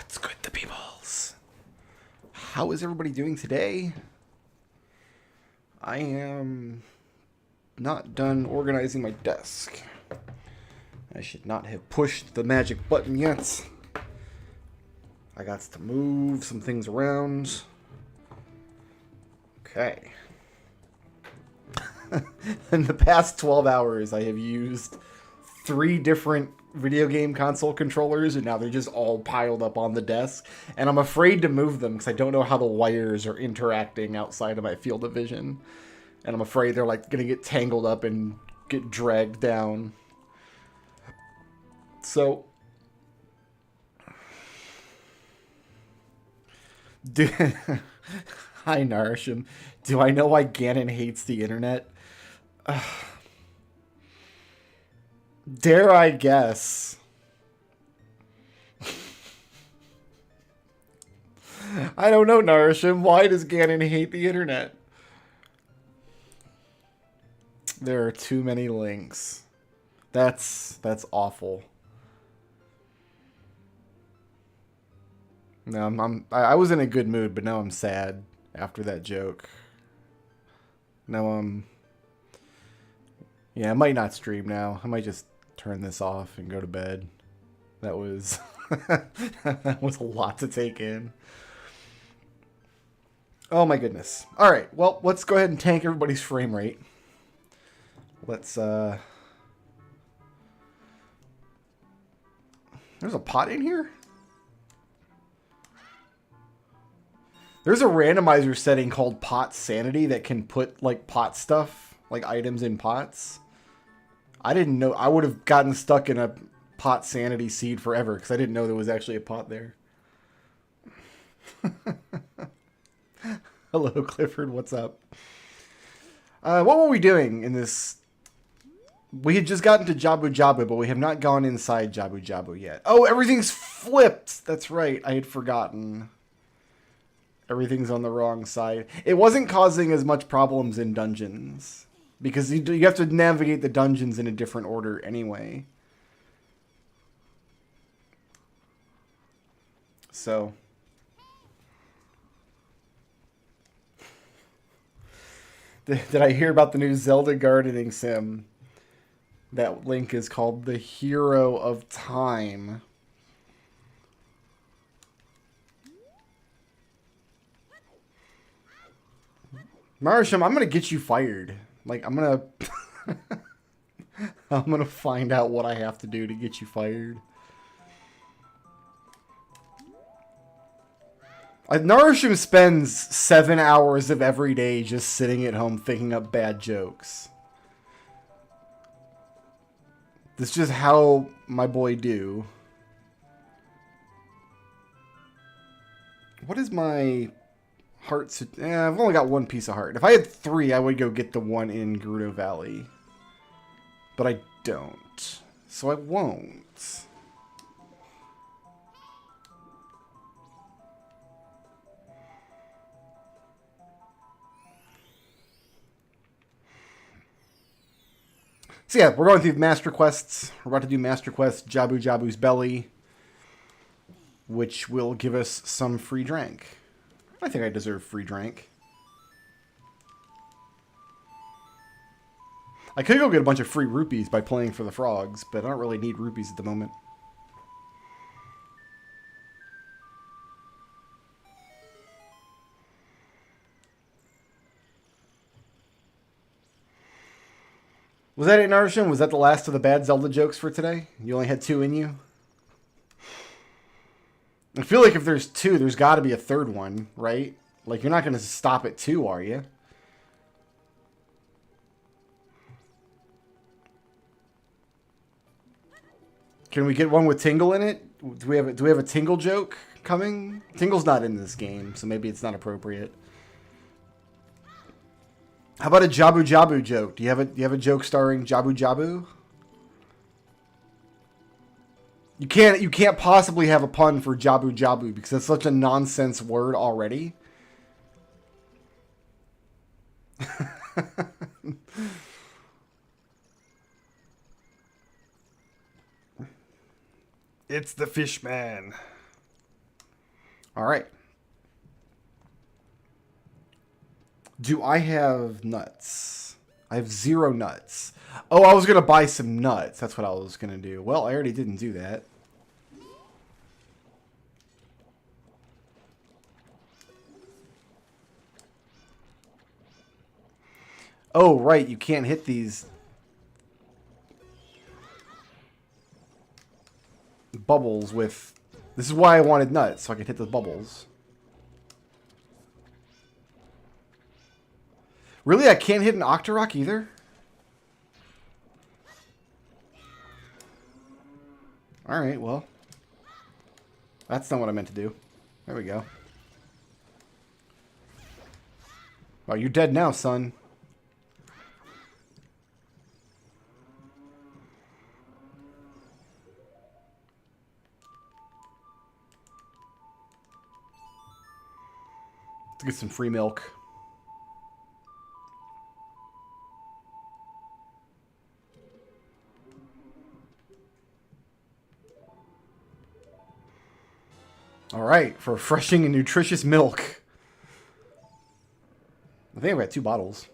What's good, the peoples? How is everybody doing today? I am not done organizing my desk. I should not have pushed the magic button yet. I got to move some things around. Okay. In the past 12 hours, I have used 3 different video game console controllers, and now they're just all piled up on the desk. And I'm afraid to move them because I don't know how the wires are interacting outside of my field of vision. And I'm afraid they're like gonna get tangled up and get dragged down. So, hi Narishim. Do I know why Ganon hates the internet? Dare I guess? I don't know, Narishim. Why does Ganon hate the internet? There are too many links. That's awful. No, I was in a good mood, but now I'm sad after that joke. Now yeah, I might not stream now. I might just turn this off and go to bed. That was that was a lot to take in. Oh my goodness. All right. Well, let's go ahead and tank everybody's frame rate. Let's There's a pot in here? There's a randomizer setting called pot sanity that can put like pot stuff, like items in pots. I didn't know. I would have gotten stuck in a pot sanity seed forever because I didn't know there was actually a pot there. Hello, Clifford. What's up? What were we doing in this? We had just gotten to Jabu Jabu, but we have not gone inside Jabu Jabu yet. Oh, everything's flipped. That's right. I had forgotten. Everything's on the wrong side. It wasn't causing as much problems in dungeons. Because you have to navigate the dungeons in a different order anyway. So. Did I hear about the new Zelda gardening sim? That link is called The Hero of Time. Marisham, I'm going to get you fired. Like, I'm going to... I'm going to find out what I have to do to get you fired. Narisham spends 7 hours of every day just sitting at home thinking up bad jokes. That's just how my boy do. What is my heart? I've only got 1 piece of heart. If I had 3, I would go get the one in Gerudo Valley. But I don't. So I won't. So yeah, we're going through Master Quests. We're about to do Master Quest Jabu Jabu's Belly, which will give us some free drink. I think I deserve free drink. I could go get a bunch of free rupees by playing for the frogs, but I don't really need rupees at the moment. Was that it, Narisham? Was that the last of the bad Zelda jokes for today? You only had 2 in you? I feel like if there's 2, there's got to be a 3rd one, right? Like, you're not going to stop at 2, are you? Can we get one with Tingle in it? Do we have a Tingle joke coming? Tingle's not in this game, so maybe it's not appropriate. How about a Jabu Jabu joke? Do you have a joke starring Jabu Jabu? You can't possibly have a pun for Jabu Jabu because that's such a nonsense word already. It's the fish man. All right. Do I have nuts? I have 0 nuts. Oh, I was going to buy some nuts. That's what I was going to do. Well, I already didn't do that. Oh, right. You can't hit these bubbles with... This is why I wanted nuts, so I could hit the bubbles. Really? I can't hit an Octorok either? Alright, well. That's not what I meant to do. There we go. Oh, you're dead now, son. Let's get some free milk. All right, for refreshing and nutritious milk. I think I've got 2 bottles.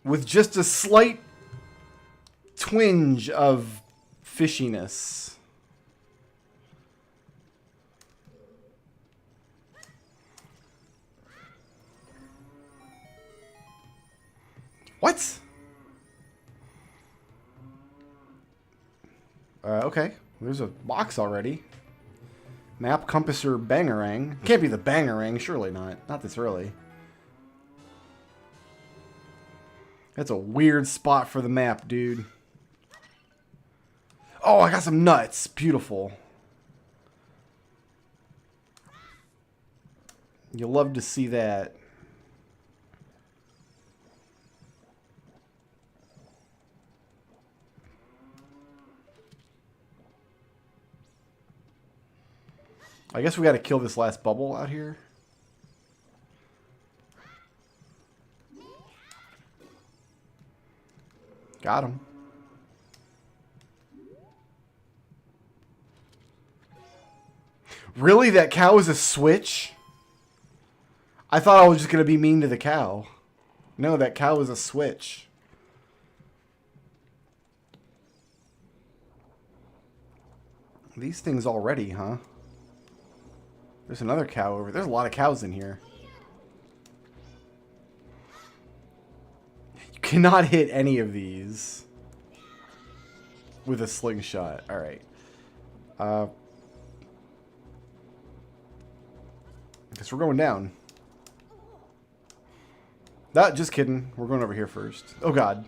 With just a slight twinge of fishiness. What? Okay. There's a box already. Map, compasser, bangerang. Can't be the bangerang, surely not. Not this early. That's a weird spot for the map, dude. Oh, I got some nuts. Beautiful. You'll love to see that. I guess we got to kill this last bubble out here. Got him. Really? That cow is a switch? I thought I was just going to be mean to the cow. No, that cow is a switch. These things already, huh? There's another cow over. There's a lot of cows in here. You cannot hit any of these with a slingshot. All right. Guess we're going down. Just kidding. We're going over here first. Oh, God.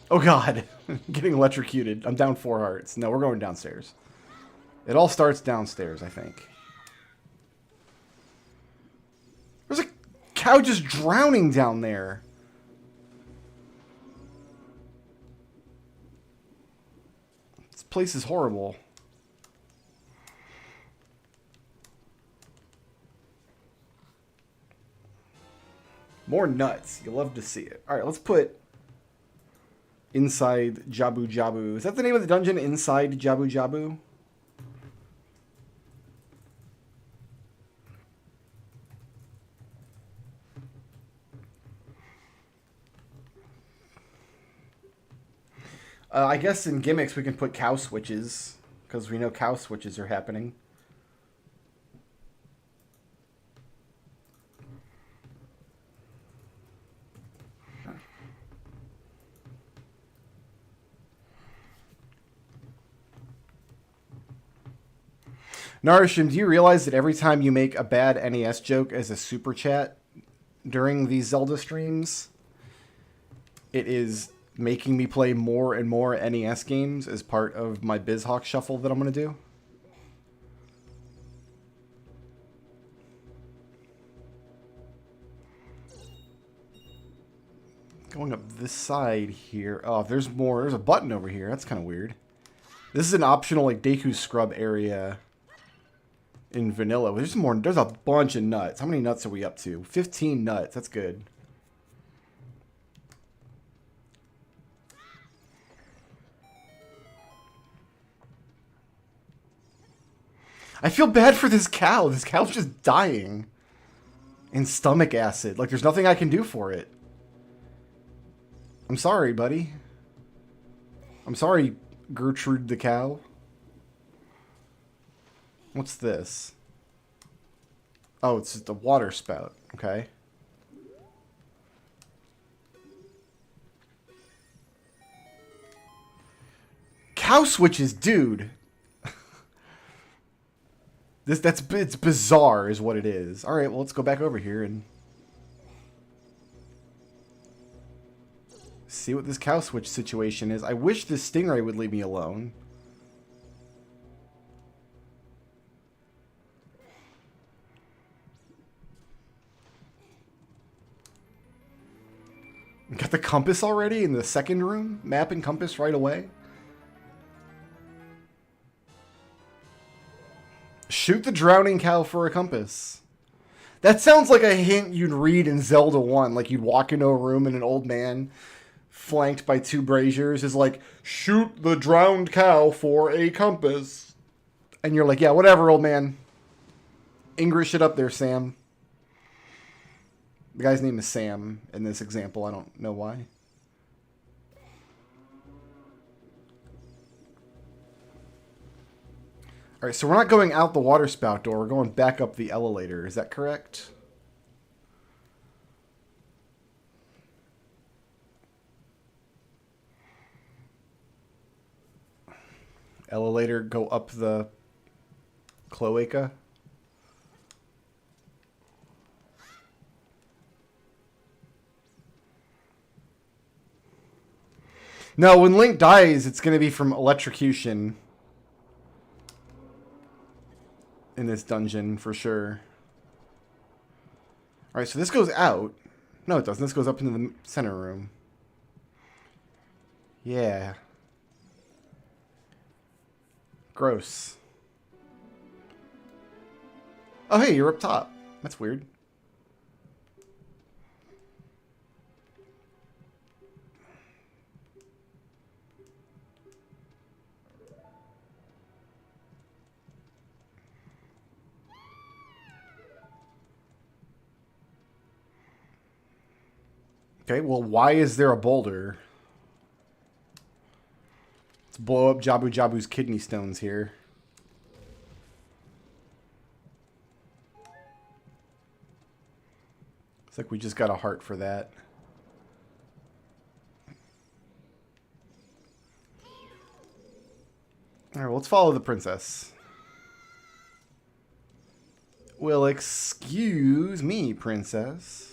Oh, God. I'm getting electrocuted. I'm down 4 hearts. No, we're going downstairs. It all starts downstairs, I think. There's a cow just drowning down there. This place is horrible. More nuts. You'll love to see it. All right, let's put Inside Jabu Jabu. Is that the name of the dungeon? Inside Jabu Jabu? I guess in gimmicks we can put cow switches, because we know cow switches are happening. Narishim, do you realize that every time you make a bad NES joke as a super chat during these Zelda streams, it is making me play more and more NES games as part of my BizHawk shuffle that I'm going to do? Going up this side here. Oh, there's more. There's a button over here. That's kind of weird. This is an optional, like, Deku Scrub area in vanilla. There's more. There's a bunch of nuts. How many nuts are we up to? 15 nuts. That's good. I feel bad for this cow. This cow's just dying. In stomach acid. Like, there's nothing I can do for it. I'm sorry, buddy. I'm sorry, Gertrude the cow. What's this? Oh, it's just a water spout. Okay. Cow switches, dude. It's bizarre is what it is. All right, well, let's go back over here and see what this cow switch situation is. I wish this stingray would leave me alone. Got the compass already in the second room? Map and compass right away? Shoot the drowning cow for a compass. That sounds like a hint you'd read in Zelda 1. Like you'd walk into a room and an old man flanked by 2 braziers is like, shoot the drowned cow for a compass. And you're like, yeah, whatever, old man. English it up there, Sam. The guy's name is Sam in this example. I don't know why. Alright, so we're not going out the water spout door. We're going back up the elevator. Is that correct? Elevator, go up the cloaca. No, when Link dies, it's going to be from electrocution. In this dungeon, for sure. Alright, so this goes out. No, it doesn't. This goes up into the center room. Yeah. Gross. Oh, hey, you're up top. That's weird. Okay, well, why is there a boulder? Let's blow up Jabu Jabu's kidney stones here. Looks like we just got a heart for that. Alright, well, let's follow the princess. Well, excuse me, princess.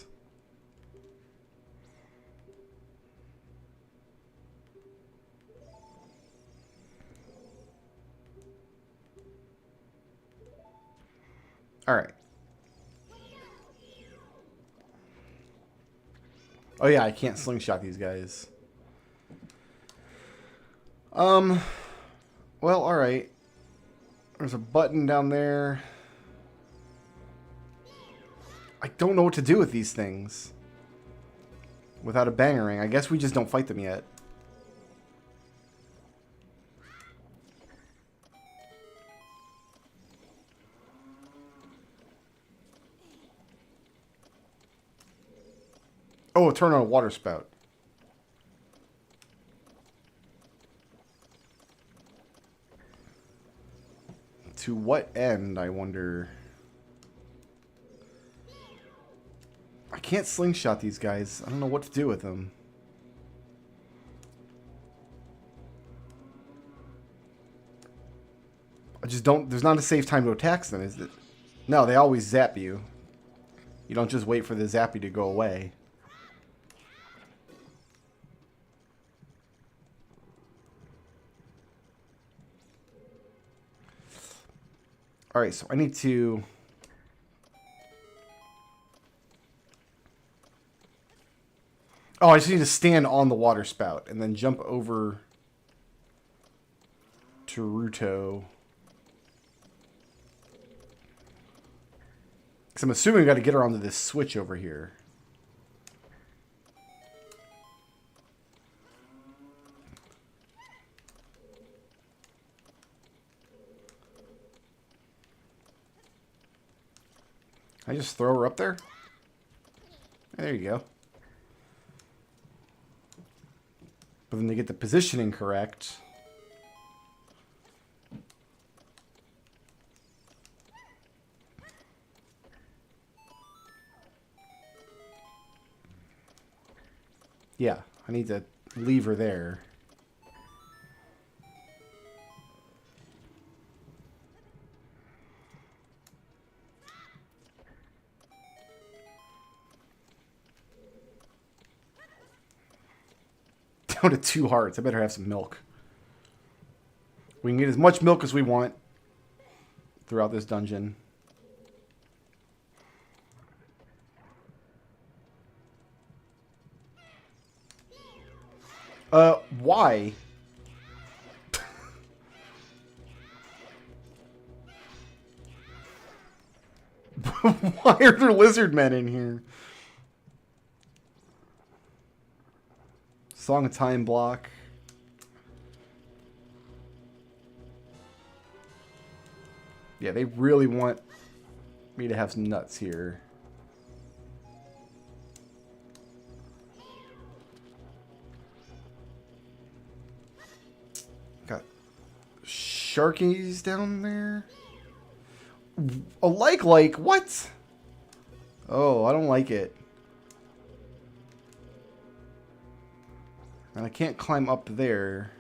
Alright. Oh yeah, I can't slingshot these guys. Well, alright. There's a button down there. I don't know what to do with these things. Without a bangering. I guess we just don't fight them yet. Oh, turn on a water spout. To what end, I wonder? I can't slingshot these guys. I don't know what to do with them. I just don't... There's not a safe time to attack them, is it? No, they always zap you. You don't just wait for the zappy to go away. Alright, so I need to... Oh, I just need to stand on the water spout and then jump over to Ruto. Because I'm assuming we got to get her onto this switch over here. Can I just throw her up there? There you go. But then they get the positioning correct. Yeah, I need to leave her there. Down to 2 hearts. I better have some milk. We can get as much milk as we want throughout this dungeon. Why? Why are there lizard men in here? Song of Time block. Yeah, they really want me to have some nuts here. Got sharkies down there. A like, what? Oh, I don't like it. And I can't climb up there.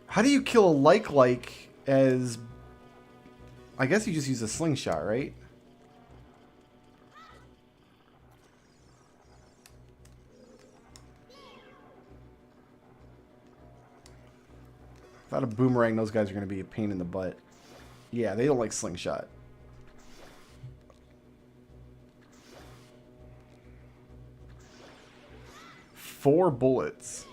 How do you kill a like as... I guess you just use a slingshot, right? Without a boomerang, those guys are going to be a pain in the butt. Yeah, they don't like slingshot. Four bullets.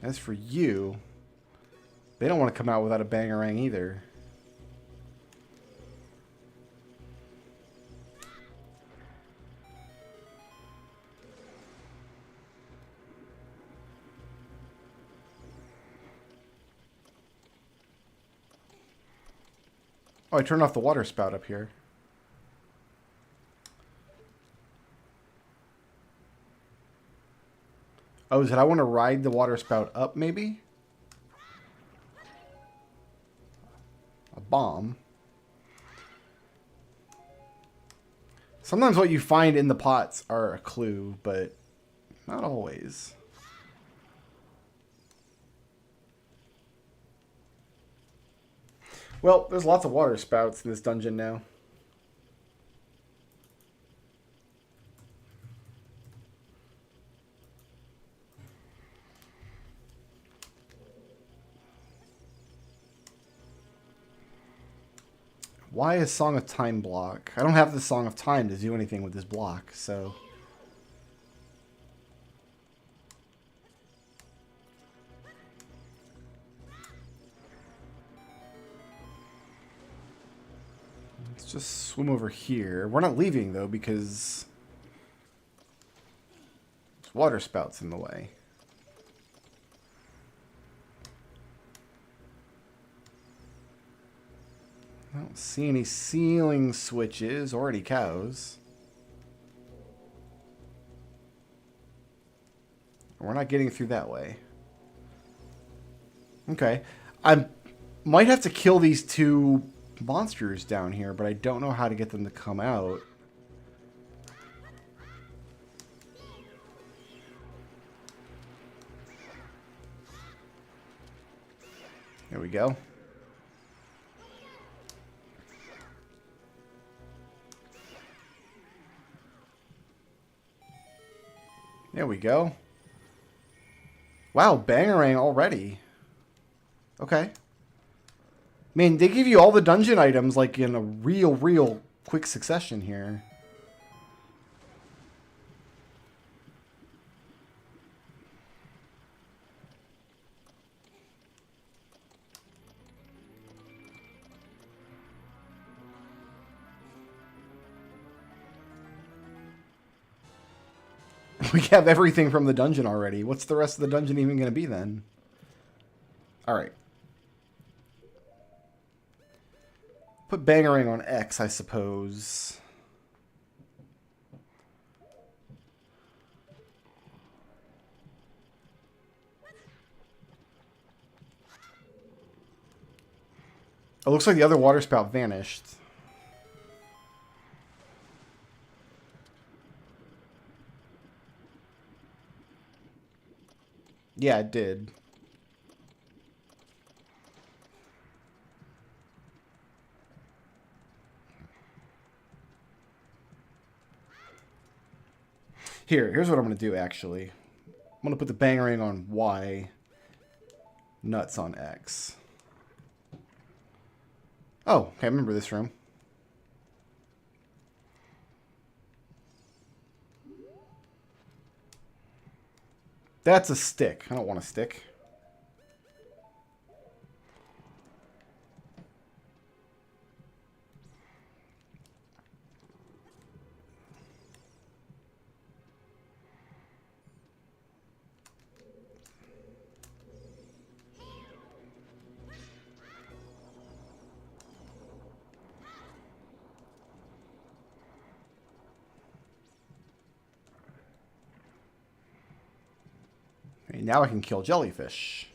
As for you, they don't want to come out without a bangarang either. Oh, I turned off the water spout up here. Oh, is it I want to ride the water spout up, maybe? A bomb. Sometimes what you find in the pots are a clue, but not always. Well, there's lots of water spouts in this dungeon now. Why is Song of Time block? I don't have the Song of Time to do anything with this block, so... Let's just swim over here. We're not leaving, though, because... there's water spouts in the way. I don't see any ceiling switches or any cows. We're not getting through that way. Okay. I might have to kill these two monsters down here, but I don't know how to get them to come out. There we go. There we go. Wow, bangarang already. Okay. Man, they give you all the dungeon items like in a real quick succession here. We have everything from the dungeon already. What's the rest of the dungeon even going to be then? Alright. Put Bangerang on X, I suppose. It looks like the other water spout vanished. Yeah, it did. Here's what I'm going to do, actually. I'm going to put the Bangerang on Y. Nuts on X. Oh, okay, I remember this room. That's a stick. I don't want a stick. Okay, now I can kill jellyfish.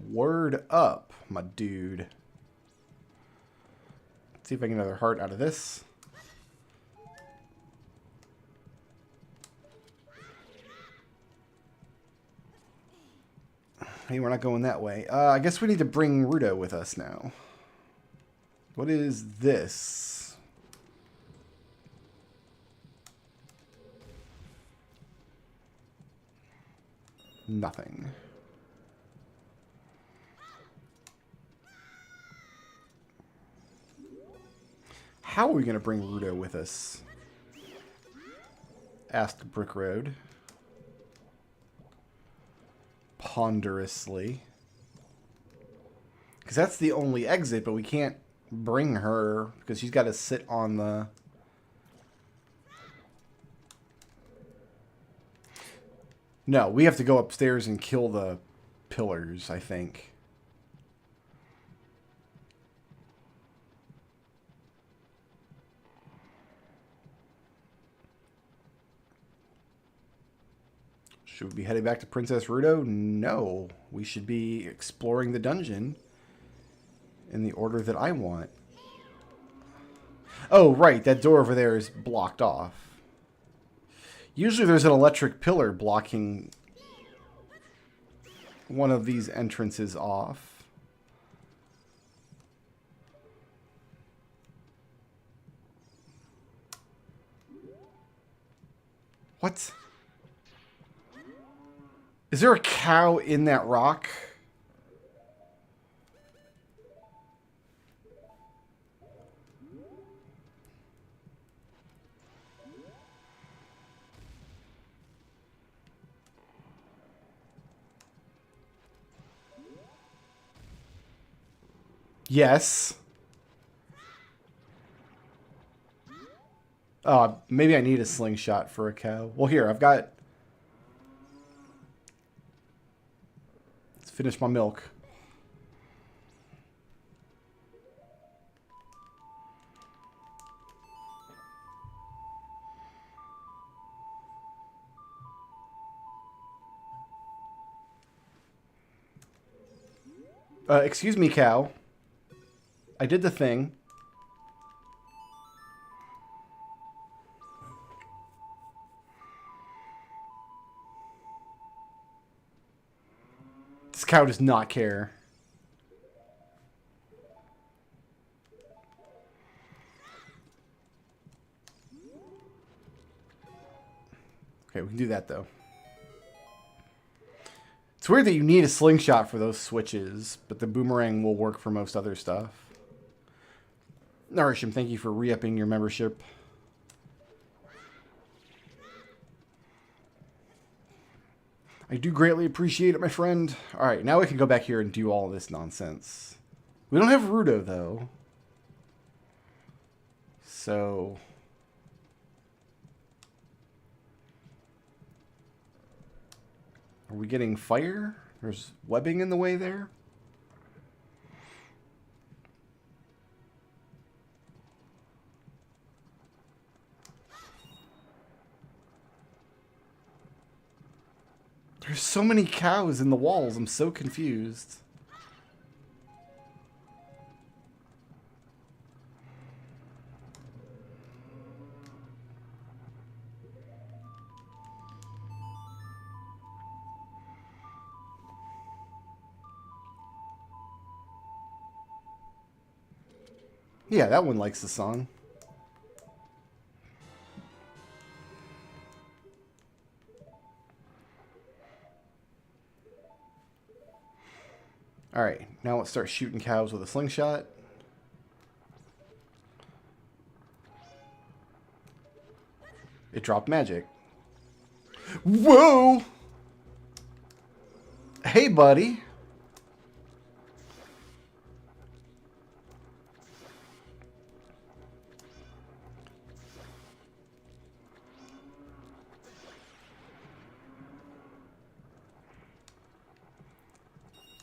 Word up, my dude. Let's see if I can get another heart out of this. Hey, we're not going that way. I guess we need to bring Rudo with us now. What is this? Nothing. How are we going to bring Rudo with us? Asked Brick Road. Ponderously. Because that's the only exit, but we can't bring her because she's got to sit on the... No, we have to go upstairs and kill the pillars, I think. Should we be heading back to Princess Rudo? No. We should be exploring the dungeon in the order that I want. Oh, right. That door over there is blocked off. Usually there's an electric pillar blocking one of these entrances off. What? Is there a cow in that rock? Yes. Maybe I need a slingshot for a cow. Well, here, I've got... Let's finish my milk. Excuse me, cow. I did the thing. This cow does not care. Okay, we can do that, though. It's weird that you need a slingshot for those switches, but the boomerang will work for most other stuff. Nourishim, thank you for re-upping your membership. I do greatly appreciate it, my friend. Alright, now we can go back here and do all this nonsense. We don't have Rudo, though. So... Are we getting fire? There's webbing in the way there. There's so many cows in the walls. I'm so confused. Yeah, that one likes the song. Alright, now let's start shooting cows with a slingshot. It dropped magic. Whoa! Hey, buddy.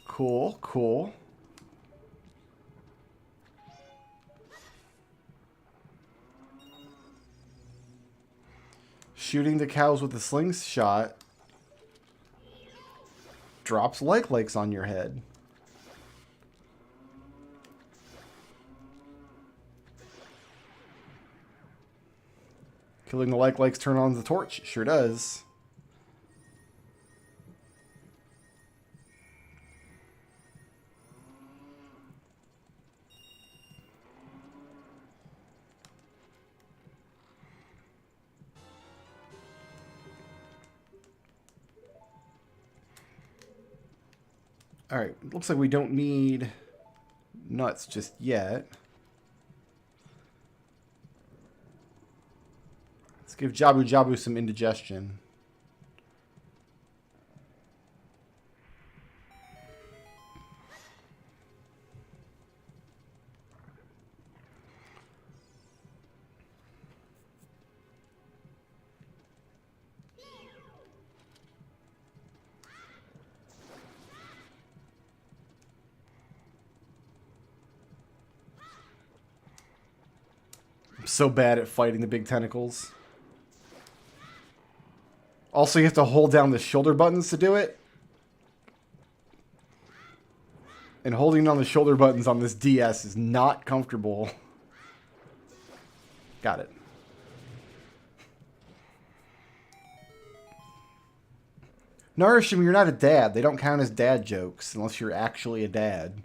Cool, cool. Shooting the cows with a slingshot drops like on your head. Killing the likes turn on the torch. Sure does. Alright, looks like we don't need nuts just yet. Let's give Jabu Jabu some indigestion. I'm so bad at fighting the big tentacles. Also, you have to hold down the shoulder buttons to do it. And holding down the shoulder buttons on this DS is not comfortable. Got it. Nourishim, you're not a dad. They don't count as dad jokes unless you're actually a dad.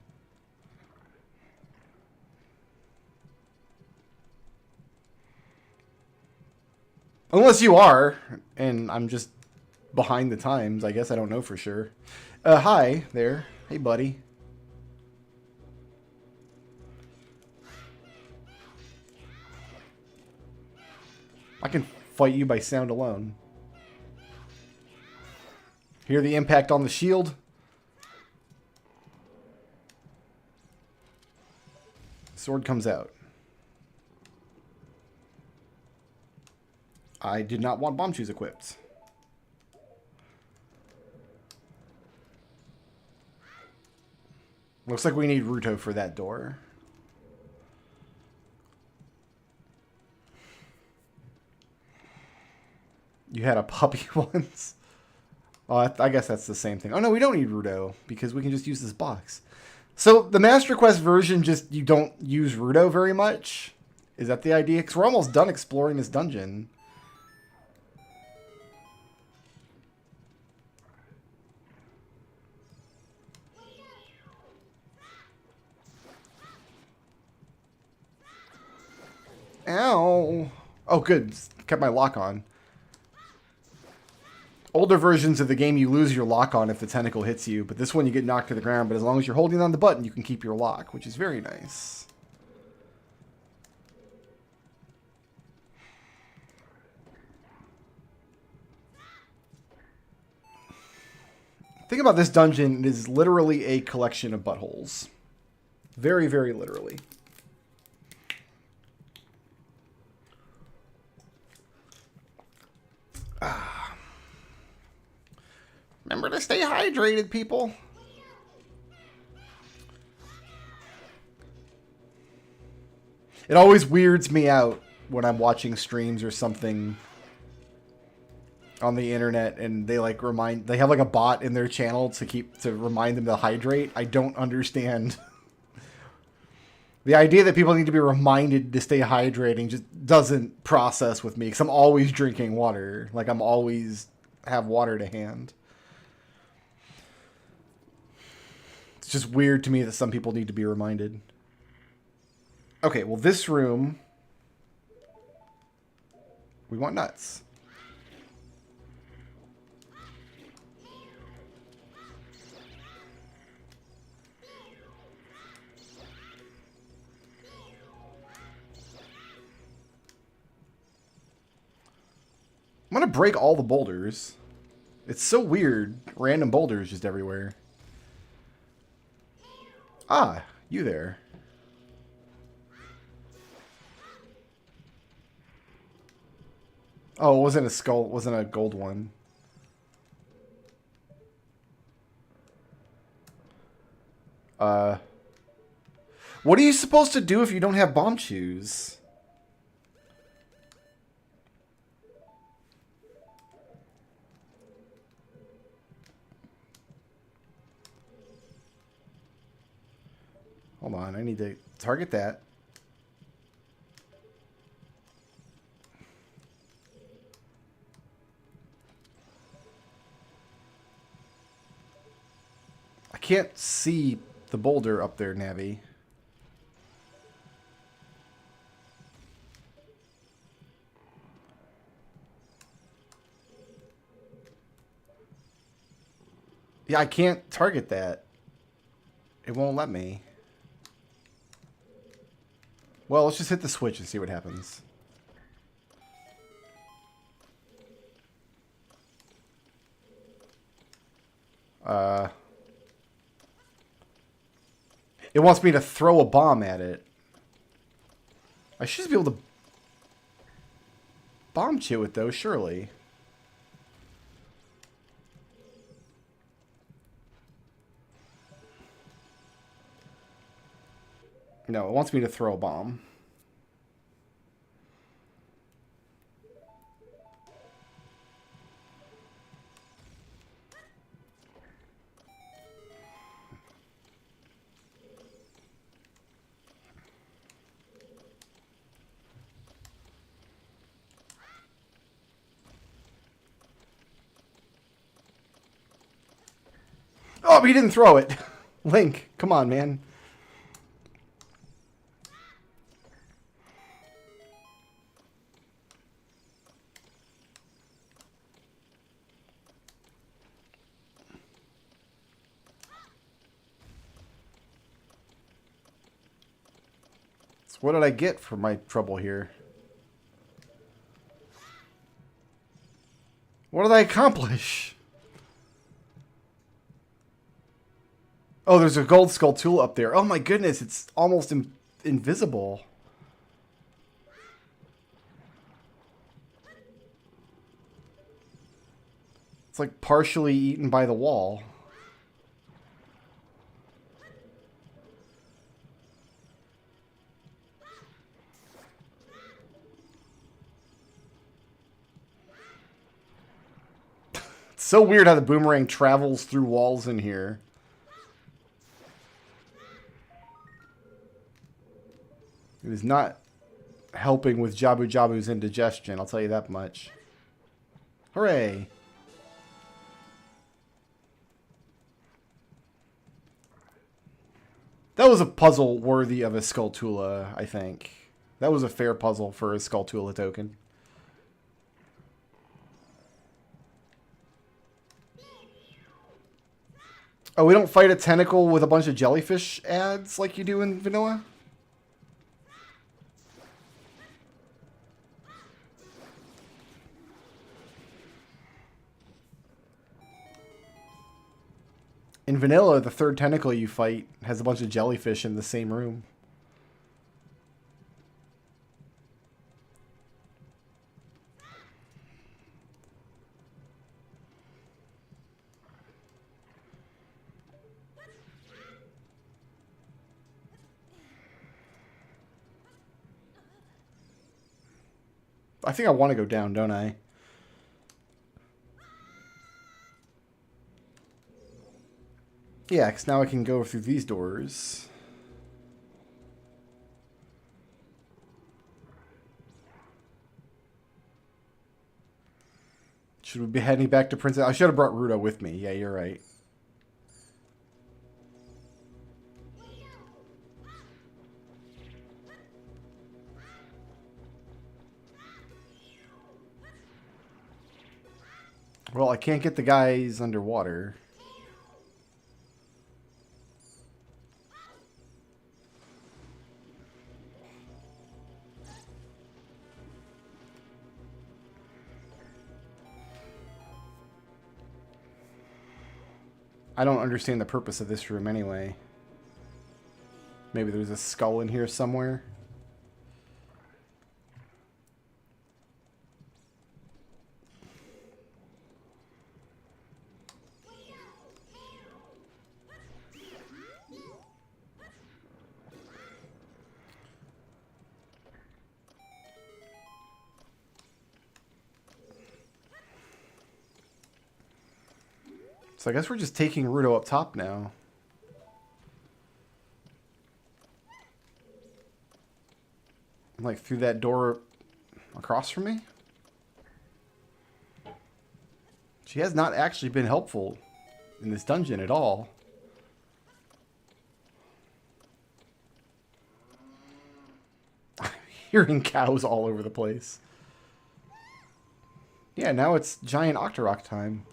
Unless you are, and I'm just behind the times. I guess I don't know for sure. Hi there. Hey, buddy. I can fight you by sound alone. Hear the impact on the shield? Sword comes out. I did not want bomb shoes equipped. Looks like we need Ruto for that door. You had a puppy once? Oh, I guess that's the same thing. Oh, no, we don't need Ruto because we can just use this box. So the Master Quest version, just you don't use Ruto very much? Is that the idea? Because we're almost done exploring this dungeon. Ow. Oh, good. Kept my lock on. Older versions of the game, you lose your lock on if the tentacle hits you, but this one you get knocked to the ground, but as long as you're holding on the button, you can keep your lock, which is very nice. The thing about this dungeon, it is literally a collection of buttholes. Very, very literally. Remember to stay hydrated, people. It always weirds me out when I'm watching streams or something on the internet and they like they have like a bot in their channel to remind them to hydrate. I don't understand. The idea that people need to be reminded to stay hydrating just doesn't process with me because I'm always drinking water. Like I'm always have water to hand. It's just weird to me that some people need to be reminded. Okay, well this room, we want nuts. I'm gonna break all the boulders. It's so weird. Random boulders just everywhere. Ah, you there. Oh, it wasn't a skull. It wasn't a gold one. What are you supposed to do if you don't have bomb shoes? Hold on, I need to target that. I can't see the boulder up there, Navi. Yeah, I can't target that. It won't let me. Well, let's just hit the switch and see what happens. It wants me to throw a bomb at it. I should be able to bomb chew it, though, surely. No, it wants me to throw a bomb. Oh, but he didn't throw it. Link, come on, man. So what did I get for my trouble here? What did I accomplish? Oh, there's a gold skull tool up there. Oh my goodness, it's almost invisible. It's like partially eaten by the wall. It's so weird how the boomerang travels through walls in here. It is not helping with Jabu Jabu's indigestion, I'll tell you that much. Hooray! That was a puzzle worthy of a Skulltula, I think. That was a fair puzzle for a Skulltula token. Oh, we don't fight a tentacle with a bunch of jellyfish ads like you do in vanilla? In vanilla, the third tentacle you fight has a bunch of jellyfish in the same room. I think I want to go down, don't I? Yeah, because now I can go through these doors. Should we be heading back to Princess? I should have brought Ruto with me. Yeah, you're right. Well, I can't get the guys underwater. I don't understand the purpose of this room anyway. Maybe there's a skull in here somewhere. So I guess we're just taking Ruto up top now. Like through that door across from me? She has not actually been helpful in this dungeon at all. I'm hearing cows all over the place. Yeah, now it's giant Octorok time.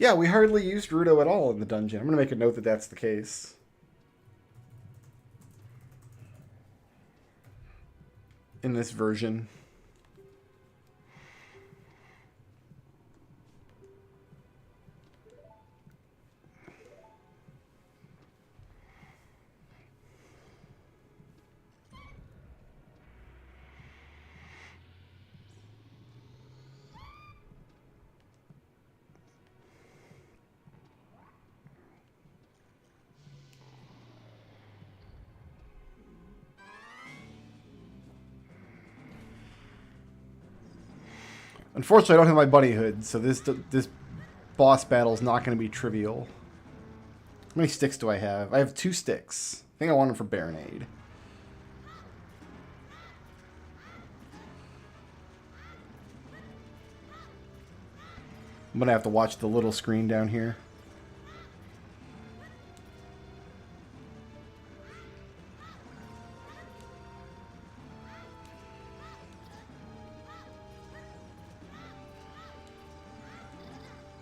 Yeah, we hardly used Ruto at all in the dungeon. I'm going to make a note that that's the case. In this version. Unfortunately, I don't have my bunny hood, so this boss battle is not going to be trivial. How many sticks do I have? I have 2 sticks. I think I want them for Baronade. I'm going to have to watch the little screen down here.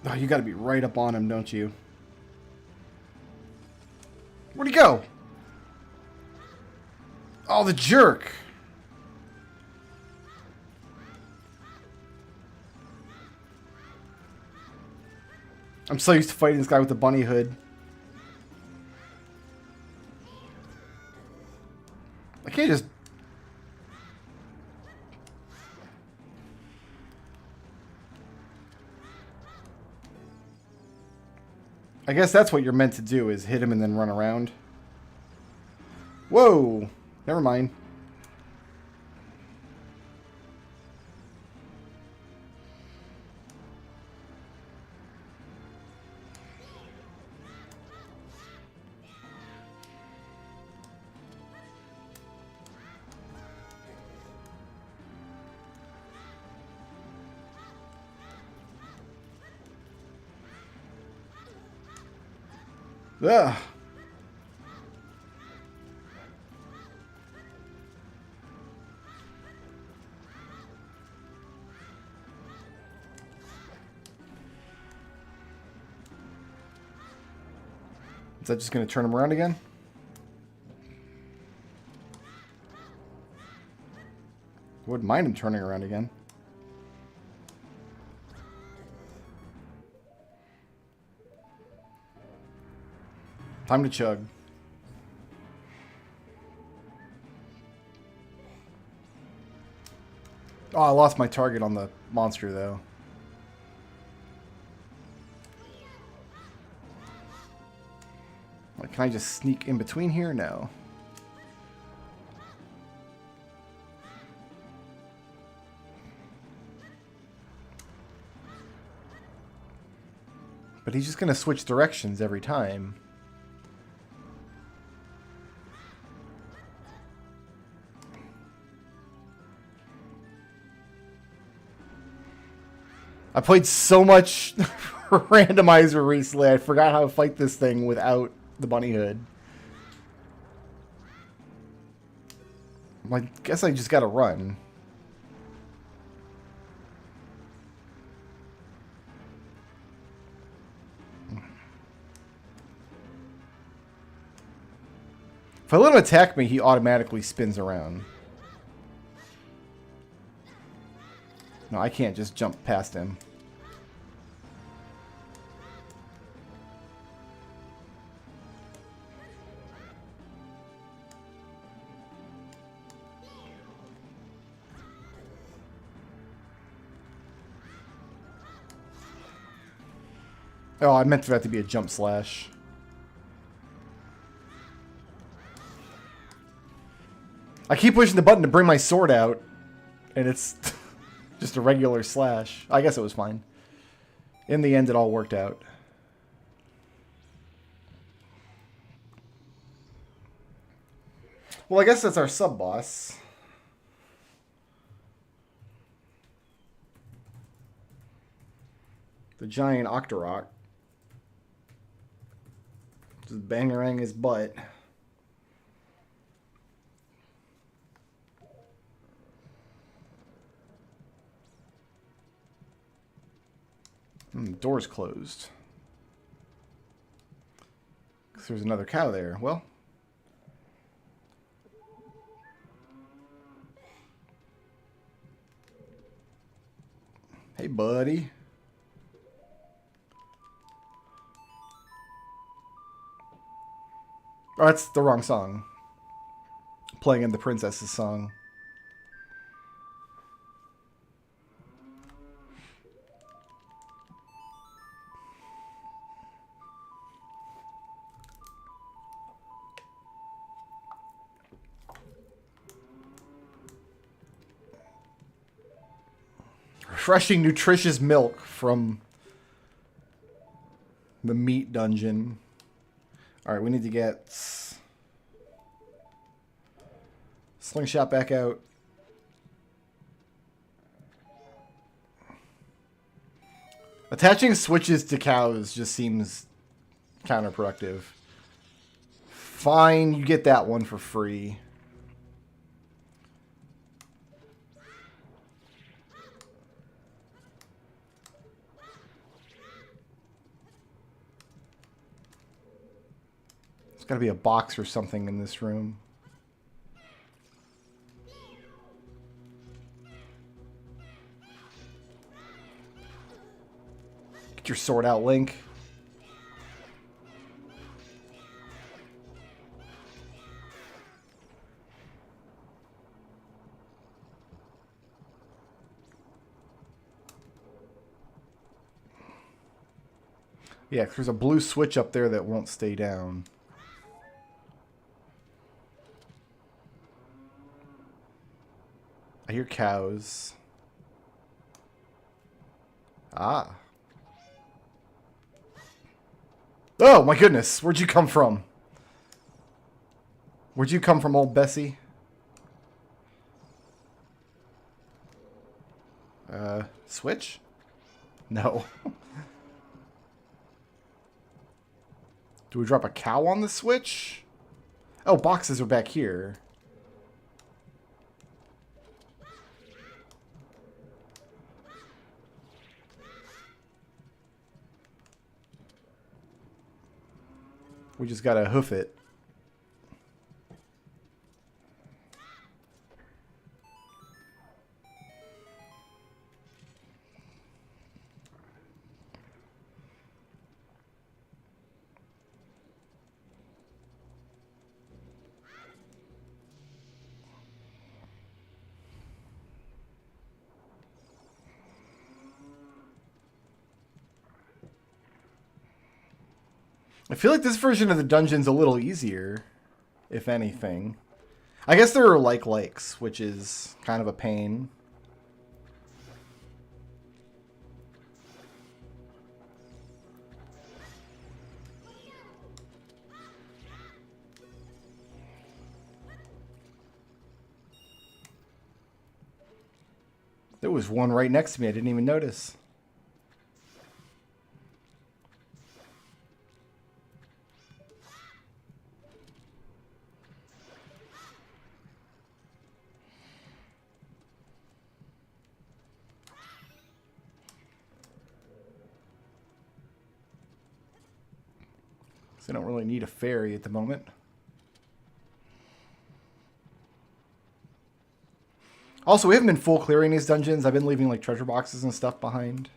Oh, you got to be right up on him, don't you? Where'd he go? Oh, the jerk. I'm so used to fighting this guy with the bunny hood. I can't just... I guess that's what you're meant to do, is hit him and then run around. Whoa! Never mind. Ugh. Is that just going to turn him around again? Wouldn't mind him turning around again. Time to chug. Oh, I lost my target on the monster, though. Like, can I just sneak in between here? No. But he's just going to switch directions every time. I played so much randomizer recently, I forgot how to fight this thing without the bunny hood. I guess I just gotta run. If I let him attack me, he automatically spins around. No, I can't just jump past him. Oh, I meant for that to be a jump slash. I keep pushing the button to bring my sword out, and it's just a regular slash. I guess it was fine. In the end, it all worked out. Well, I guess that's our sub-boss. The giant Octorok. Just bangerang his butt. Door's closed. There's another cow there. Well. Hey, buddy. Oh, that's the wrong song. Playing in the princess's song. Refreshing, nutritious milk from the meat dungeon. Alright, we need to get slingshot back out. Attaching switches to cows just seems counterproductive. Fine, you get that one for free. There's got to be a box or something in this room. Get your sword out, Link. Yeah, there's a blue switch up there that won't stay down. I hear cows. Ah. Oh, my goodness. Where'd you come from? Where'd you come from, old Bessie? Switch? No. Do we drop a cow on the switch? Oh, boxes are back here. We just gotta hoof it. I feel like this version of the dungeon's a little easier, if anything. I guess there are like lakes, which is kind of a pain. There was one right next to me. I didn't even notice. So I don't really need a ferry at the moment. Also, we haven't been full clearing these dungeons. I've been leaving like treasure boxes and stuff behind.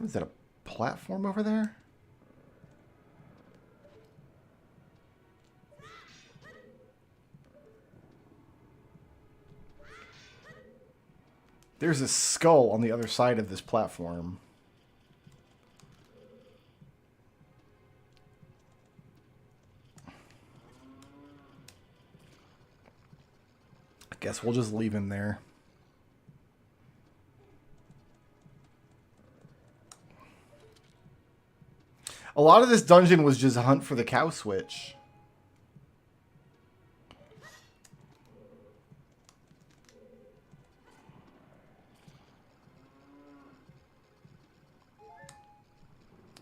Is that a platform over there? There's a skull on the other side of this platform. I guess we'll just leave him there. A lot of this dungeon was just a hunt for the cow switch.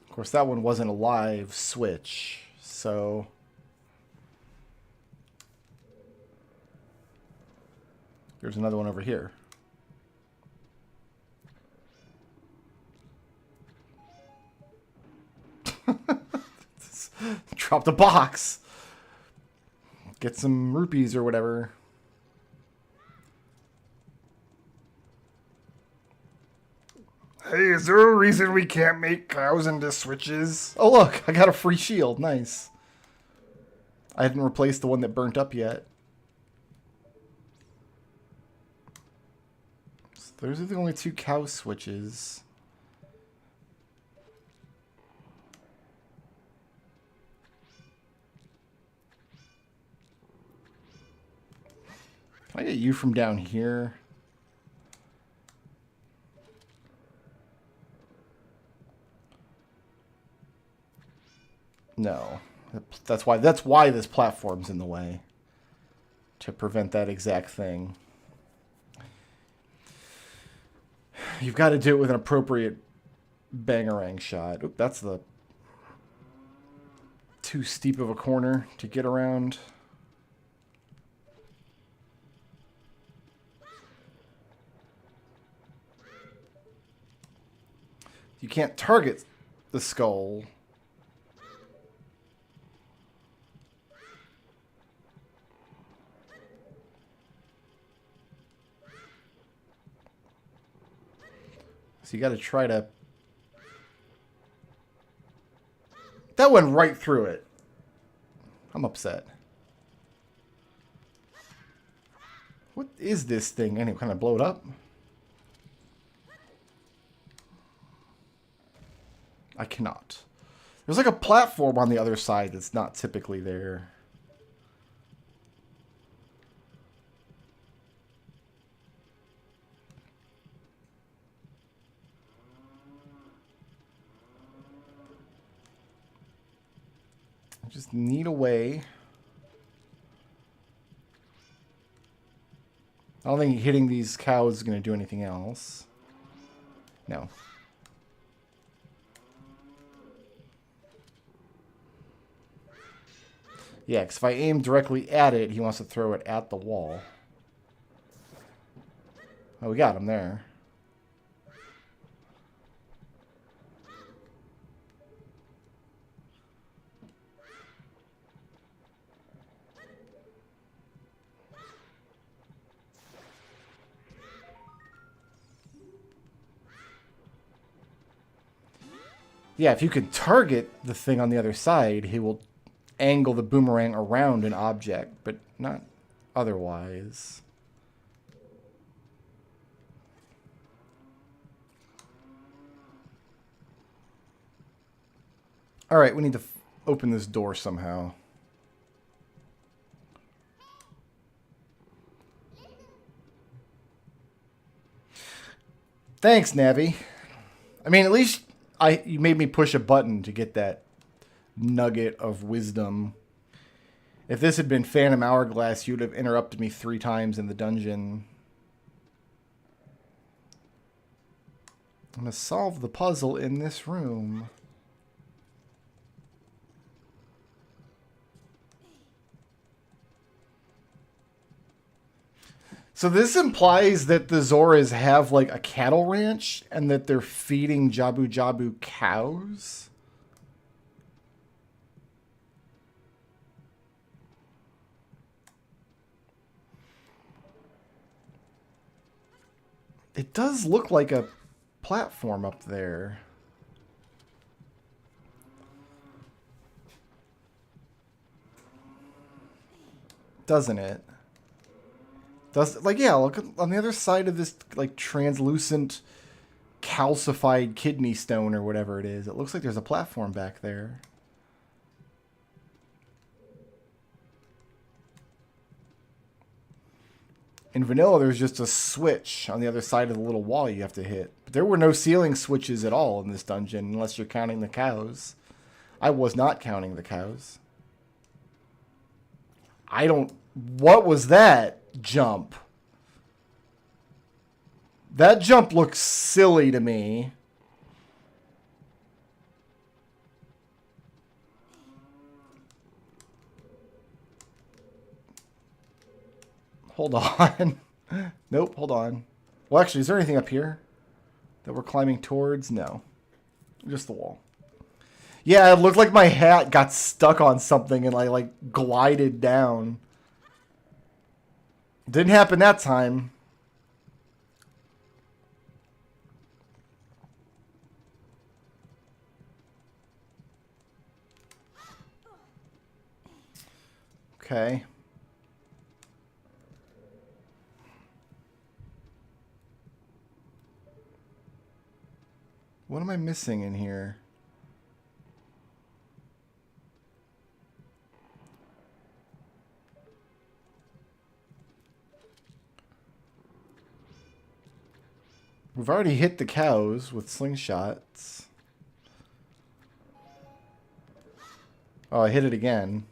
Of course, that one wasn't a live switch, so... There's another one over here. Drop the box. Get some rupees or whatever. Hey, is there a reason we can't make cows into switches? Oh, look, I got a free shield. Nice. I hadn't replaced the one that burnt up yet. So those are the only two cow switches. Can I get you from down here? No. That's why this platform's in the way. To prevent that exact thing. You've got to do it with an appropriate bangarang shot. Oop, that's the too steep of a corner to get around. You can't target the skull. So you got to try to... That went right through it. I'm upset. What is this thing? Anyway, can I blow it up? I cannot. There's like a platform on the other side that's not typically there. I just need a way. I don't think hitting these cows is going to do anything else. No. Yeah, because if I aim directly at it, he wants to throw it at the wall. Oh, we got him there. Yeah, if you can target the thing on the other side, he will angle the boomerang around an object, but not otherwise. Alright, we need to open this door somehow. Thanks, Navi. I mean, at least you made me push a button to get that nugget of wisdom. If this had been Phantom Hourglass, you'd have interrupted me 3 times in the dungeon. I'm going to solve the puzzle in this room. So this implies that the Zoras have like a cattle ranch and that they're feeding Jabu Jabu cows. It does look like a platform up there. Doesn't it? Yeah, look on the other side of this like translucent calcified kidney stone or whatever it is. It looks like there's a platform back there. In vanilla, there's just a switch on the other side of the little wall you have to hit. But there were no ceiling switches at all in this dungeon, unless you're counting the cows. I was not counting the cows. What was that jump? That jump looks silly to me. Hold on. Nope, hold on. Well, actually, is there anything up here that we're climbing towards? No. Just the wall. Yeah, it looked like my hat got stuck on something and I like glided down. Didn't happen that time. Okay. What am I missing in here? We've already hit the cows with slingshots. Oh, I hit it again.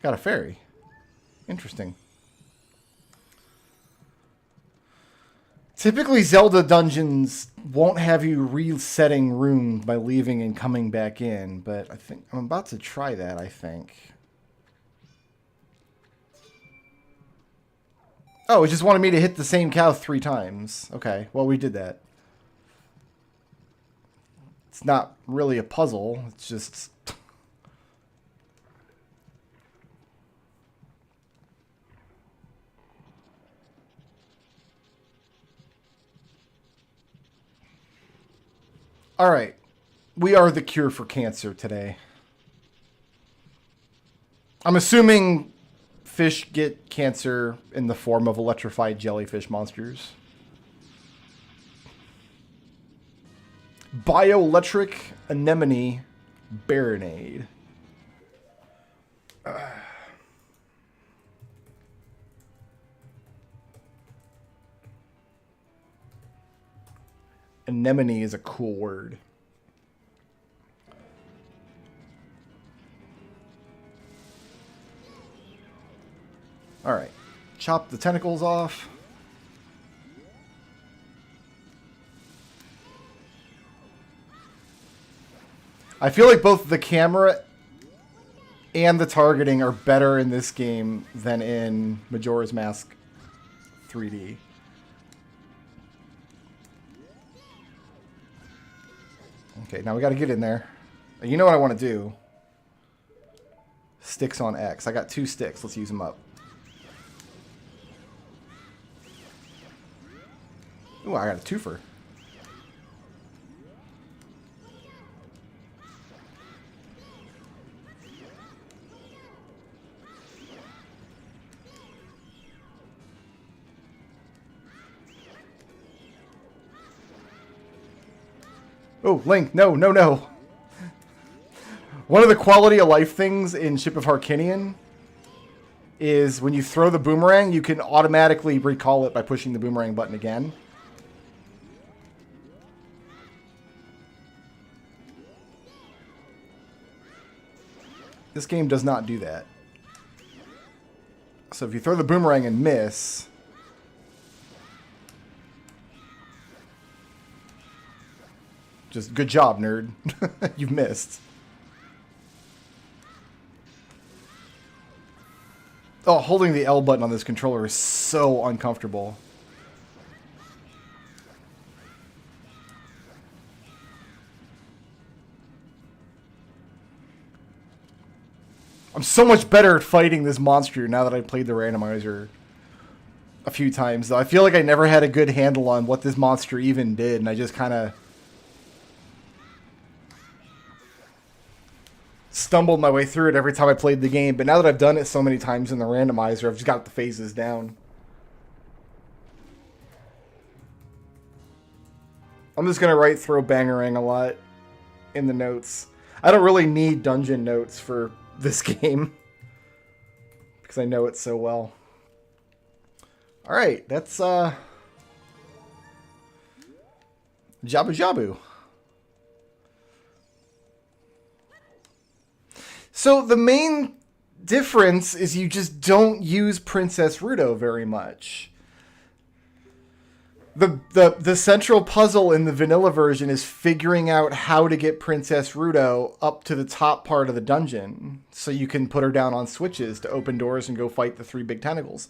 Got a fairy. Interesting. Typically, Zelda dungeons won't have you resetting rooms by leaving and coming back in, but I think I'm about to try that, I think. Oh, it just wanted me to hit the same cow 3 times. Okay, well, we did that. It's not really a puzzle. It's just... Alright. We are the cure for cancer today. I'm assuming fish get cancer in the form of electrified jellyfish monsters. Bioelectric anemone baronade. Anemone is a cool word. All right. Chop the tentacles off. I feel like both the camera and the targeting are better in this game than in Majora's Mask 3D. Okay, now we got to get in there. You know what I want to do? Sticks on X. I got 2 sticks. Let's use them up. Ooh, I got a twofer. Oh, Link, no, no, no. One of the quality of life things in Ship of Harkinian is when you throw the boomerang, you can automatically recall it by pushing the boomerang button again. This game does not do that. So if you throw the boomerang and miss... Just good job, nerd. You've missed. Oh, holding the L button on this controller is so uncomfortable. I'm so much better at fighting this monster now that I played the randomizer a few times, though. I feel like I never had a good handle on what this monster even did, and I just kind of stumbled my way through it every time I played the game. But now that I've done it so many times in the randomizer, I've just got the phases down. I'm just going to write throw bangerang a lot in the notes. I don't really need dungeon notes for this game because I know it so well. Alright, that's Jabu Jabu. So the main difference is you just don't use Princess Ruto very much. The central puzzle in the vanilla version is figuring out how to get Princess Ruto up to the top part of the dungeon so you can put her down on switches to open doors and go fight the 3 big tentacles.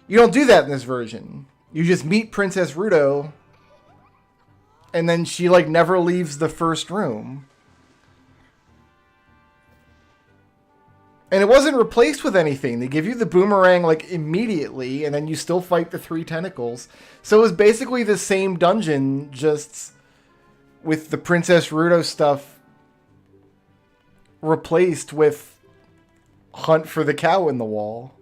You don't do that in this version. You just meet Princess Ruto and then she like never leaves the first room. And it wasn't replaced with anything. They give you the boomerang like immediately, and then you still fight the 3 tentacles. So it was basically the same dungeon, just with the Princess Ruto stuff replaced with hunt for the cow in the wall.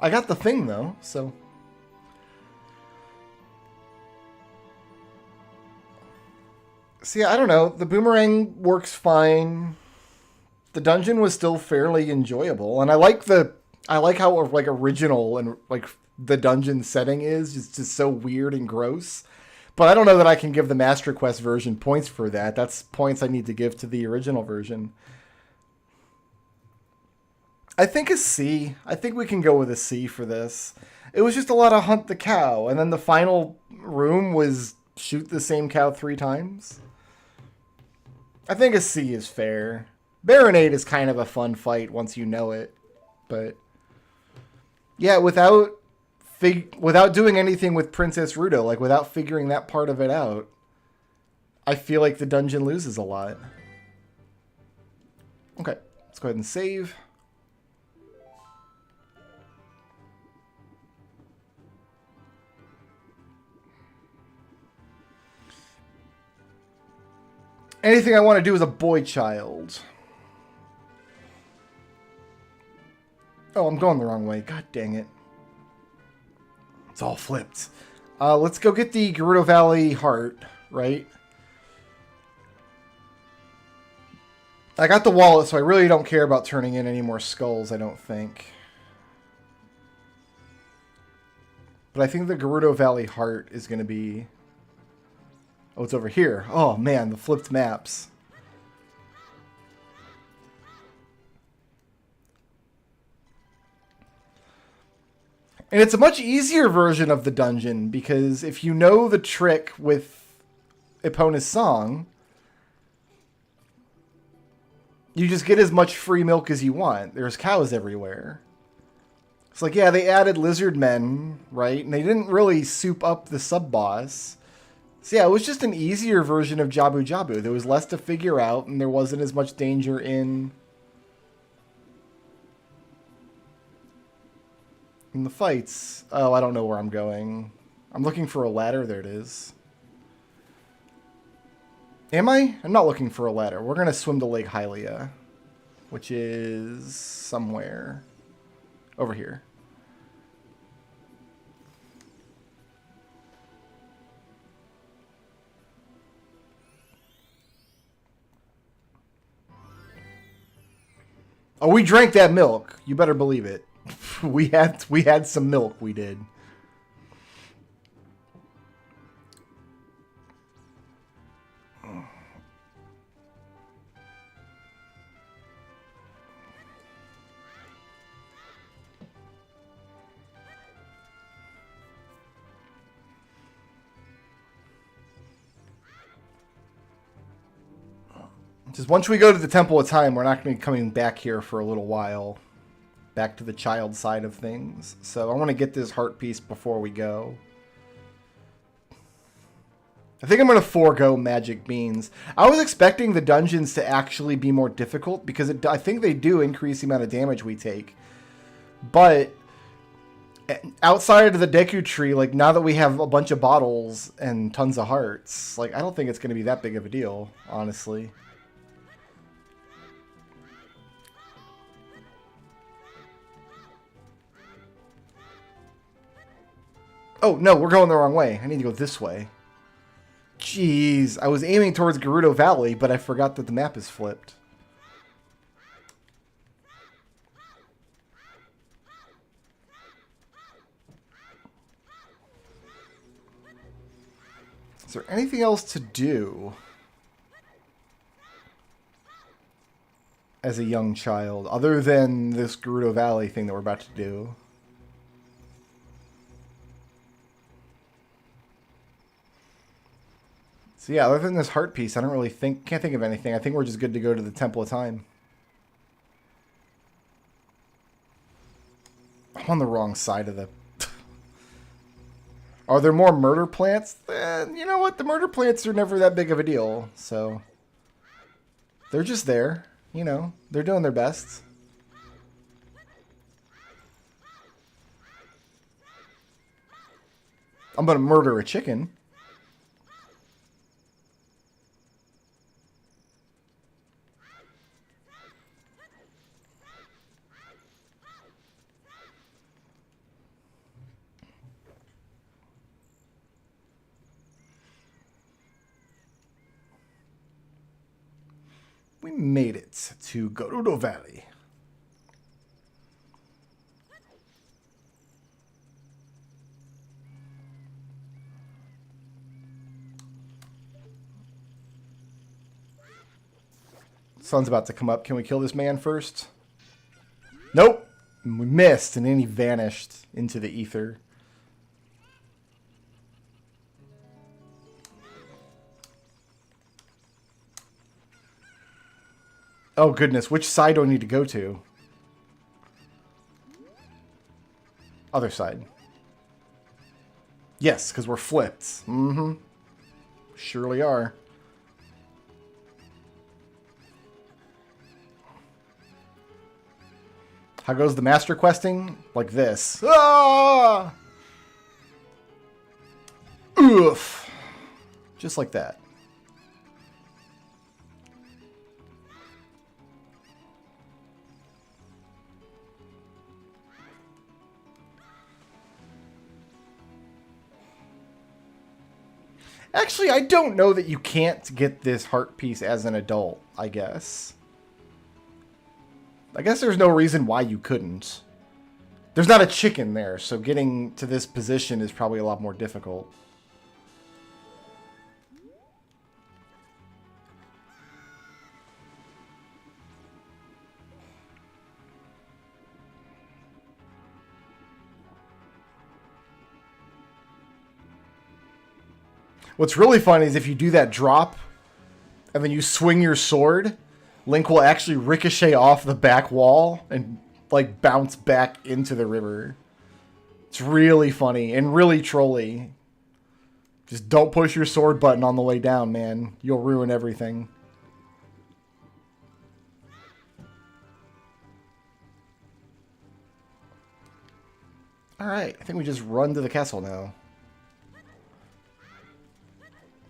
I got the thing, though, so... See, I don't know. The boomerang works fine. The dungeon was still fairly enjoyable. And I like how, like, original and, like, the dungeon setting is. It's just so weird and gross. But I don't know that I can give the Master Quest version points for that. That's points I need to give to the original version. I think a C. I think we can go with a C for this. It was just a lot of hunt the cow. And then the final room was shoot the same cow 3 times. I think a C is fair. Baronade is kind of a fun fight once you know it. But yeah, without doing anything with Princess Ruto, like without figuring that part of it out, I feel like the dungeon loses a lot. Okay, let's go ahead and save. Anything I want to do as a boy child. Oh, I'm going the wrong way. God dang it. It's all flipped. Let's go get the Gerudo Valley heart, right? I got the wallet, so I really don't care about turning in any more skulls, I don't think. But I think the Gerudo Valley heart is going to be... Oh, it's over here. Oh, man, the flipped maps. And it's a much easier version of the dungeon, because if you know the trick with Epona's song, you just get as much free milk as you want. There's cows everywhere. It's like, yeah, they added lizard men, right? And they didn't really soup up the sub-boss. So yeah, it was just an easier version of Jabu Jabu. There was less to figure out, and there wasn't as much danger in in the fights. Oh, I don't know where I'm going. I'm looking for a ladder. There it is. Am I? I'm not looking for a ladder. We're going to swim to Lake Hylia, which is somewhere over here. Oh, we drank that milk. You better believe it. we had some milk. We did. Just once we go to the Temple of Time, we're not going to be coming back here for a little while. Back to the child side of things. So I want to get this heart piece before we go. I think I'm going to forego magic beans. I was expecting the dungeons to actually be more difficult because I think they do increase the amount of damage we take. But outside of the Deku Tree, like now that we have a bunch of bottles and tons of hearts, like I don't think it's going to be that big of a deal, honestly. Oh, no, we're going the wrong way. I need to go this way. Jeez, I was aiming towards Gerudo Valley, but I forgot that the map is flipped. Is there anything else to do as a young child, other than this Gerudo Valley thing that we're about to do? So yeah, other than this heart piece, I don't really can't think of anything. I think we're just good to go to the Temple of Time. I'm on the wrong side of the... Are there more murder plants? You know what? The murder plants are never that big of a deal, so... They're just there, you know. They're doing their best. I'm gonna murder a chicken. We made it to Gerudo Valley. Sun's about to come up. Can we kill this man first? Nope. We missed, and then he vanished into the ether. Oh, goodness. Which side do I need to go to? Other side. Yes, because we're flipped. Mm-hmm. Surely are. How goes the master questing? Like this. Ah! Oof. Just like that. Actually, I don't know that you can't get this heart piece as an adult, I guess. I guess there's no reason why you couldn't. There's not a chicken there, so getting to this position is probably a lot more difficult. What's really funny is if you do that drop, and then you swing your sword, Link will actually ricochet off the back wall and, like, bounce back into the river. It's really funny and really trolly. Just don't push your sword button on the way down, man. You'll ruin everything. Alright, I think we just run to the castle now.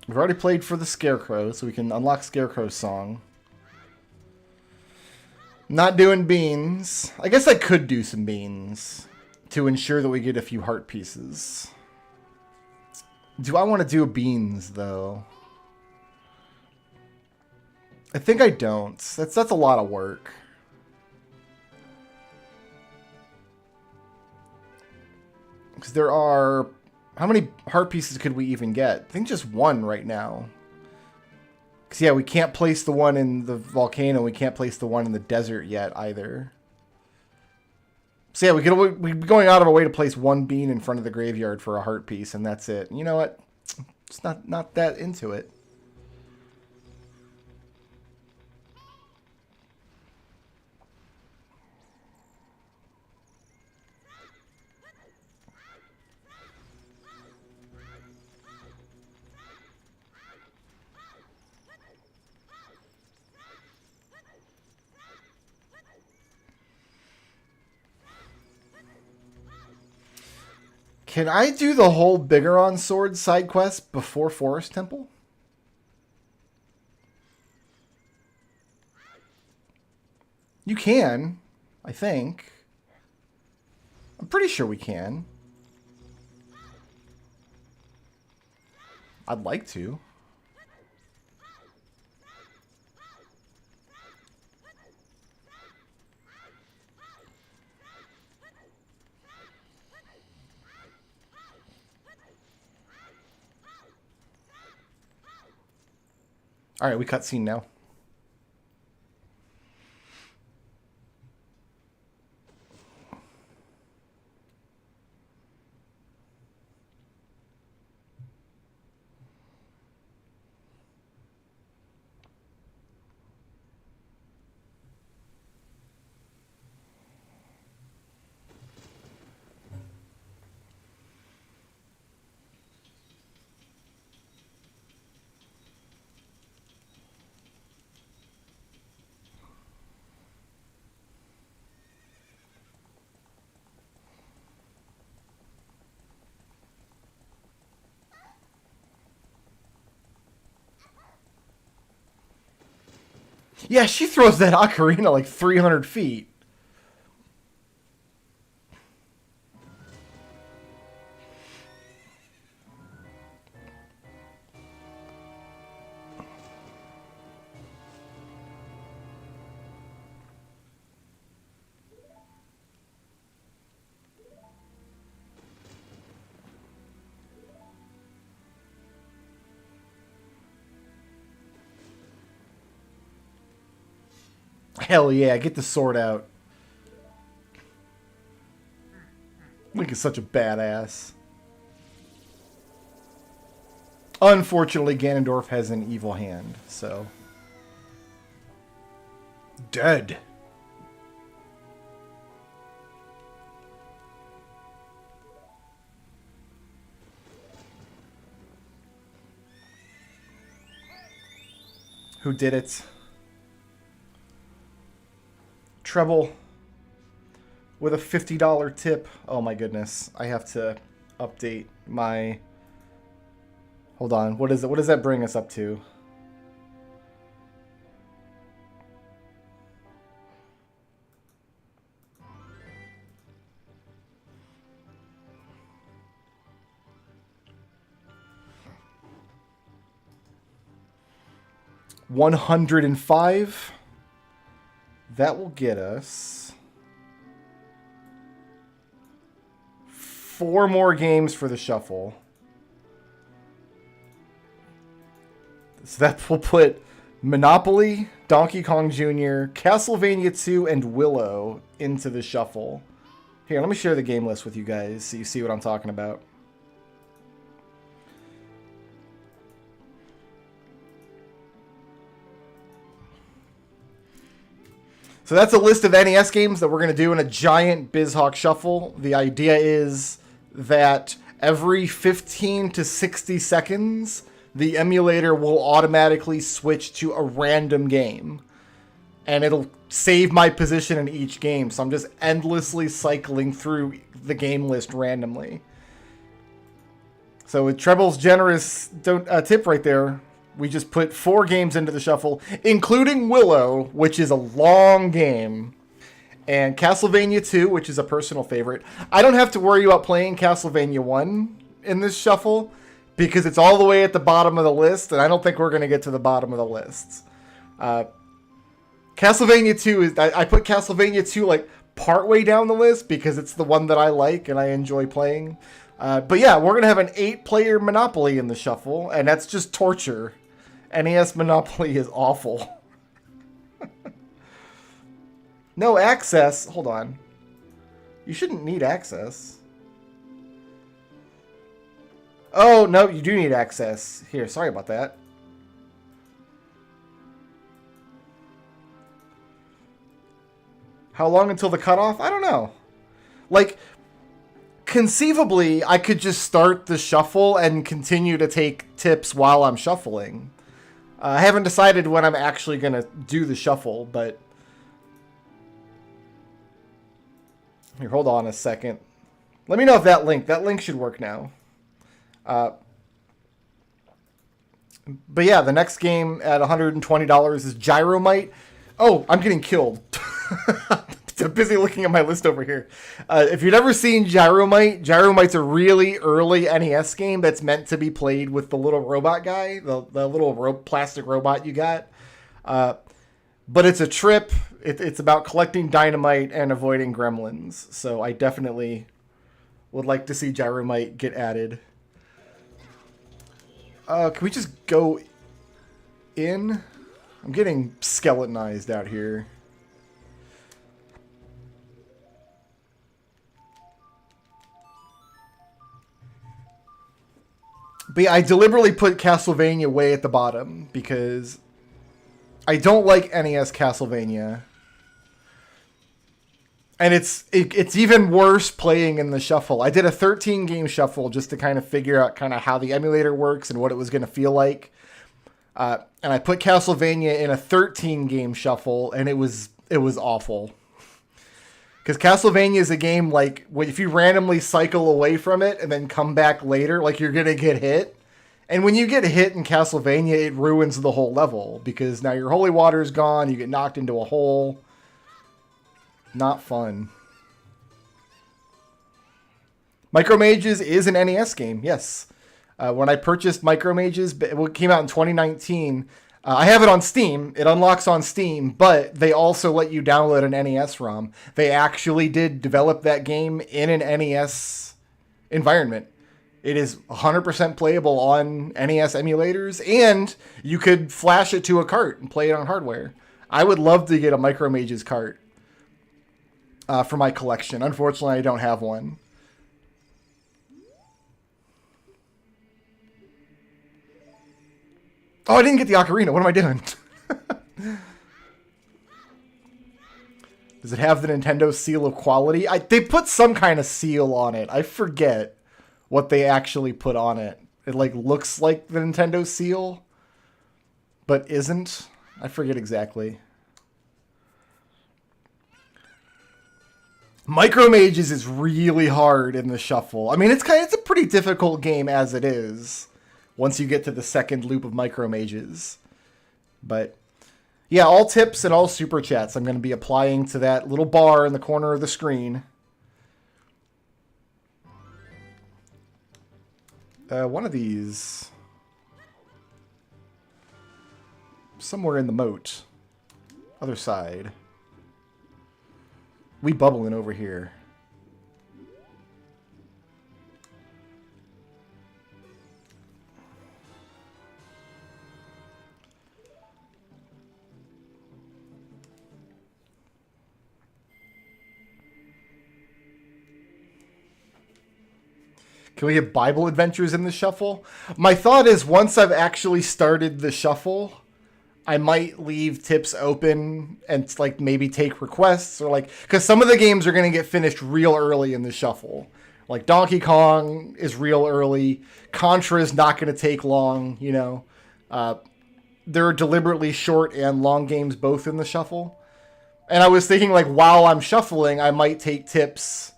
We've already played for the Scarecrow, so we can unlock Scarecrow's song. Not doing beans. I guess I could do some beans to ensure that we get a few heart pieces. Do I want to do beans, though? I think I don't. That's a lot of work. Because there are... How many heart pieces could we even get? I think just one right now. Because, yeah, we can't place the one in the volcano. We can't place the one in the desert yet, either. So, yeah, we'd be going out of our way to place one bean in front of the graveyard for a heart piece, and that's it. And you know what? It's not that into it. Can I do the whole Bigoron Sword side quest before Forest Temple? You can, I think. I'm pretty sure we can. I'd like to. Alright, we cutscene now. Yeah, she throws that ocarina like 300 feet. Hell yeah, get the sword out. Link is such a badass. Unfortunately, Ganondorf has an evil hand, so... Dead. Who did it? Treble with a $50 tip. Oh my goodness. I have to update my... Hold on. What is it? What does that bring us up to? $105. That will get us 4 more games for the shuffle. So that will put Monopoly, Donkey Kong Jr., Castlevania 2, and Willow into the shuffle. Here, let me share the game list with you guys so you see what I'm talking about. So that's a list of NES games that we're going to do in a giant BizHawk shuffle. The idea is that every 15 to 60 seconds, the emulator will automatically switch to a random game. and it'll save my position in each game. So I'm just endlessly cycling through the game list randomly. So with Treble's generous tip right there, we just put 4 games into the shuffle, including Willow, which is a long game, and Castlevania 2, which is a personal favorite. I don't have to worry about playing Castlevania 1 in this shuffle because it's all the way at the bottom of the list, and I don't think we're going to get to the bottom of the list. Castlevania 2 is... I put Castlevania 2 like partway down the list because it's the one that I like and I enjoy playing. But yeah, we're going to have an 8-player Monopoly in the shuffle, and that's just torture. NES Monopoly is awful. No access. Hold on. You shouldn't need access. Oh, no, you do need access. Here, sorry about that. How long until the cutoff? I don't know. Like, conceivably, I could just start the shuffle and continue to take tips while I'm shuffling. I haven't decided when I'm actually going to do the shuffle, but... Here, hold on a second. Let me know if that link should work now. But yeah, the next game at $120 is Gyromite. Oh, I'm getting killed. I'm busy looking at my list over here. If you've never seen Gyromite, Gyromite's a really early NES game that's meant to be played with the little robot guy, the little plastic robot you got. But it's a trip. It's about collecting dynamite and avoiding gremlins. So I definitely would like to see Gyromite get added. Can we just go in? I'm getting skeletonized out here. But yeah, I deliberately put Castlevania way at the bottom because I don't like NES Castlevania. And it's even worse playing in the shuffle. I did a 13-game shuffle just to kind of figure out kind of how the emulator works and what it was going to feel like. And I put Castlevania in a 13-game shuffle, and it was awful. Because Castlevania is a game, like, if you randomly cycle away from it and then come back later, like, you're going to get hit. And when you get hit in Castlevania, it ruins the whole level. Because now your holy water is gone, you get knocked into a hole. Not fun. Micromages is an NES game, yes. When I purchased Micromages, it came out in 2019. I have it on Steam. It unlocks on Steam, but they also let you download an NES ROM. They actually did develop that game in an NES environment. It is 100% playable on NES emulators, and you could flash it to a cart and play it on hardware. I would love to get a Micromages cart for my collection. Unfortunately, I don't have one. Oh, I didn't get the ocarina. What am I doing? Does it have the Nintendo seal of quality? They put some kind of seal on it. I forget what they actually put on it. It like looks like the Nintendo seal, but isn't. I forget exactly. Micromages is really hard in the shuffle. I mean, it's a pretty difficult game as it is. Once you get to the second loop of Micromages. But yeah, all tips and all super chats I'm going to be applying to that little bar in the corner of the screen. One of these. Somewhere in the moat. Other side. We bubbling over here. Can we have Bible adventures in the shuffle? My thought is once I've actually started the shuffle, I might leave tips open and like maybe take requests or like, because some of the games are going to get finished real early in the shuffle. Like Donkey Kong is real early. Contra is not going to take long, you know. There are deliberately short and long games both in the shuffle. And I was thinking, like, while I'm shuffling, I might take tips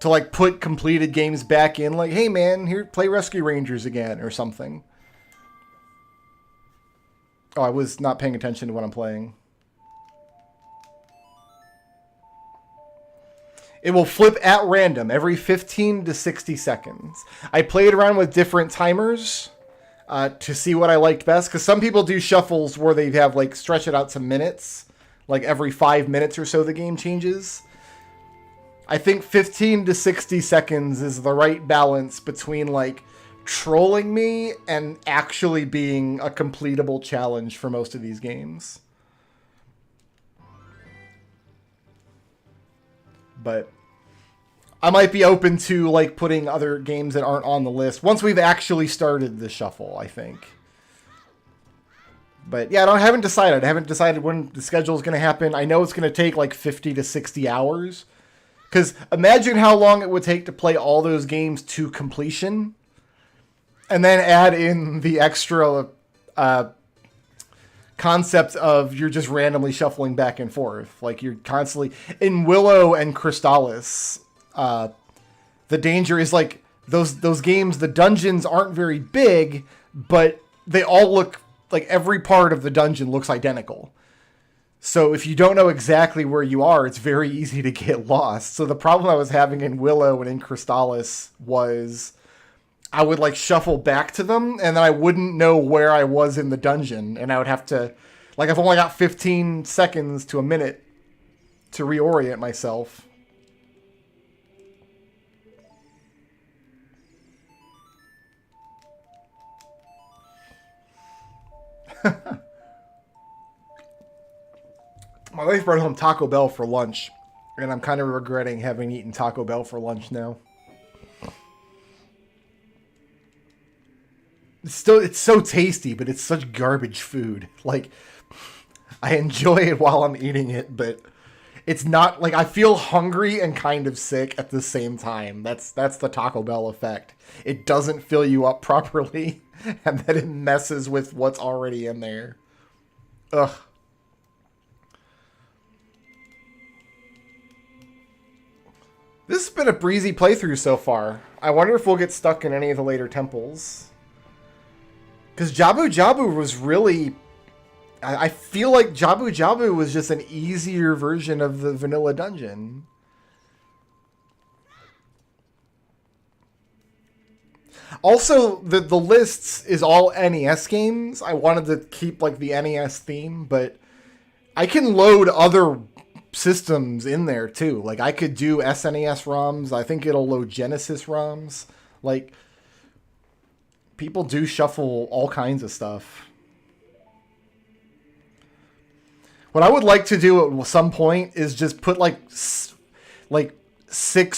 to, like, put completed games back in. Like, hey, man, here, play Rescue Rangers again or something. Oh, I was not paying attention to what I'm playing. It will flip at random every 15 to 60 seconds. I played around with different timers to see what I liked best. Because some people do shuffles where they have, like, stretch it out to minutes. Like, every 5 minutes or so the game changes. I think 15 to 60 seconds is the right balance between, like, trolling me and actually being a completable challenge for most of these games. But I might be open to, like, putting other games that aren't on the list once we've actually started the shuffle, I think. But yeah, I haven't decided. I haven't decided when the schedule is going to happen. I know it's going to take like 50 to 60 hours. Because imagine how long it would take to play all those games to completion. And then add in the extra concept of you're just randomly shuffling back and forth. Like you're constantly... In Willow and Crystallis, the danger is like those games, the dungeons aren't very big, but they all look... Like every part of the dungeon looks identical. So if you don't know exactly where you are, it's very easy to get lost. So the problem I was having in Willow and in Crystallis was I would like shuffle back to them and then I wouldn't know where I was in the dungeon. And I would have to, like, I've only got 15 seconds to a minute to reorient myself. My wife brought home Taco Bell for lunch, and I'm kind of regretting having eaten Taco Bell for lunch now. It's so tasty, but it's such garbage food. Like, I enjoy it while I'm eating it, but it's not, like, I feel hungry and kind of sick at the same time. That's the Taco Bell effect. It doesn't fill you up properly, and then it messes with what's already in there. Ugh. This has been a breezy playthrough so far. I wonder if we'll get stuck in any of the later temples. Because Jabu Jabu was really... I feel like Jabu Jabu was just an easier version of the vanilla dungeon. Also, the lists is all NES games. I wanted to keep like the NES theme, but I can load other systems in there too. Like I could do SNES ROMs. I think it'll load Genesis ROMs. Like people do shuffle all kinds of stuff. What I would like to do at some point is just put like 6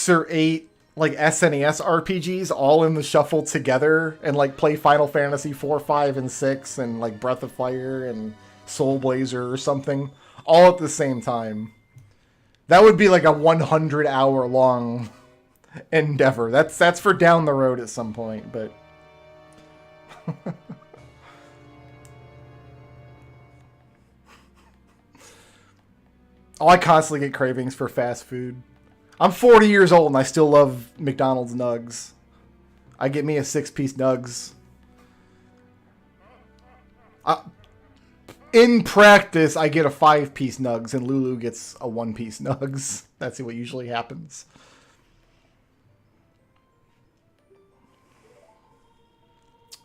or 8 like SNES RPGs all in the shuffle together and like play Final Fantasy 4, 5, and 6 and like Breath of Fire and Soul Blazer or something all at the same time. That would be like a 100-hour long endeavor. That's for down the road at some point, but I constantly get cravings for fast food. I'm 40 years old and I still love McDonald's nugs. I get me a 6-piece nugs. In practice, I get a 5-piece nugs and Lulu gets a 1-piece nugs. That's what usually happens.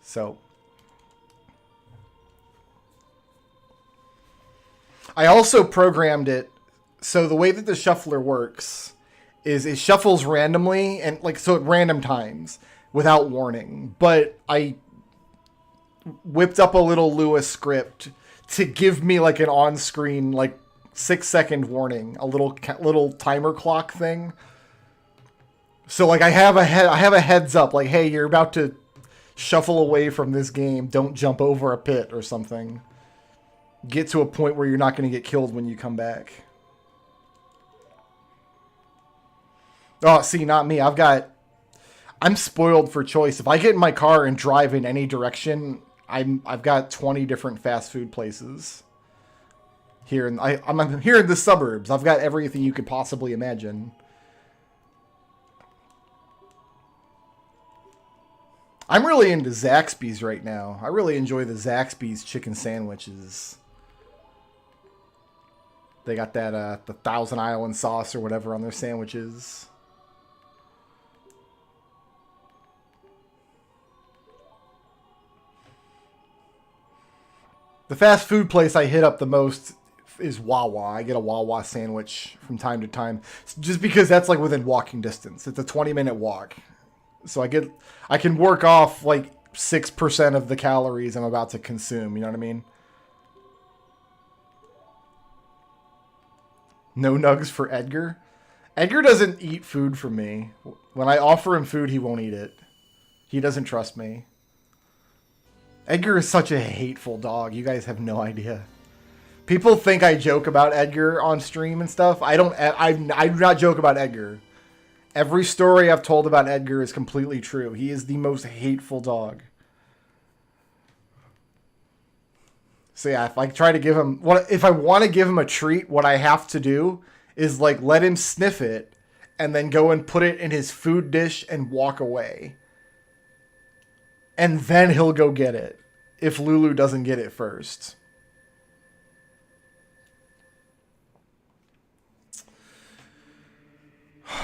So I also programmed it so the way that the shuffler works is it shuffles randomly and like so at random times without warning. But I whipped up a little Lua script to give me like an on-screen like 6-second warning, a little timer clock thing. So like I have a heads up like, hey, you're about to shuffle away from this game. Don't jump over a pit or something. Get to a point where you're not going to get killed when you come back. Oh, see, not me. I'm spoiled for choice. If I get in my car and drive in any direction, I've got 20 different fast food places. Here in I'm here in the suburbs. I've got everything you could possibly imagine. I'm really into Zaxby's right now. I really enjoy the Zaxby's chicken sandwiches. They got that the Thousand Island sauce or whatever on their sandwiches. The fast food place I hit up the most is Wawa. I get a Wawa sandwich from time to time, just because that's like within walking distance. It's a 20-minute walk, so I can work off like 6% of the calories I'm about to consume. You know what I mean? No nugs for Edgar. Edgar doesn't eat food from me. When I offer him food, he won't eat it. He doesn't trust me. Edgar is such a hateful dog. You guys have no idea. People think I joke about Edgar on stream and stuff. I do not joke about Edgar. Every story I've told about Edgar is completely true. He is the most hateful dog. So yeah, if I try to give him... if I want to give him a treat, what I have to do is like let him sniff it and then go and put it in his food dish and walk away. And then he'll go get it if Lulu doesn't get it first.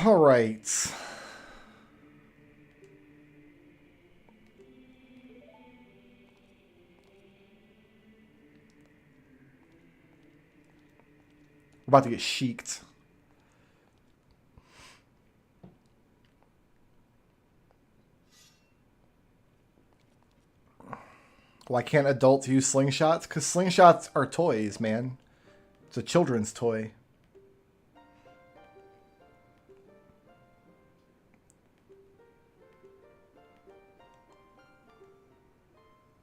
All right. We're about to get sheiked. Why can't adults use slingshots? Because slingshots are toys, man. It's a children's toy.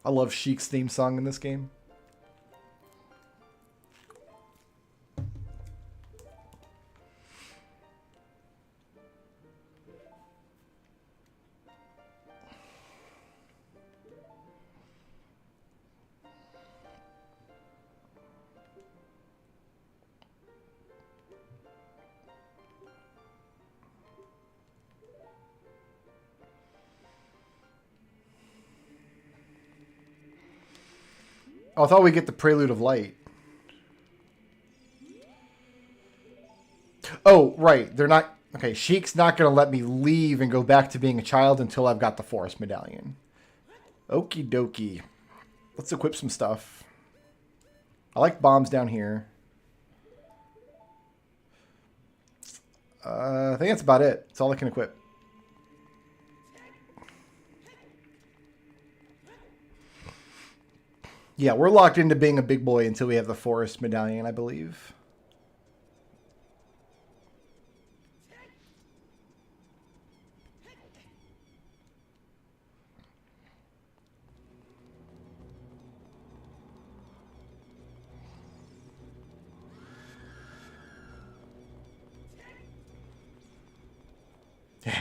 I love Sheik's theme song in this game. Oh, I thought we'd get the Prelude of Light. Oh, right. They're not... Okay, Sheik's not going to let me leave and go back to being a child until I've got the Forest Medallion. Okie dokie. Let's equip some stuff. I like bombs down here. I think that's about it. That's all I can equip. Yeah, we're locked into being a big boy until we have the Forest Medallion, I believe.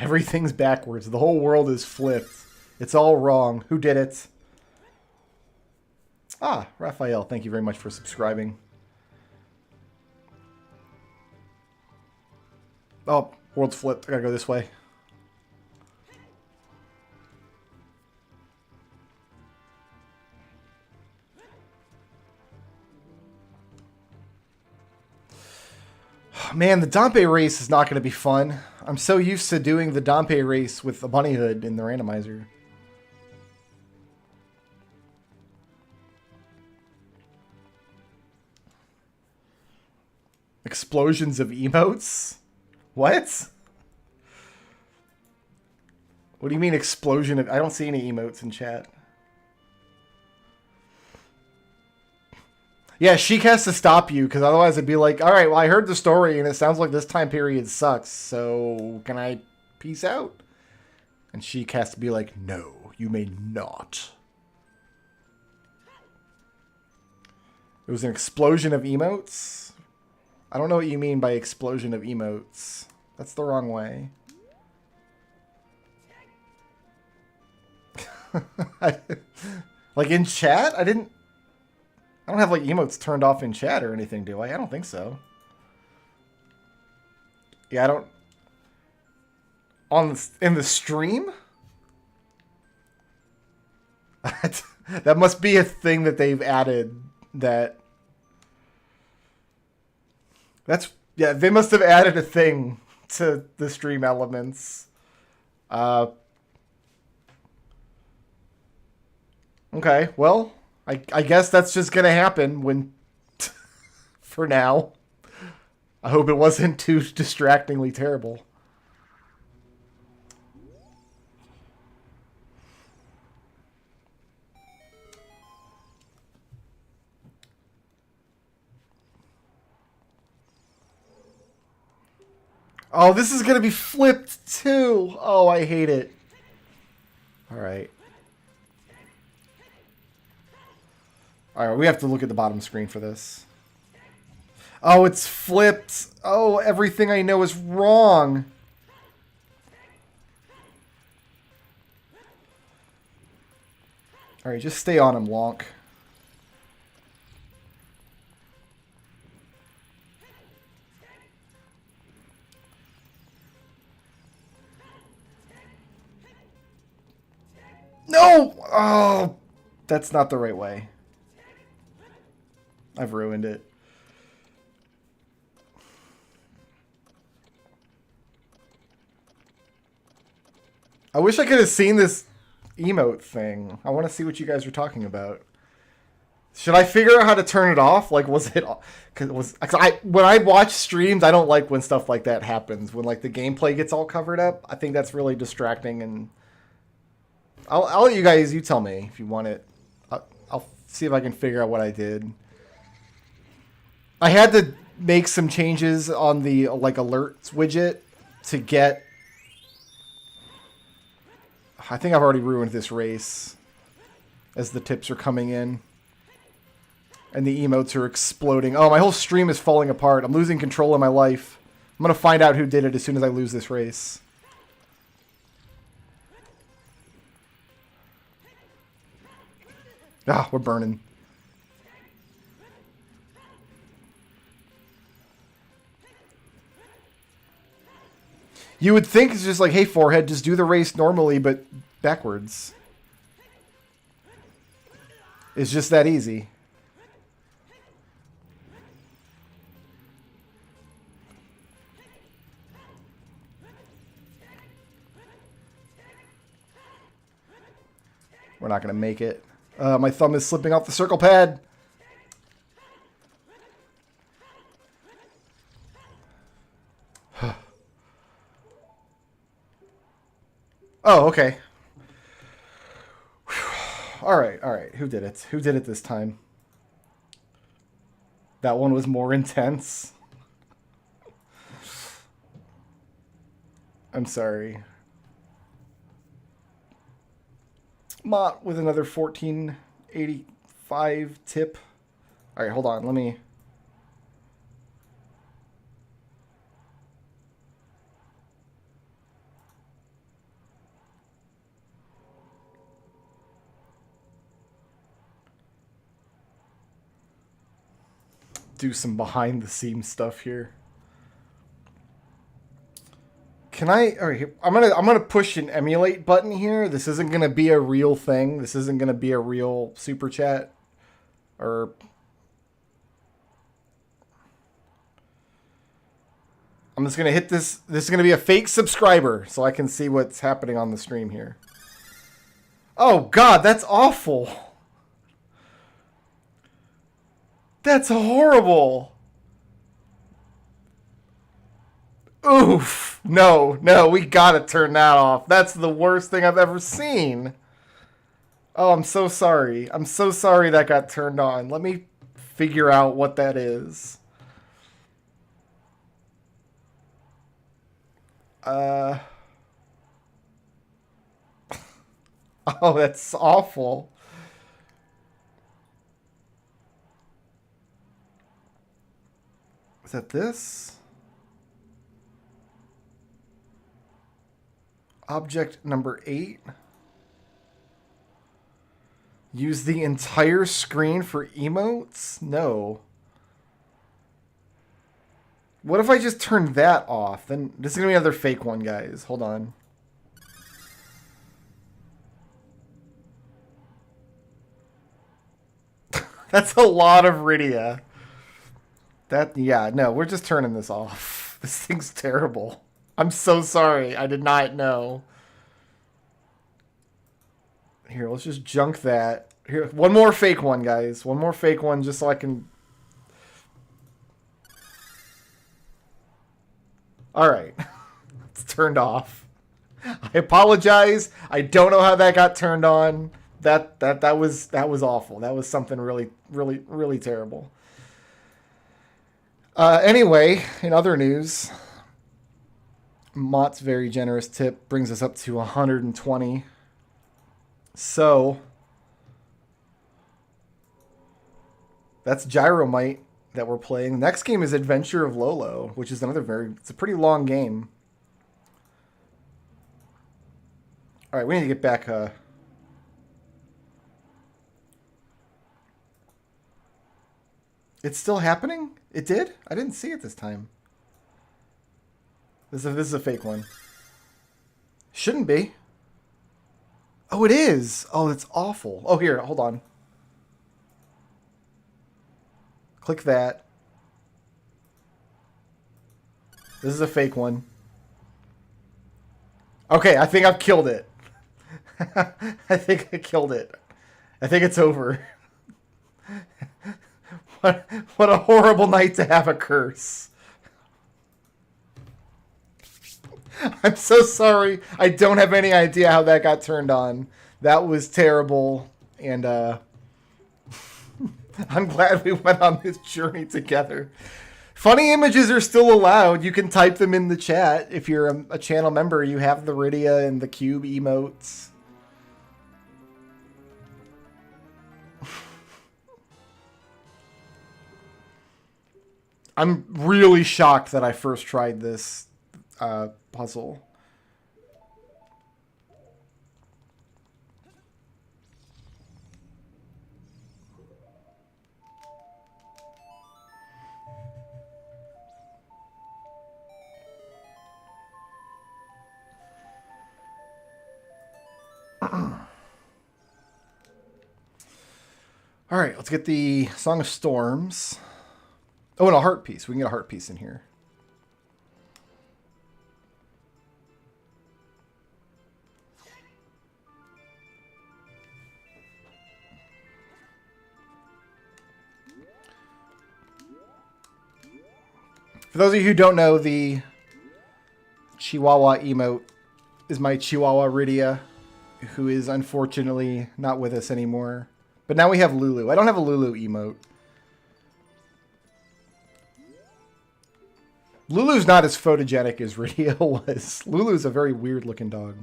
Everything's backwards. The whole world is flipped. It's all wrong. Who did it? Ah, Raphael, thank you very much for subscribing. Oh, world's flipped. I gotta go this way. Man, the Dompe race is not going to be fun. I'm so used to doing the Dompe race with the bunny hood in the randomizer. Explosions of emotes? What? What do you mean explosion of... I don't see any emotes in chat. Yeah, Sheik has to stop you, because otherwise it'd be like, alright, well, I heard the story, and it sounds like this time period sucks, so can I peace out? And Sheik has to be like, no, you may not. It was an explosion of emotes? I don't know what you mean by explosion of emotes. That's the wrong way. Like in chat? I didn't... I don't have like emotes turned off in chat or anything, do I? I don't think so. Yeah, I don't. In the stream? That must be a thing that they've added. Yeah, they must have added a thing to the stream elements. Okay, well, I guess that's just gonna happen when for now. I hope it wasn't too distractingly terrible. Oh, this is going to be flipped too. Oh, I hate it. All right. All right, we have to look at the bottom screen for this. Oh, it's flipped. Oh, everything I know is wrong. All right, just stay on him, Wonk. No! Oh, that's not the right way. I've ruined it. I wish I could have seen this emote thing. I want to see what you guys are talking about. Should I figure out how to turn it off? Like, was it? Cause when I watch streams, I don't like when stuff like that happens. When like the gameplay gets all covered up, I think that's really distracting. And I'll let you guys. You tell me if you want it. I'll see if I can figure out what I did. I had to make some changes on the like alerts widget to get. I think I've already ruined this race as the tips are coming in. And the emotes are exploding. Oh, my whole stream is falling apart. I'm losing control of my life. I'm going to find out who did it as soon as I lose this race. Ah, we're burning. You would think it's just like, hey, Forehead, just do the race normally, but backwards. It's just that easy. We're not going to make it. My thumb is slipping off the circle pad. Oh, okay. All right, all right. Who did it? Who did it this time? That one was more intense. I'm sorry. Mott with another 1485 tip. All right, hold on. Let me... do some behind the scenes stuff here. Can I? All right, I'm gonna push an emulate button here. This isn't gonna be a real thing. This isn't gonna be a real super chat, or I'm just gonna hit this. This is gonna be a fake subscriber, so I can see what's happening on the stream here. Oh God, that's awful. That's horrible. Oof. No, we gotta turn that off. That's the worst thing I've ever seen. Oh, I'm so sorry. I'm so sorry that got turned on. Let me figure out what that is. Oh, that's awful. Is that this? Object number 8. Use the entire screen for emotes? No. What if I just turn that off? Then this is going to be another fake one, guys. Hold on. That's a lot of Rydia. Yeah, no, we're just turning this off. This thing's terrible. I'm so sorry. I did not know. Here, let's just junk that. Here, one more fake one, guys. One more fake one just so I can... Alright. It's turned off. I apologize. I don't know how that got turned on. That was awful. That was something really, really, really terrible. Anyway, in other news, Mott's very generous tip brings us up to 120. So that's Gyromite that we're playing. Next game is Adventure of Lolo, which is it's a pretty long game. All right, we need to get back. It's still happening? It did? I didn't see it this time. This is a fake one. Shouldn't be. Oh, it is. Oh, that's awful. Oh, here, hold on. Click that. This is a fake one. Okay, I think I've killed it. I think I killed it. I think it's over. What a horrible night to have a curse. I'm so sorry. I don't have any idea how that got turned on. That was terrible. And I'm glad we went on this journey together. Funny images are still allowed. You can type them in the chat. If you're a channel member, you have the Rydia and the cube emotes. I'm really shocked that I first tried this puzzle. All right, let's get the Song of Storms. Oh, and a heart piece. We can get a heart piece in here. For those of you who don't know, the Chihuahua emote is my Chihuahua Rydia, who is unfortunately not with us anymore. But now we have Lulu. I don't have a Lulu emote. Lulu's not as photogenic as Rydia was. Lulu's a very weird looking dog.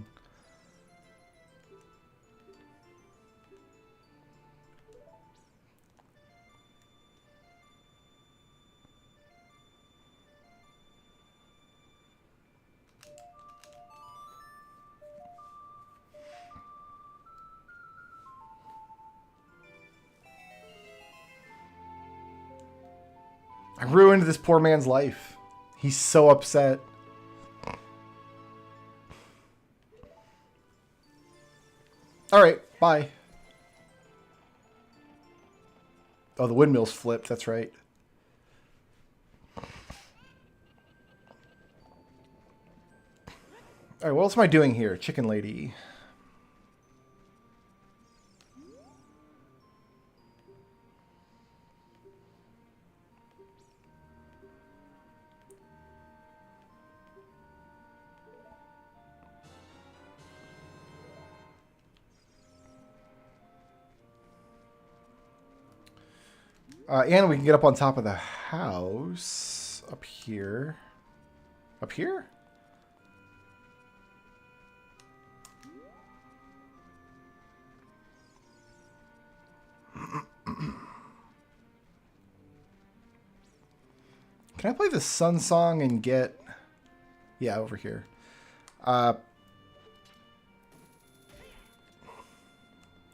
I ruined this poor man's life. He's so upset. All right, bye. Oh, the windmill's flipped. That's right. All right, what else am I doing here? Chicken lady. And we can get up on top of the house. Up here. Up here? Can I play the Sun Song and get... Yeah, over here.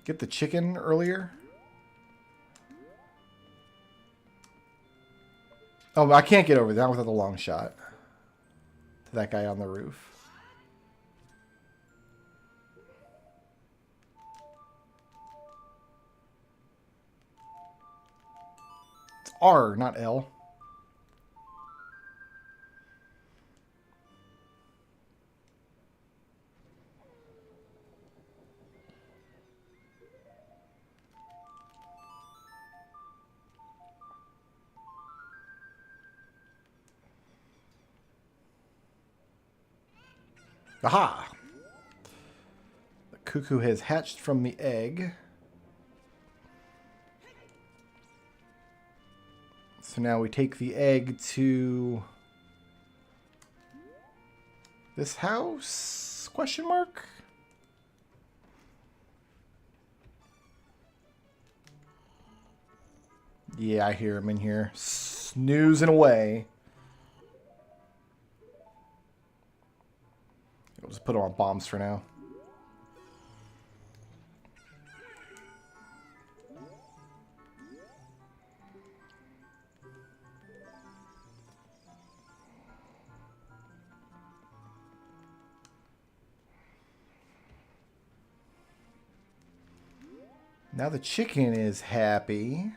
get the chicken earlier. Oh, I can't get over that without the long shot. To that guy on the roof. It's R, not L. Aha! The cuckoo has hatched from the egg. So now we take the egg to this house? Question mark? Yeah, I hear him in here. Snoozing away. I'll just put him on bombs for now. Now the chicken is happy.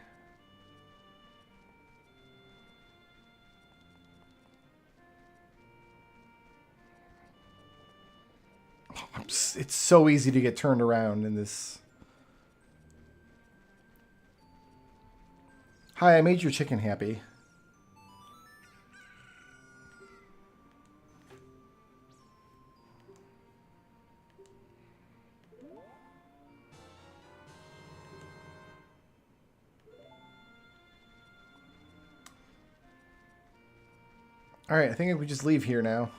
It's so easy to get turned around in this. Hi, I made your chicken happy. Alright, I think we just leave here now.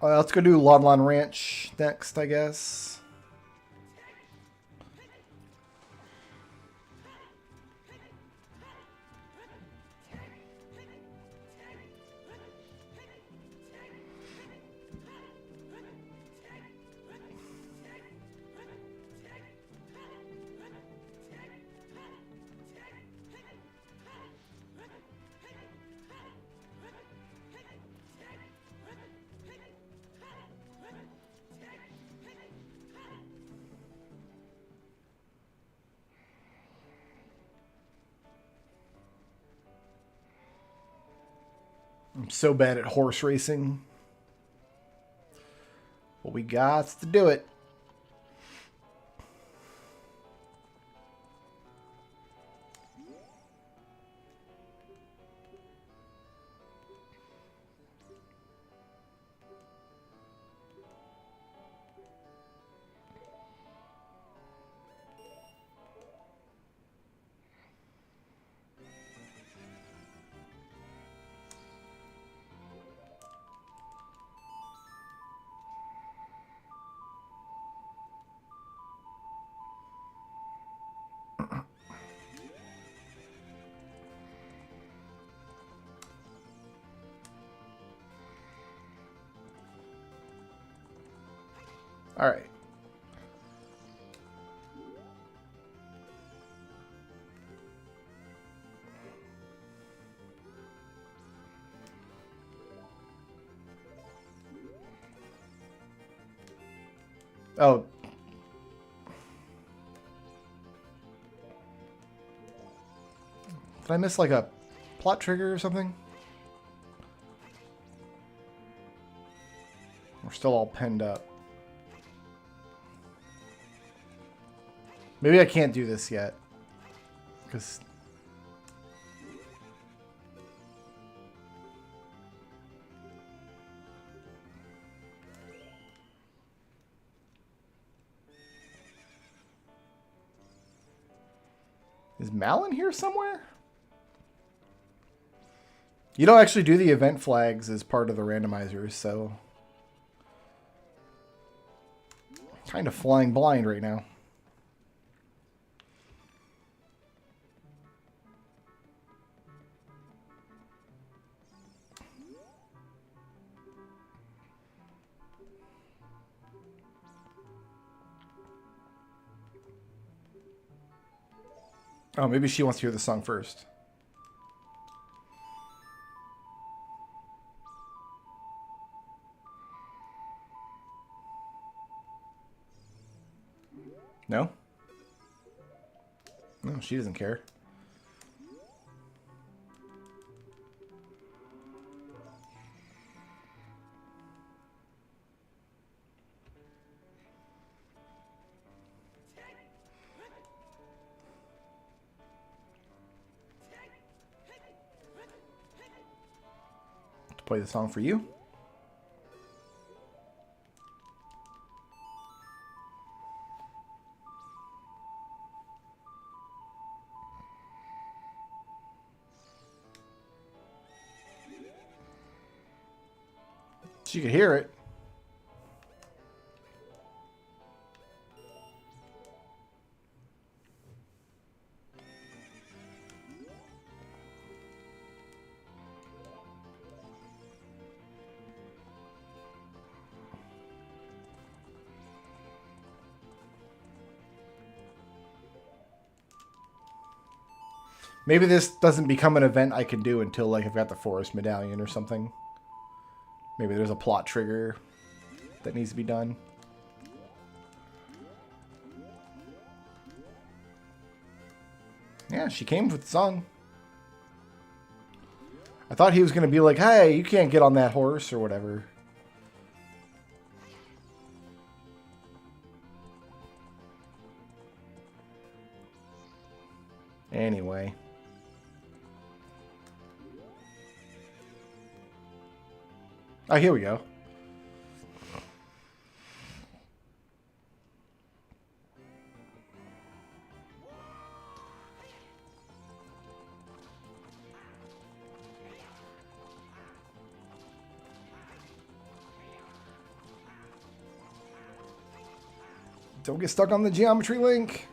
Let's go do Lon Lon Ranch next, I guess. I'm so bad at horse racing. But we got to do it. All right. Oh. Did I miss like a plot trigger or something? We're still all penned up. Maybe I can't do this yet. Because... Is Mal in here somewhere? You don't actually do the event flags as part of the randomizers, so... Kind of flying blind right now. Oh, maybe she wants to hear the song first. No? No, she doesn't care. To play the song for you. She could hear it. Maybe this doesn't become an event I can do until like I've got the forest medallion or something. Maybe there's a plot trigger that needs to be done. Yeah, she came with the song. I thought he was going to be like, hey, you can't get on that horse or whatever. Anyway. Oh, here we go. Don't get stuck on the geometry link.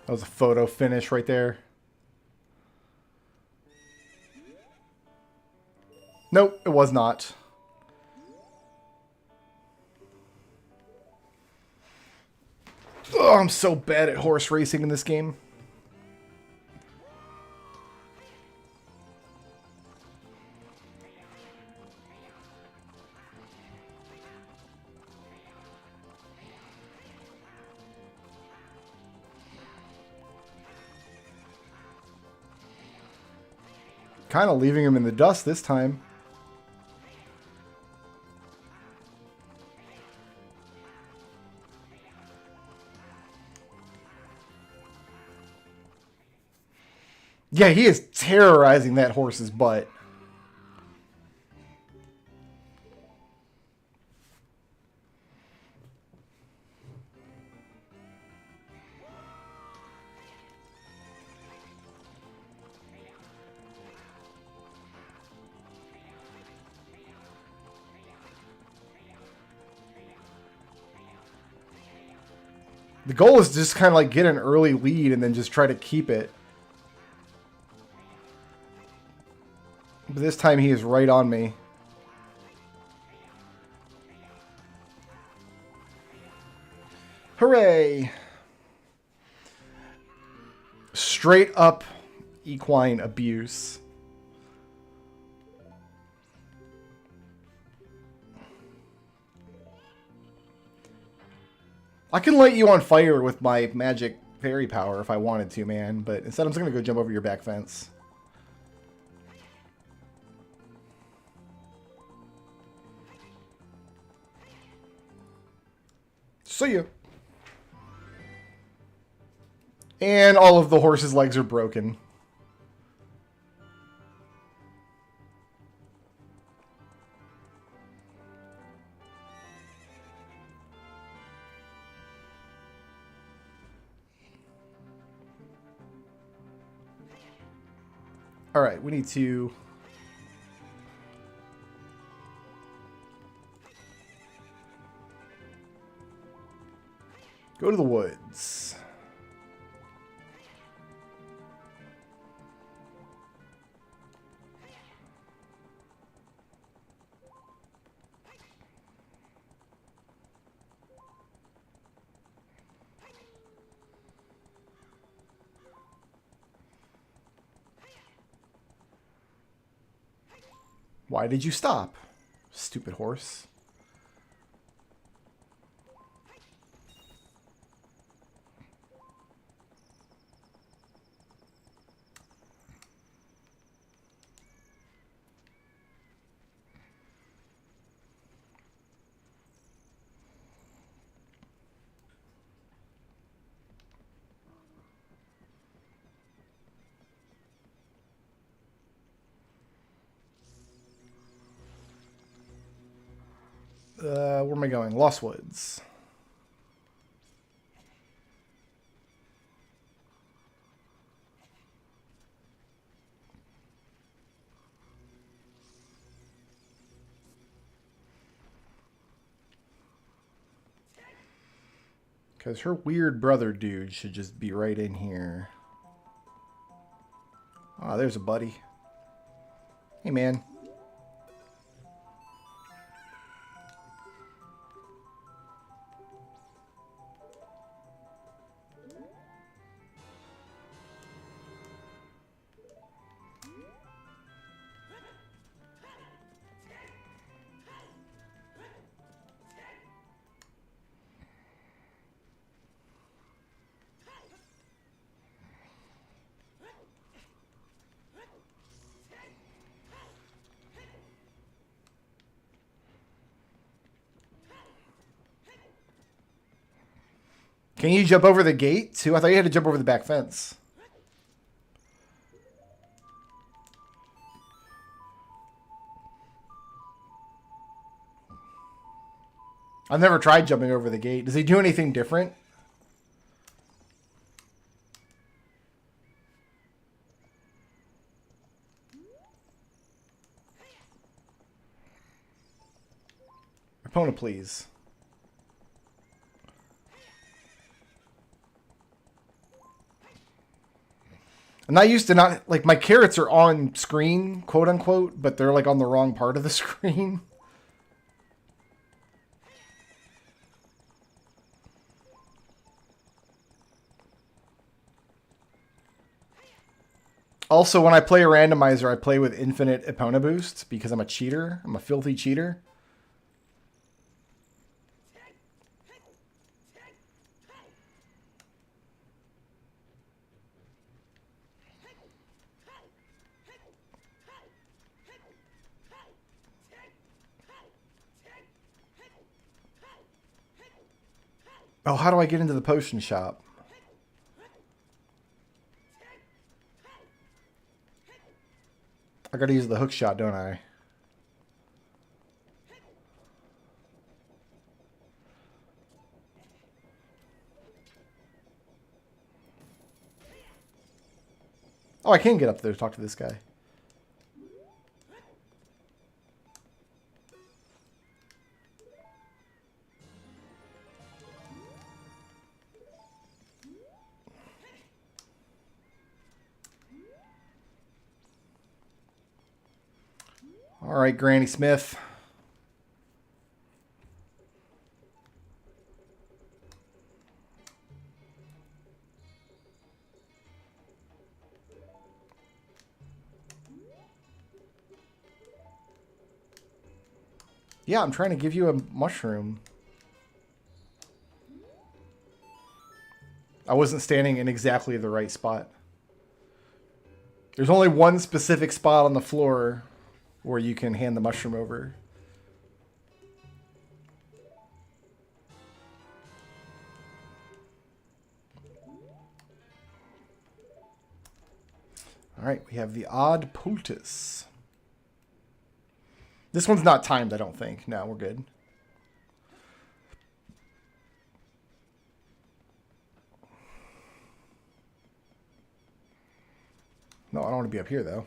That was a photo finish right there. Nope, it was not. Oh, I'm so bad at horse racing in this game. Kind of leaving him in the dust this time. Yeah, he is terrorizing that horse's butt. The goal is to just kind of like get an early lead and then just try to keep it. But this time he is right on me. Hooray! Straight up equine abuse. I can light you on fire with my magic fairy power if I wanted to, man. But instead I'm just going to go jump over your back fence. See ya. And all of the horse's legs are broken. All right, we need to... go to the woods. Why did you stop, stupid horse? Where am I going? Lost Woods. Because her weird brother dude should just be right in here. Ah, there's a buddy. Hey, man. Can you jump over the gate, too? I thought you had to jump over the back fence. I've never tried jumping over the gate. Does he do anything different? Opponent, please. I'm not used to not... like, my carrots are on screen, quote unquote, but they're, like, on the wrong part of the screen. Also, when I play a randomizer, I play with infinite opponent boost because I'm a cheater. I'm a filthy cheater. Oh, how do I get into the potion shop? I gotta use the hook shot, don't I? Oh, I can get up there to talk to this guy. All right, Granny Smith. Yeah, I'm trying to give you a mushroom. I wasn't standing in exactly the right spot. There's only one specific spot on the floor where you can hand the mushroom over. All right, we have the odd poultice. This one's not timed, I don't think. No, we're good. No, I don't want to be up here, though.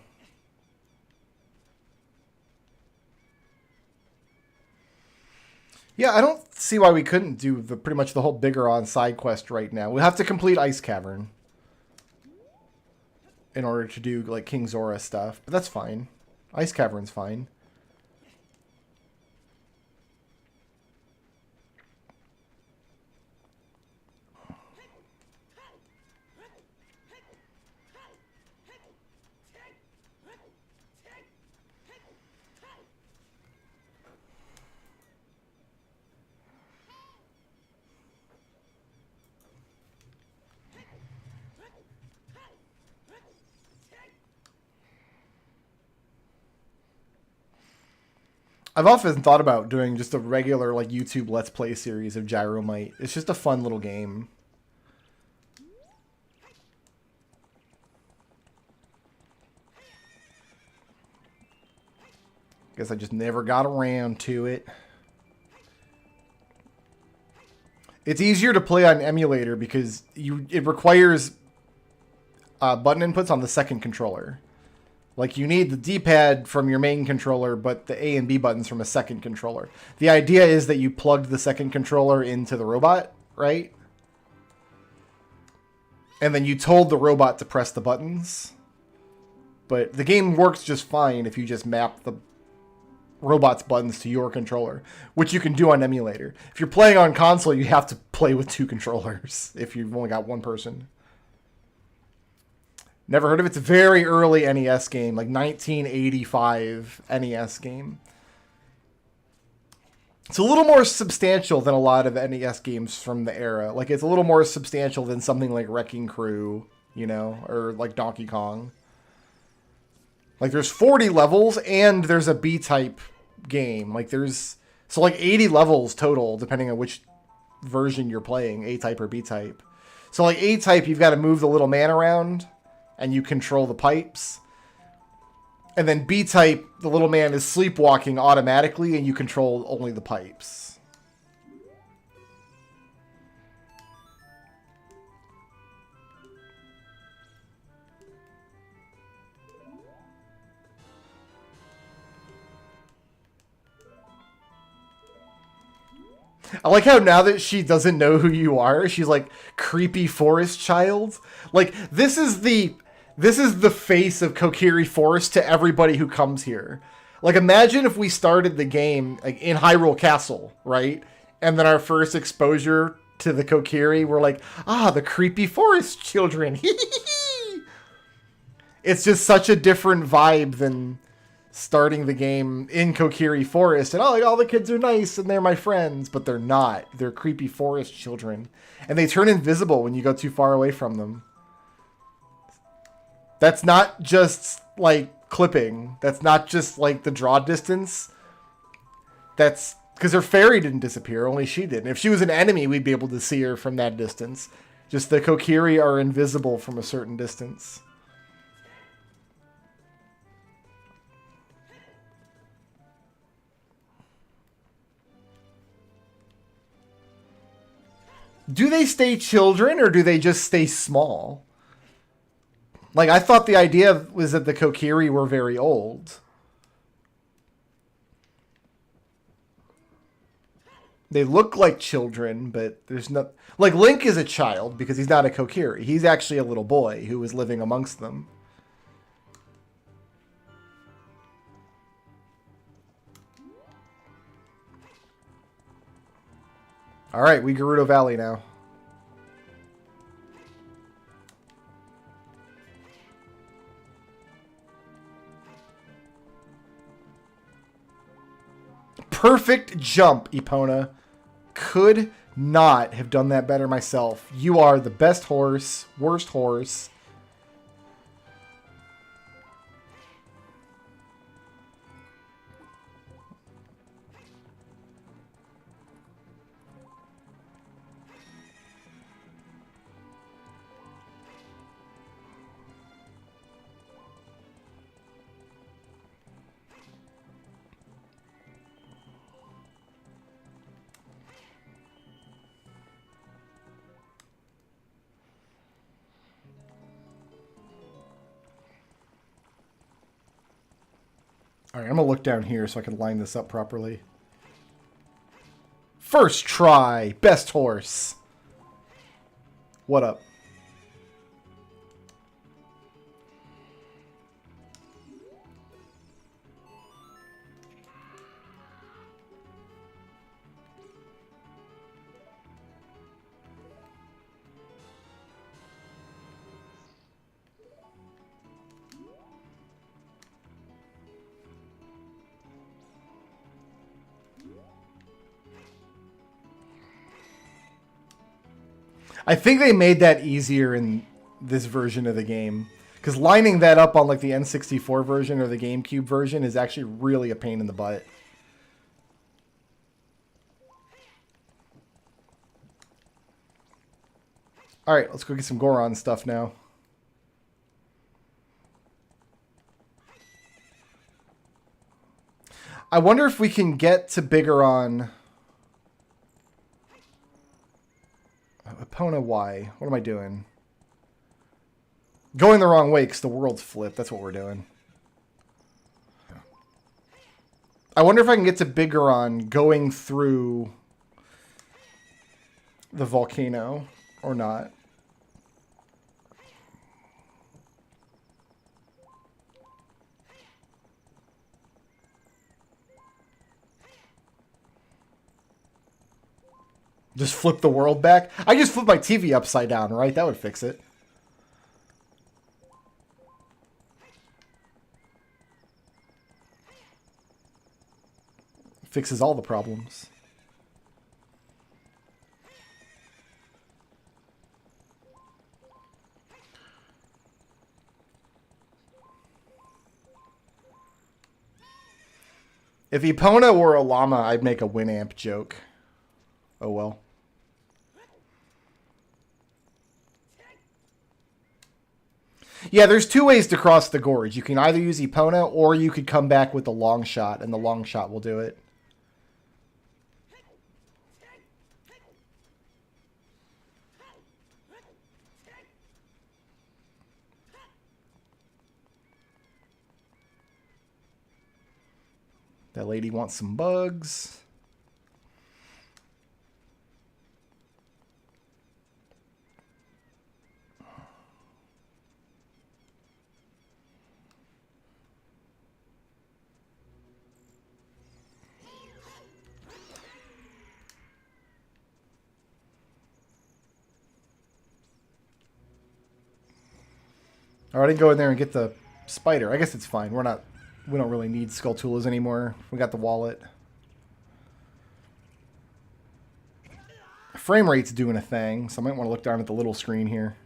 Yeah, I don't see why we couldn't do the pretty much the whole Biggoron side quest right now. We'll have to complete Ice Cavern in order to do like King Zora stuff, but that's fine. Ice Cavern's fine. I've often thought about doing just a regular like YouTube Let's Play series of Gyromite. It's just a fun little game. Guess I just never got around to it. It's easier to play on emulator because it requires button inputs on the second controller. Like, you need the D-pad from your main controller, but the A and B buttons from a second controller. The idea is that you plugged the second controller into the robot, right? And then you told the robot to press the buttons. But the game works just fine if you just map the robot's buttons to your controller, which you can do on emulator. If you're playing on console, you have to play with two controllers if you've only got one person. Never heard of it. It's a very early NES game, like 1985 NES game. It's a little more substantial than a lot of NES games from the era. Like, it's a little more substantial than something like Wrecking Crew, you know, or like Donkey Kong. Like, there's 40 levels and there's a B-type game. Like, there's... So, like, 80 levels total, depending on which version you're playing, A-type or B-type. So, like, A-type, you've got to move the little man around, and you control the pipes. And then B-type, the little man is sleepwalking automatically, and you control only the pipes. I like how now that she doesn't know who you are, she's like, creepy forest child. Like, this is the face of Kokiri Forest to everybody who comes here. Like, imagine if we started the game like in Hyrule Castle, right? And then our first exposure to the Kokiri, we're like, ah, the creepy forest children. It's just such a different vibe than starting the game in Kokiri Forest, and like, all the kids are nice and they're my friends, but they're not. They're creepy forest children, and they turn invisible when you go too far away from them. That's not just like clipping. That's not just like the draw distance. That's because her fairy didn't disappear, only she did. And if she was an enemy, we'd be able to see her from that distance. Just the Kokiri are invisible from a certain distance. Do they stay children or do they just stay small? Like, I thought the idea was that the Kokiri were very old. They look like children, but there's no... Like, Link is a child because he's not a Kokiri. He's actually a little boy who was living amongst them. Alright, we Gerudo Valley now. Perfect jump, Epona. Could not have done that better myself. You are the best horse, worst horse. Alright, I'm going to look down here so I can line this up properly. First try. Best horse. What up? I think they made that easier in this version of the game. Because lining that up on like the N64 version or the GameCube version is actually really a pain in the butt. Alright, let's go get some Goron stuff now. I wonder if we can get to Bigoron. Epona, why? What am I doing? Going the wrong way because the world's flipped. That's what we're doing. I wonder if I can get to Bigoron going through the volcano or not. Just flip the world back? I just flip my TV upside down, right? That would fix it. Fixes all the problems. If Epona were a llama, I'd make a Winamp joke. Oh well. Yeah, there's two ways to cross the gorge. You can either use Epona, or you could come back with the long shot, and the long shot will do it. That lady wants some bugs. All right, I can go in there and get the spider. I guess it's fine. We don't really need Skulltulas anymore. We got the wallet. Frame rate's doing a thing, so I might want to look down at the little screen here.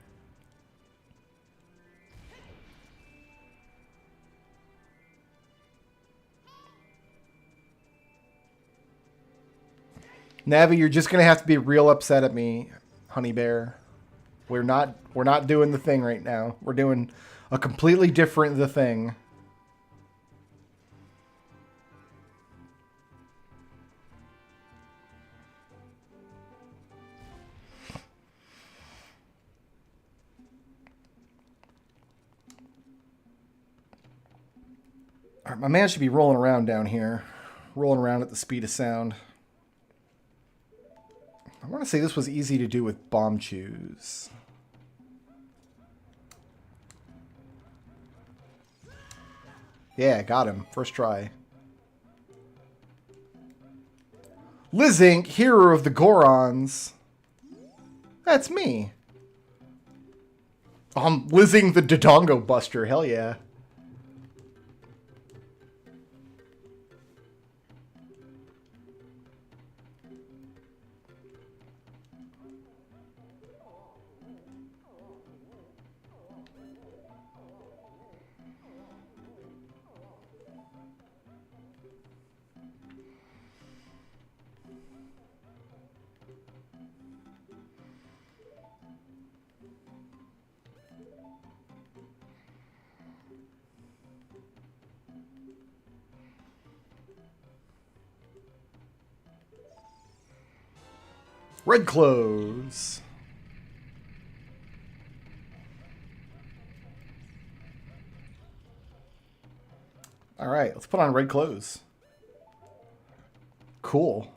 Navi, you're just gonna have to be real upset at me, Honey Bear. We're not doing the thing right now. We're doing a completely different the thing. All right, my man should be rolling around down here. Rolling around at the speed of sound. I want to say this was easy to do with bomb chews. Yeah, got him. First try. Lizink, hero of the Gorons. That's me. I'm Lizink the Dodongo Buster. Hell yeah. Red clothes. All right, let's put on red clothes. Cool.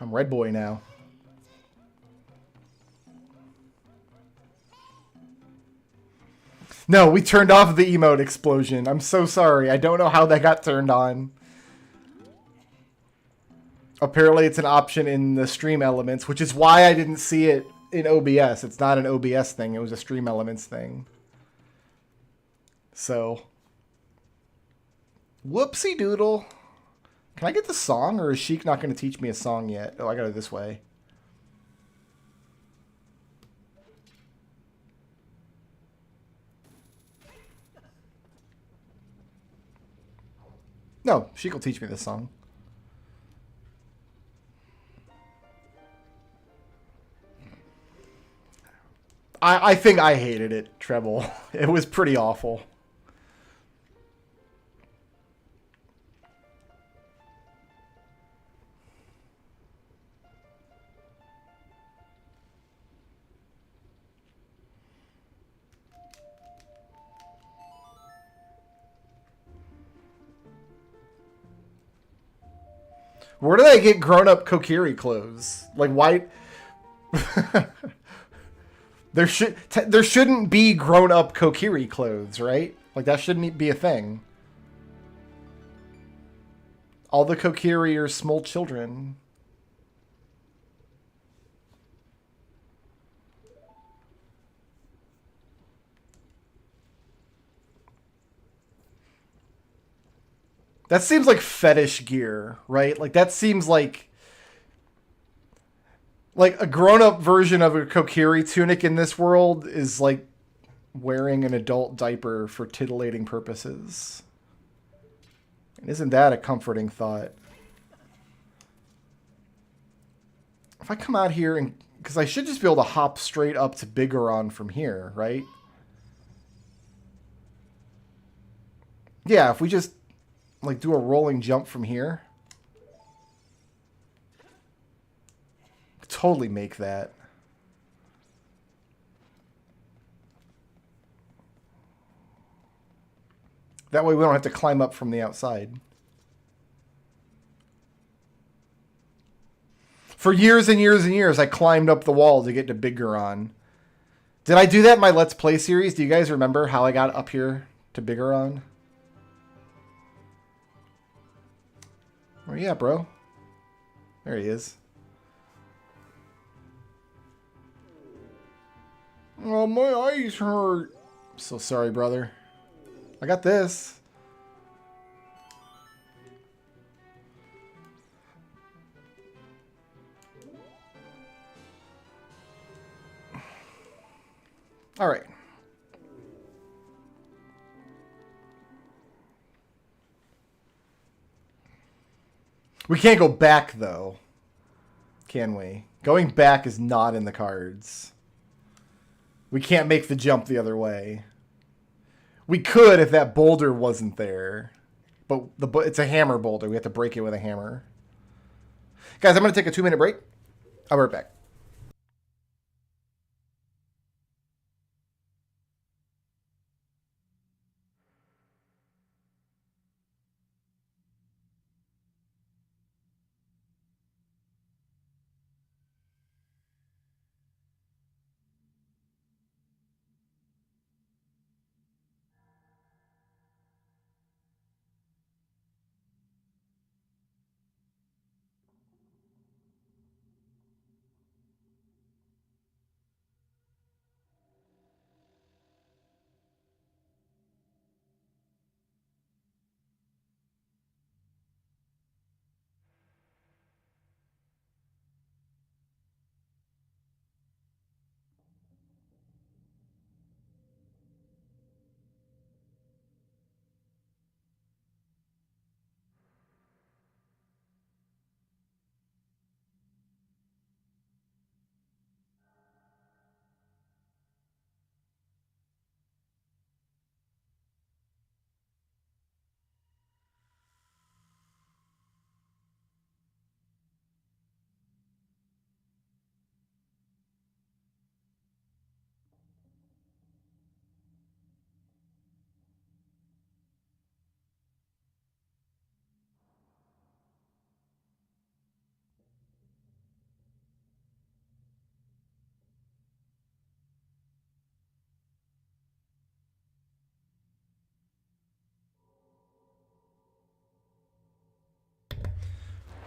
I'm Red Boy now. No, we turned off the emote explosion. I'm so sorry. I don't know how that got turned on. Apparently it's an option in the stream elements, which is why I didn't see it in OBS. It's not an OBS thing. It was a stream elements thing. So, whoopsie doodle. Can I get the song, or is Sheik not going to teach me a song yet? Oh, I got it this way. No, Sheik will teach me this song. I think I hated it, Treble. It was pretty awful. Where do they get grown-up Kokiri clothes? Like, why? there shouldn't be grown-up Kokiri clothes, right? Like, that shouldn't be a thing. All the Kokiri are small children. That seems like fetish gear, right? Like, that seems like a grown-up version of a Kokiri tunic in this world is like wearing an adult diaper for titillating purposes. And isn't that a comforting thought? If I come out here and... Because I should just be able to hop straight up to Bigoron from here, right? Yeah, if we just like do a rolling jump from here. Totally make that. That way we don't have to climb up from the outside. For years and years and years, I climbed up the wall to get to Bigoron. Did I do that in my Let's Play series? Do you guys remember how I got up here to Bigoron? Where you at, bro? There he is. Oh, my eyes hurt. So sorry, brother. I got this. All right. We can't go back, though. Can we? Going back is not in the cards. We can't make the jump the other way. We could if that boulder wasn't there. But it's a hammer boulder. We have to break it with a hammer. Guys, I'm going to take a 2-minute break. I'll be right back.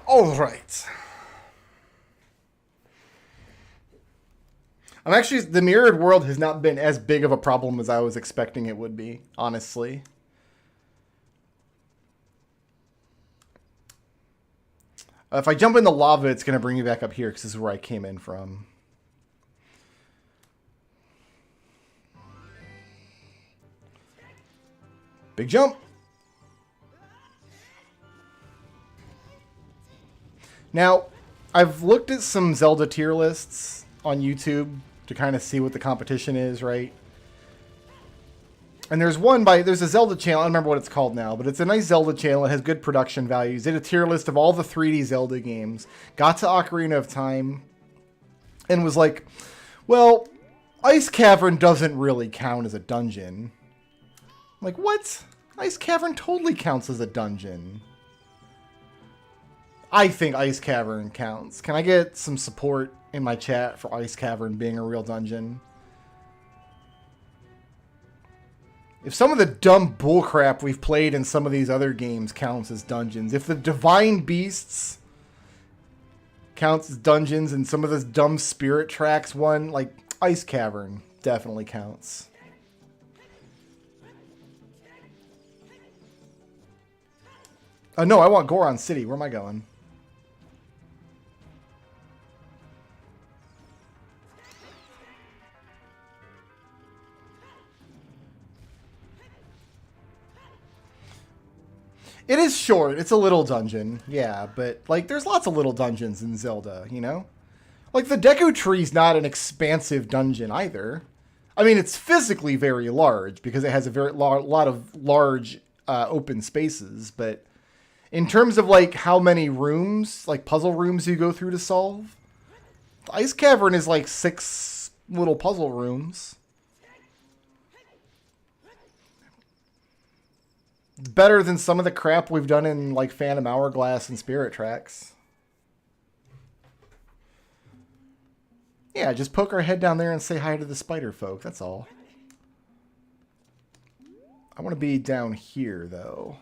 All right. I'm actually, the mirrored world has not been as big of a problem as I was expecting it would be, honestly. If I jump in the lava, it's going to bring me back up here because this is where I came in from. Big jump. Now, I've looked at some Zelda tier lists on YouTube to kind of see what the competition is, right? And there's a Zelda channel, I don't remember what it's called now, but it's a nice Zelda channel. It has good production values. They did a tier list of all the 3D Zelda games, got to Ocarina of Time, and was like, well, Ice Cavern doesn't really count as a dungeon. I'm like, what? Ice Cavern totally counts as a dungeon. I think Ice Cavern counts. Can I get some support in my chat for Ice Cavern being a real dungeon? If some of the dumb bullcrap we've played in some of these other games counts as dungeons, if the Divine Beasts counts as dungeons and some of this dumb Spirit Tracks one, like Ice Cavern definitely counts. No, I want Goron City. Where am I going? It is short. It's a little dungeon. Yeah, but like there's lots of little dungeons in Zelda, you know? Like the Deku Tree's not an expansive dungeon either. I mean, it's physically very large because it has a very lot of large open spaces, but in terms of like how many rooms, like puzzle rooms you go through to solve, the Ice Cavern is like 6 little puzzle rooms. Better than some of the crap we've done in like Phantom Hourglass and Spirit Tracks. Yeah, just poke our head down there and say hi to the spider folk, that's all. I want to be down here, though.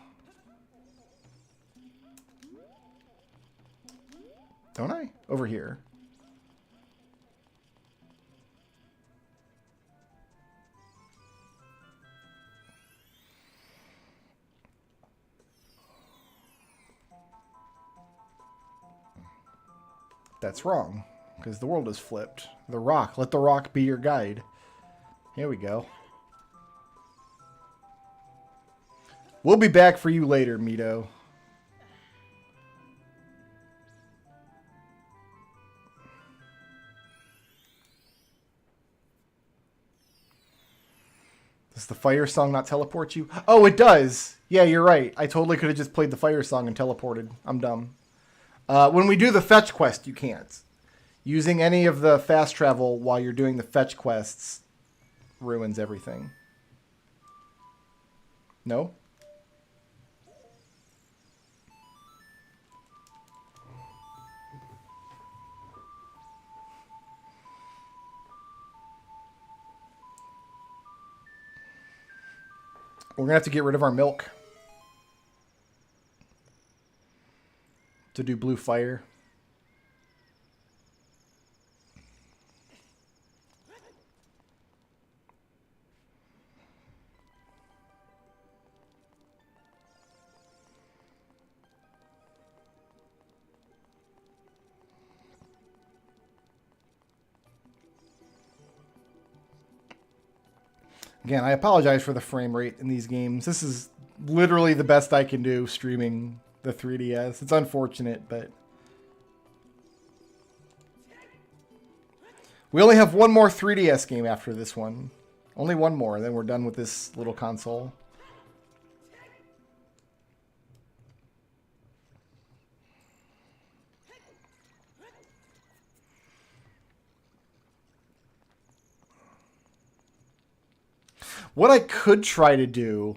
Don't I? Over here. That's wrong, because the world is flipped. The rock. Let the rock be your guide. Here we go. We'll be back for you later, Mito. Does the fire song not teleport you? Oh, it does. Yeah, you're right. I totally could have just played the fire song and teleported. I'm dumb. When we do the fetch quest, you can't. Using any of the fast travel while you're doing the fetch quests ruins everything. No? We're going to have to get rid of our milk to do blue fire. Again, I apologize for the frame rate in these games. This is literally the best I can do streaming the 3DS. It's unfortunate, but... we only have one more 3DS game after this one. Only one more, then we're done with this little console. What I could try to do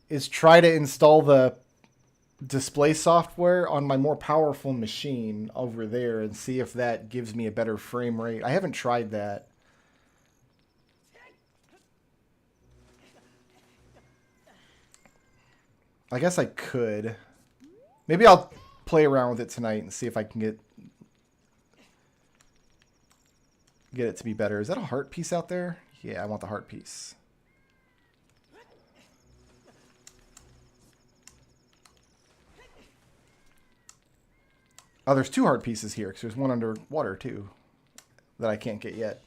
is try to install the display software on my more powerful machine over there and see if that gives me a better frame rate. I haven't tried that. I guess I could. Maybe I'll play around with it tonight and see if I can get it to be better. Is that a heart piece out there? Yeah, I want the heart piece. Oh, there's 2 heart pieces here because there's one underwater too that I can't get yet.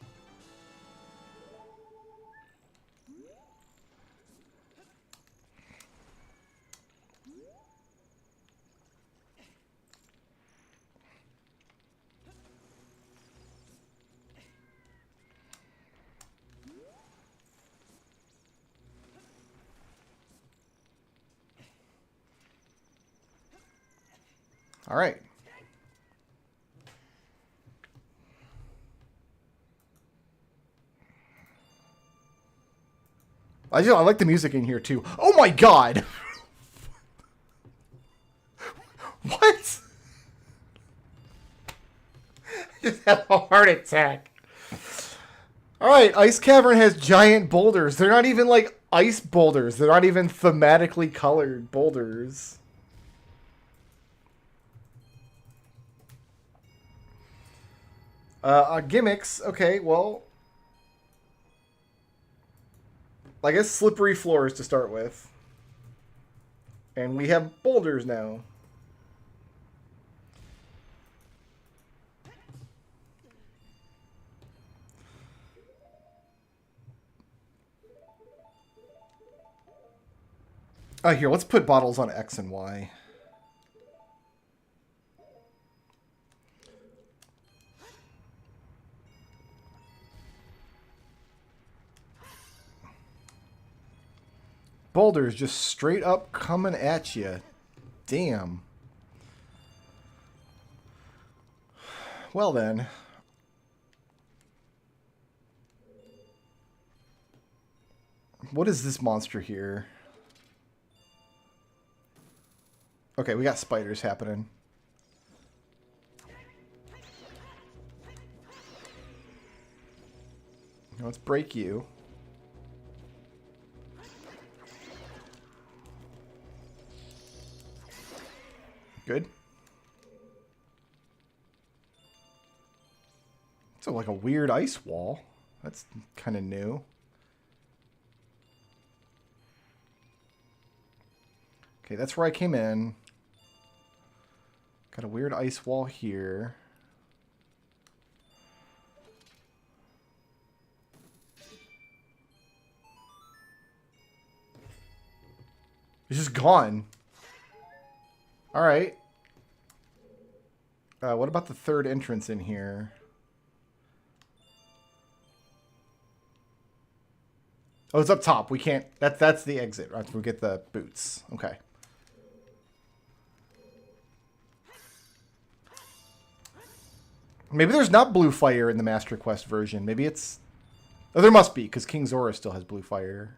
All right. I like the music in here too. Oh my god! What? Just had a heart attack. Alright, Ice Cavern has giant boulders. They're not even like ice boulders. They're not even thematically colored boulders. Gimmicks. Okay, well... I guess slippery floors to start with. And we have boulders now. Here, let's put bottles on X and Y. Boulders just straight up coming at you. Damn. Well then. What is this monster here? Okay, we got spiders happening. Let's break you. Good. So like a weird ice wall. That's kind of new. Okay, that's where I came in. Got a weird ice wall here. It's just gone. All right. What about the third entrance in here? Oh, it's up top. We can't... That's the exit. Right? We get the boots. Okay. Maybe there's not blue fire in the Master Quest version. Maybe it's... Oh, there must be, because King Zora still has blue fire.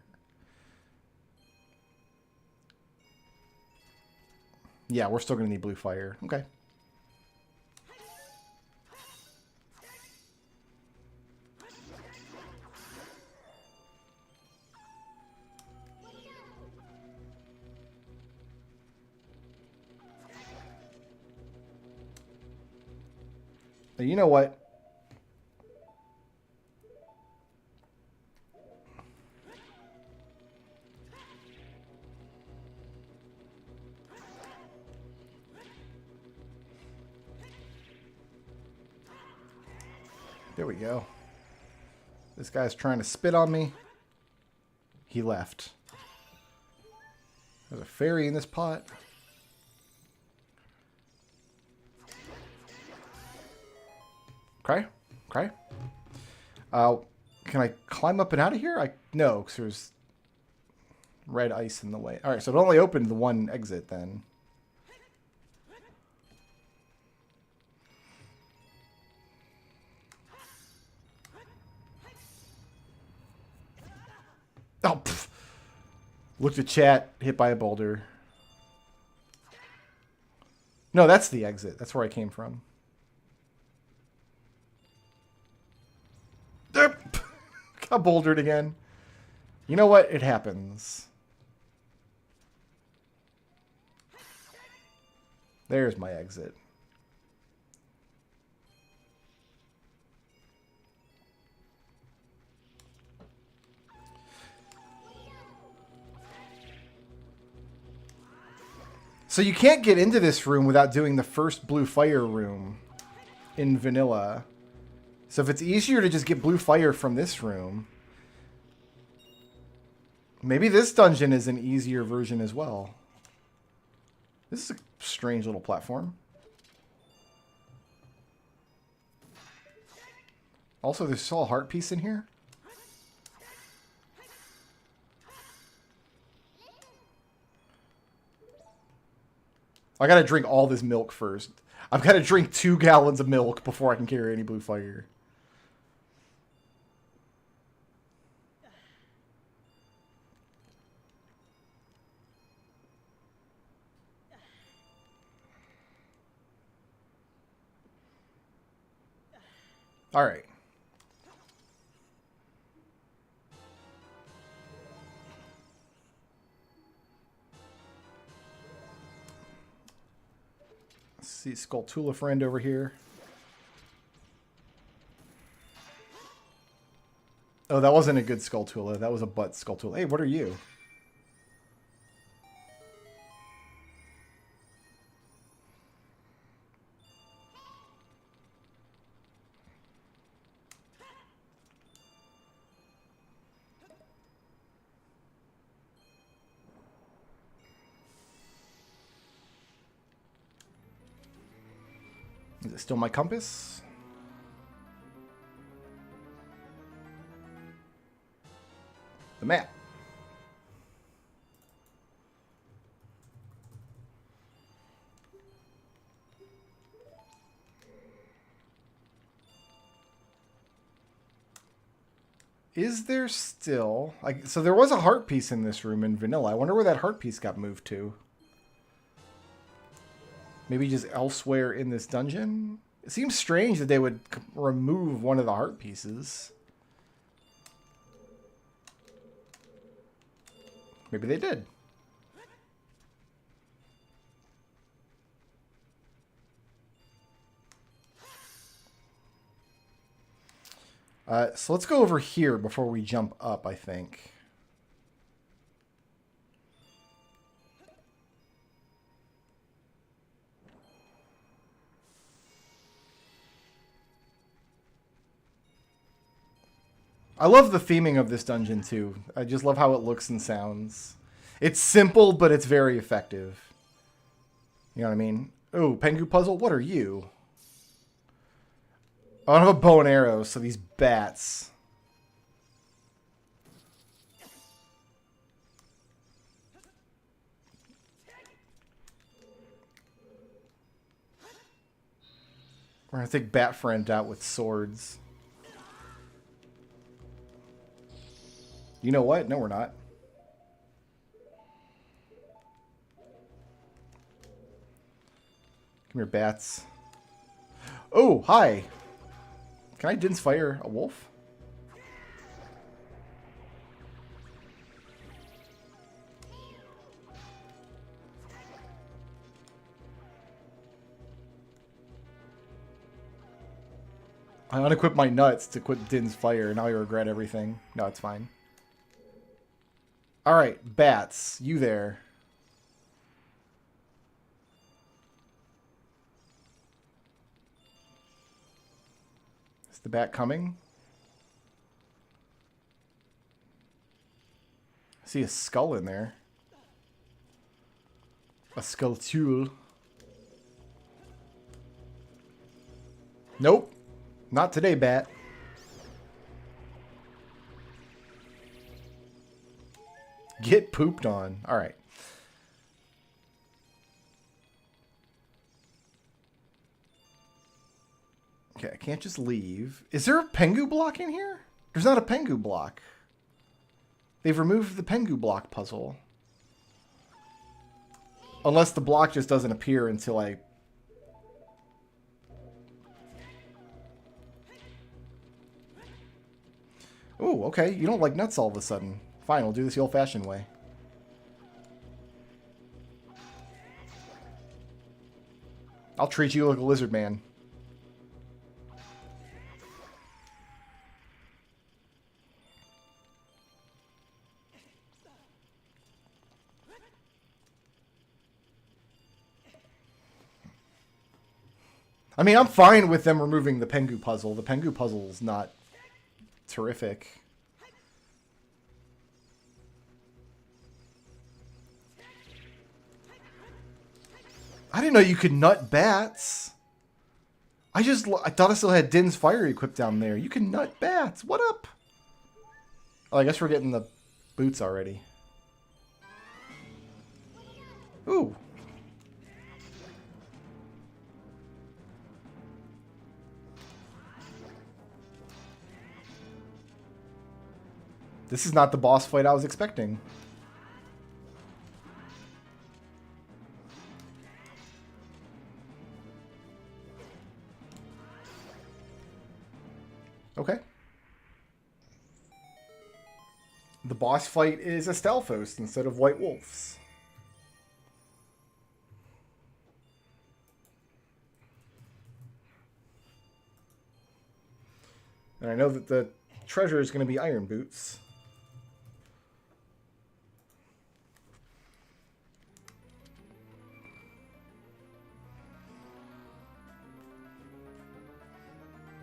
Yeah, we're still going to need blue fire. Okay. Now, you know what? There we go. This guy's trying to spit on me. He left. There's a fairy in this pot. Okay. Okay. Can I climb up and out of here? No, because there's red ice in the way. All right, so it only opened the one exit then. Oh, pff. Looked at chat, hit by a boulder. No, that's the exit. That's where I came from. Got bouldered again. You know what? It happens. There's my exit. So you can't get into this room without doing the first blue fire room in vanilla. So if it's easier to just get blue fire from this room, maybe this dungeon is an easier version as well. This is a strange little platform. Also, there's still a heart piece in here. I gotta drink all this milk first. I've got to drink 2 gallons of milk before I can carry any blue fire. All right. Let's see, Skulltula friend over here. Oh, that wasn't a good Skulltula. That was a butt Skulltula. Hey, what are you? Is it still my compass? The map. Is there still... so there was a heart piece in this room in vanilla. I wonder where that heart piece got moved to. Maybe just elsewhere in this dungeon? It seems strange that they would remove one of the heart pieces. Maybe they did. So let's go over here before we jump up, I think. I love the theming of this dungeon, too. I just love how it looks and sounds. It's simple, but it's very effective. You know what I mean? Oh, Pengu puzzle, what are you? I don't have a bow and arrow, so these bats. We're gonna take Bat Friend out with swords. You know what? No, we're not. Come here, bats. Oh, hi. Can I Din's Fire a wolf? I unequipped my nuts to quit Din's Fire. Now I regret everything. No, it's fine. Alright, bats. You there. Is the bat coming? I see a skull in there. A skulltule. Nope. Not today, bat. Get pooped on. All right. Okay, I can't just leave. Is there a Pengu block in here? There's not a Pengu block. They've removed the Pengu block puzzle. Unless the block just doesn't appear until I... Ooh, okay. You don't like nuts all of a sudden. Fine, we'll do this the old-fashioned way. I'll treat you like a lizard man. I mean, I'm fine with them removing the Pengu puzzle. The Pengu puzzle is not terrific. I didn't know you could nut bats. I thought I still had Din's Fire equipped down there. You can nut bats. What up? Oh, I guess we're getting the boots already. Ooh. This is not the boss fight I was expecting. Okay. The boss fight is a Stalfos instead of White Wolves. And I know that the treasure is going to be Iron Boots.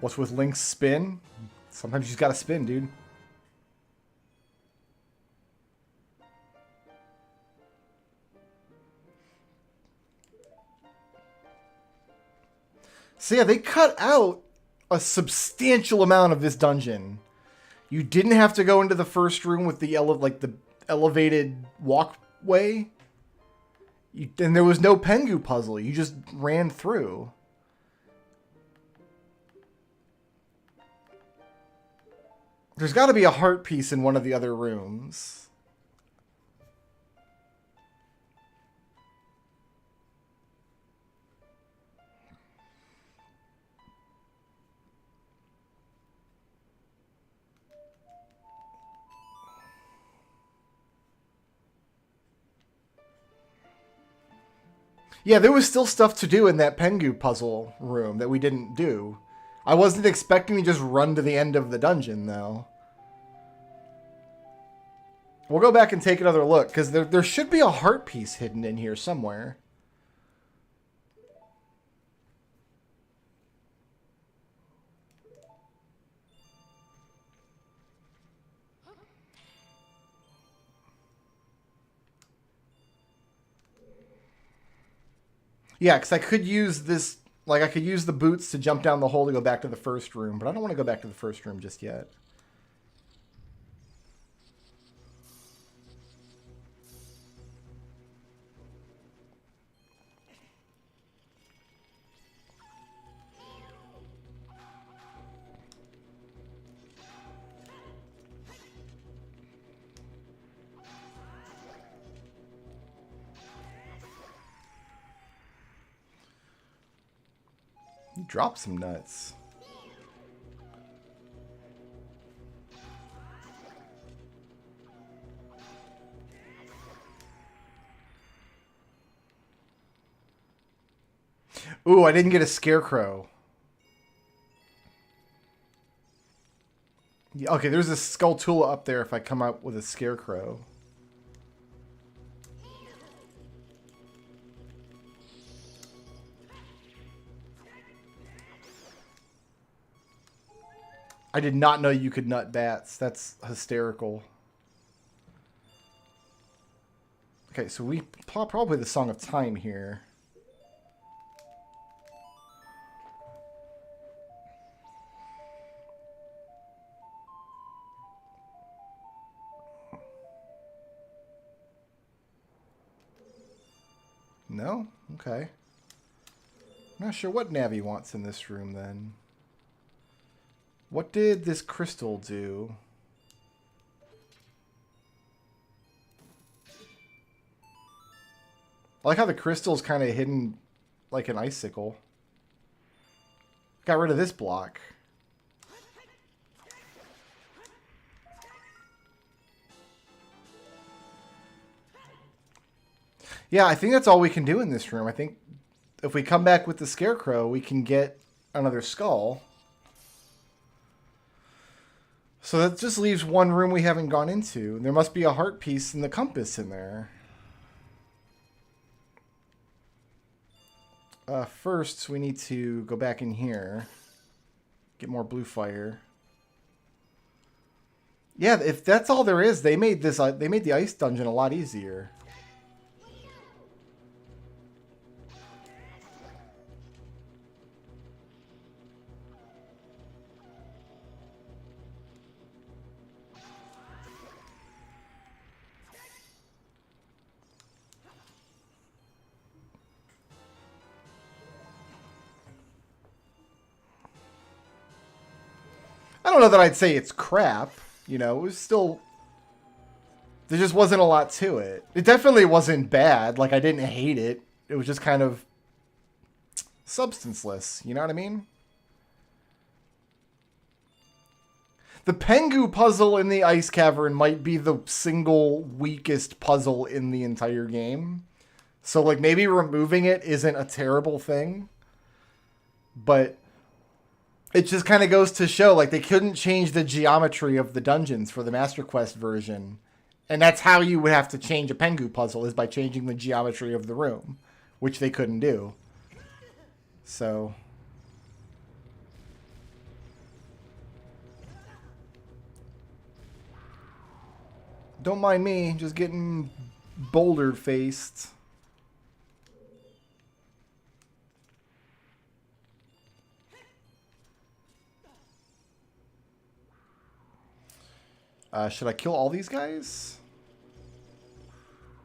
What's with Link's spin? Sometimes you just gotta spin, dude. So yeah, they cut out a substantial amount of this dungeon. You didn't have to go into the first room with the elevated walkway. And there was no Pengu puzzle. You just ran through. There's got to be a heart piece in one of the other rooms. Yeah, there was still stuff to do in that Pengu puzzle room that we didn't do. I wasn't expecting to just run to the end of the dungeon, though. We'll go back and take another look, because there should be a heart piece hidden in here somewhere. Yeah, because I could use this, like I could use the boots to jump down the hole to go back to the first room, but I don't want to go back to the first room just yet. You dropped some nuts. Ooh, I didn't get a scarecrow. Yeah, okay, there's a Skulltula up there if I come out with a scarecrow. I did not know you could nut bats. That's hysterical. Okay, so we probably the Song of Time here. No? Okay. I'm not sure what Navi wants in this room then. What did this crystal do? I like how the crystal's kind of hidden like an icicle. Got rid of this block. Yeah, I think that's all we can do in this room. I think if we come back with the Scarecrow, we can get another skull. So that just leaves one room we haven't gone into. There must be a heart piece and the compass in there. First, we need to go back in here. Get more blue fire. Yeah, if that's all there is, they made this. They made the ice dungeon a lot easier. I don't know that I'd say it's crap. You know, it was still... There just wasn't a lot to it. It definitely wasn't bad. Like, I didn't hate it. It was just kind of substanceless. You know what I mean? The Pengu puzzle in the Ice Cavern might be the single weakest puzzle in the entire game. So, like, maybe removing it isn't a terrible thing. But... it just kind of goes to show, like, they couldn't change the geometry of the dungeons for the Master Quest version. And that's how you would have to change a Pengu puzzle, is by changing the geometry of the room, which they couldn't do. So... don't mind me, just getting boulder-faced. Should I kill all these guys?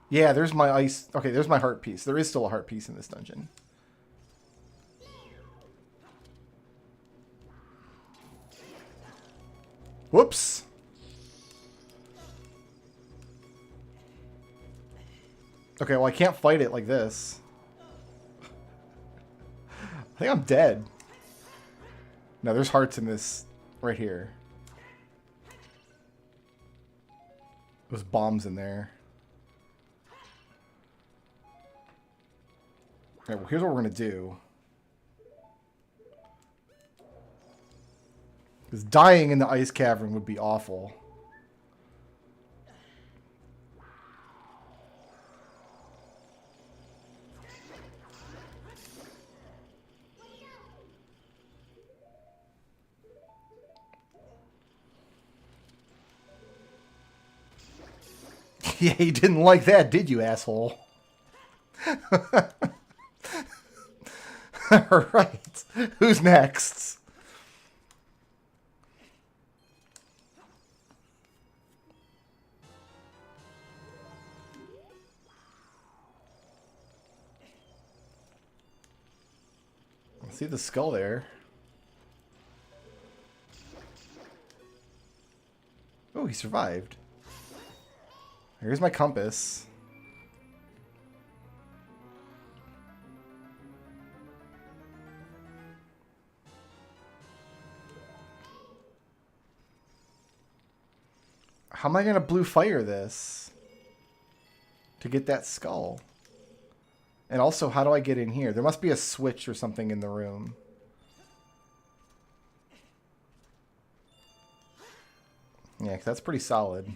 Yeah, there's my ice... okay, there's my heart piece. There is still a heart piece in this dungeon. Whoops! Okay, well, I can't fight it like this. I think I'm dead. No, there's hearts in this right here. There's bombs in there. Okay, well, here's what we're going to do. Because dying in the ice cavern would be awful. Yeah, you didn't like that, did you, asshole? Alright. Who's next? See the skull there. Oh, he survived. Here's my compass. How am I going to blue fire this to get that skull? And also, how do I get in here? There must be a switch or something in the room. Yeah, 'cause that's pretty solid.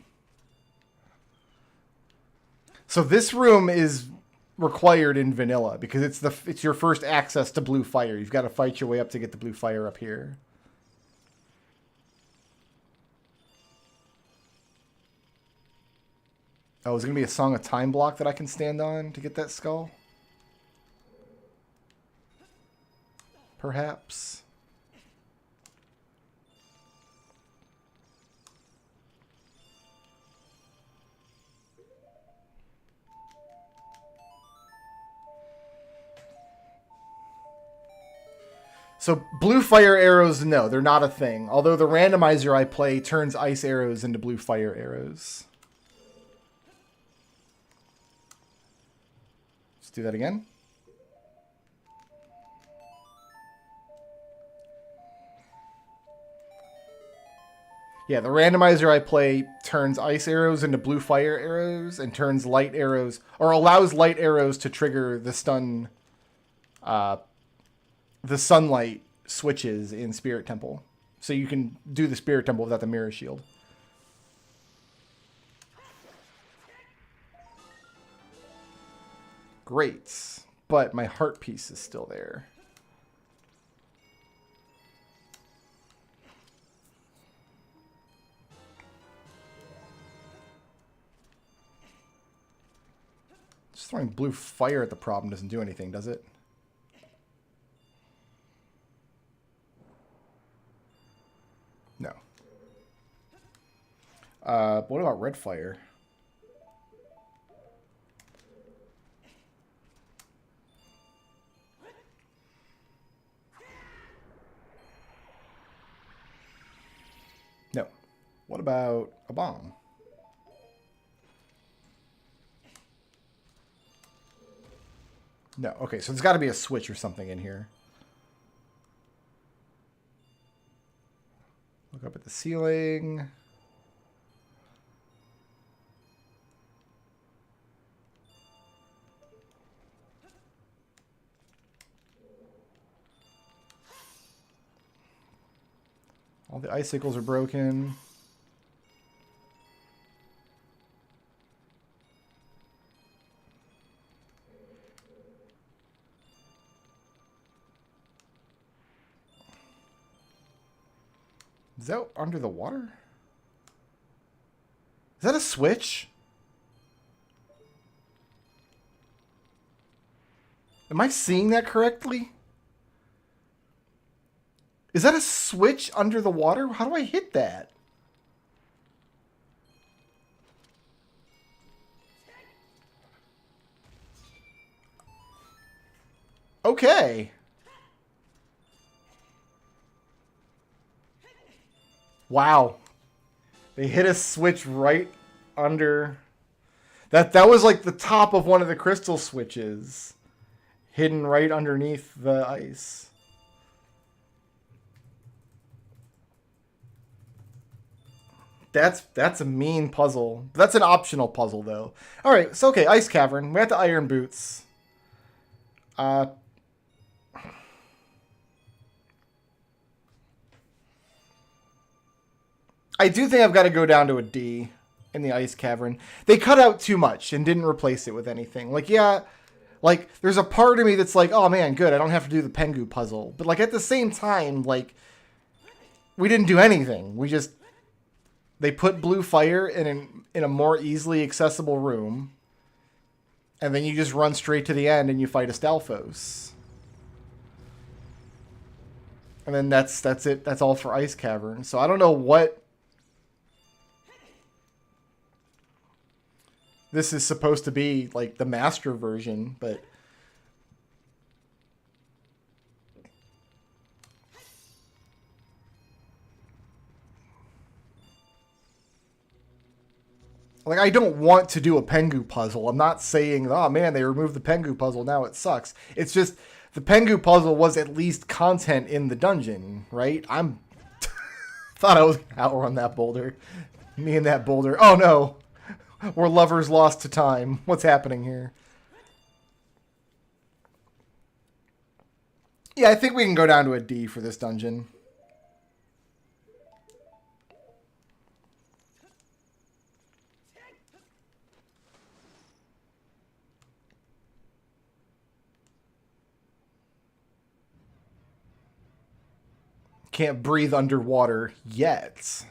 So this room is required in vanilla because it's your first access to blue fire. You've got to fight your way up to get the blue fire up here. Oh, is it going to be a Song of Time block that I can stand on to get that skull? Perhaps. So blue fire arrows, no, they're not a thing. Although the randomizer I play turns ice arrows into blue fire arrows. Let's do that again. Yeah, the randomizer I play turns ice arrows into blue fire arrows and turns light arrows, or allows light arrows to trigger the stun the sunlight switches in Spirit Temple. So you can do the Spirit Temple without the mirror shield. Great. But my heart piece is still there. Just throwing blue fire at the problem doesn't do anything, does it? No. What about red fire? No. What about a bomb? No. Okay, so there's got to be a switch or something in here. Look up at the ceiling. All the icicles are broken. Is that under the water? Is that a switch? Am I seeing that correctly? Is that a switch under the water? How do I hit that? Okay. Wow. They hit a switch right under... That was like the top of one of the crystal switches. Hidden right underneath the ice. That's a mean puzzle. That's an optional puzzle, though. All right, so okay, Ice Cavern. We're at the Iron Boots. I do think I've got to go down to a D in the Ice Cavern. They cut out too much and didn't replace it with anything. Like, yeah, like, there's a part of me that's like, oh, man, good, I don't have to do the Pengu puzzle. But, like, at the same time, like, we didn't do anything. We just... They put blue fire in a more easily accessible room. And then you just run straight to the end and you fight a Stalfos. And then that's it. That's all for Ice Cavern. So I don't know what this is supposed to be, like the master version, but like, I don't want to do a Pengu puzzle. I'm not saying, oh man, they removed the Pengu puzzle, now it sucks. It's just, the Pengu puzzle was at least content in the dungeon, right? Thought I was going to outrun that boulder. Me and that boulder. Oh no! We're lovers lost to time. What's happening here? Yeah, I think we can go down to a D for this dungeon. Can't breathe underwater yet.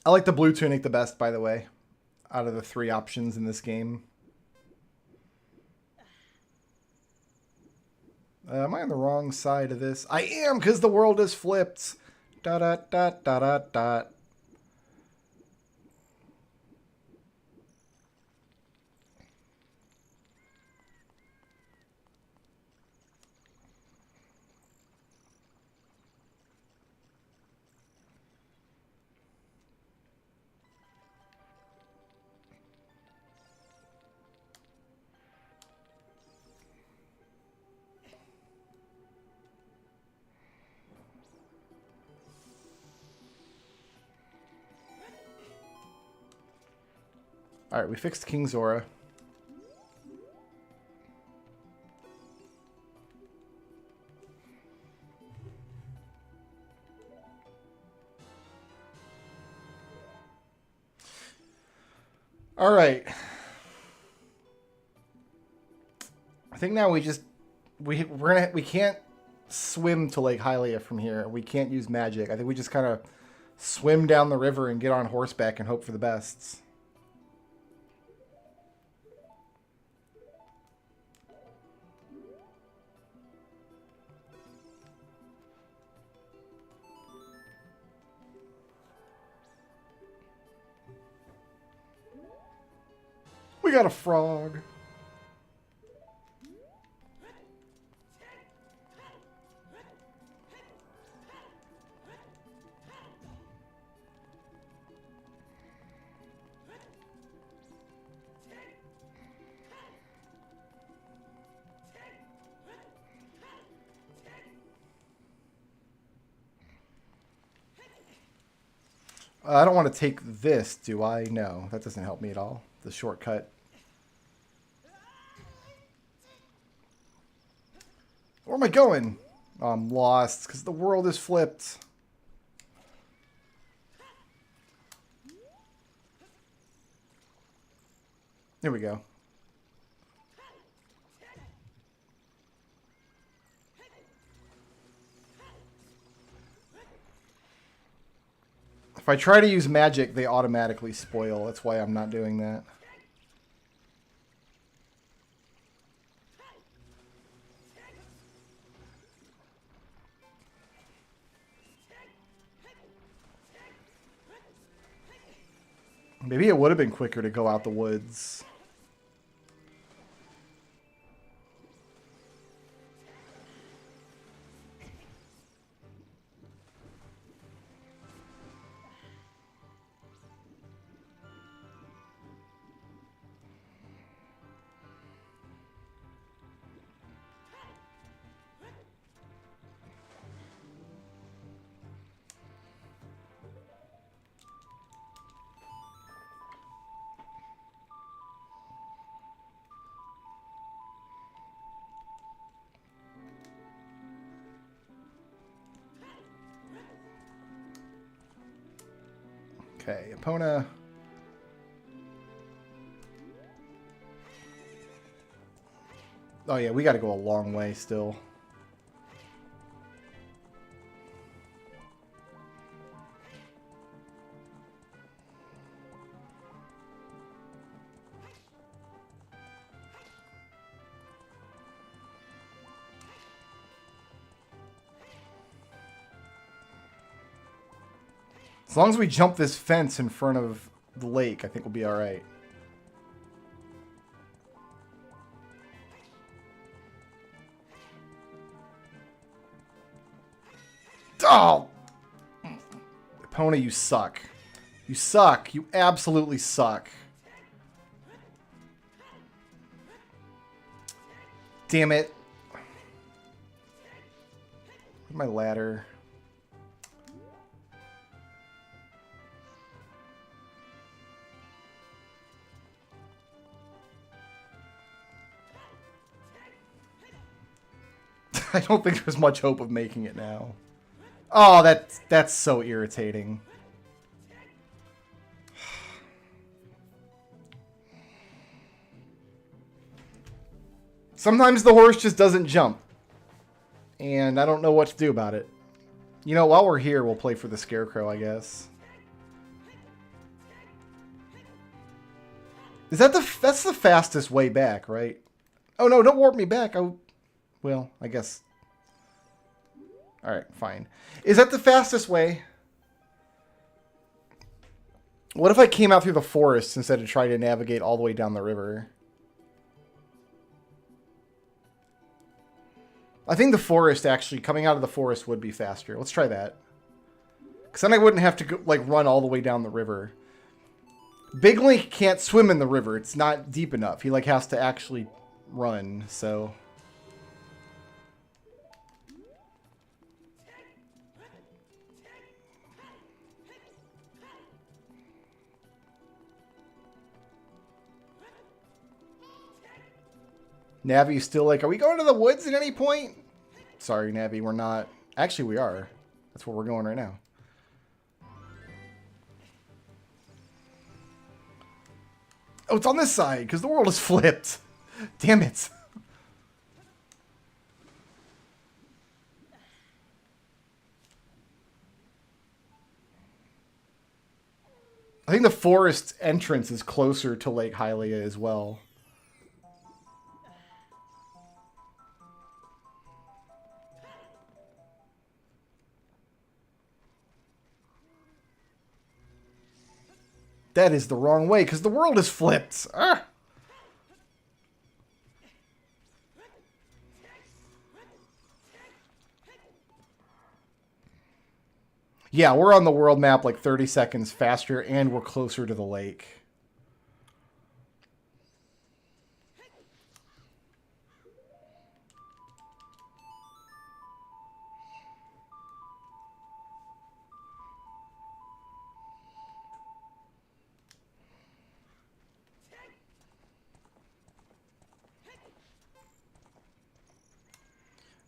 I like the blue tunic the best, by the way, out of the 3 options in this game. Am I on the wrong side of this? I am, because the world is flipped. Dot, dot, dot, dot, dot, dot. All right, we fixed King Zora. All right. I think now we can't swim to Lake Hylia from here. We can't use magic. I think we just kind of swim down the river and get on horseback and hope for the best. We got a frog. I don't want to take this, do I? No, that doesn't help me at all. The shortcut. Where am I going? Oh, I'm lost because the world is flipped. Here we go. If I try to use magic, they automatically spoil. That's why I'm not doing that. Maybe it would have been quicker to go out the woods. Okay, Epona. Oh yeah, we got to go a long way still. As long as we jump this fence in front of the lake, I think we'll be all right. Oh! Epona, you suck. You suck. You absolutely suck. Damn it. Where's my ladder? I don't think there's much hope of making it now. Oh, that's so irritating. Sometimes the horse just doesn't jump. And I don't know what to do about it. You know, while we're here, we'll play for the Scarecrow, I guess. Is that that's the fastest way back, right? Oh no, don't warp me back. Well, I guess. Alright, fine. Is that the fastest way? What if I came out through the forest instead of trying to navigate all the way down the river? I think the forest, actually, coming out of the forest would be faster. Let's try that. Because then I wouldn't have to go, like, run all the way down the river. Big Link can't swim in the river. It's not deep enough. He, like, has to actually run, so... Navi's still like, are we going to the woods at any point? Sorry, Navi, we're not. Actually, we are. That's where we're going right now. Oh, it's on this side, because the world is flipped. Damn it. I think the forest entrance is closer to Lake Hylia as well. That is the wrong way, because the world is flipped. Ah! Yeah, we're on the world map like 30 seconds faster, and we're closer to the lake.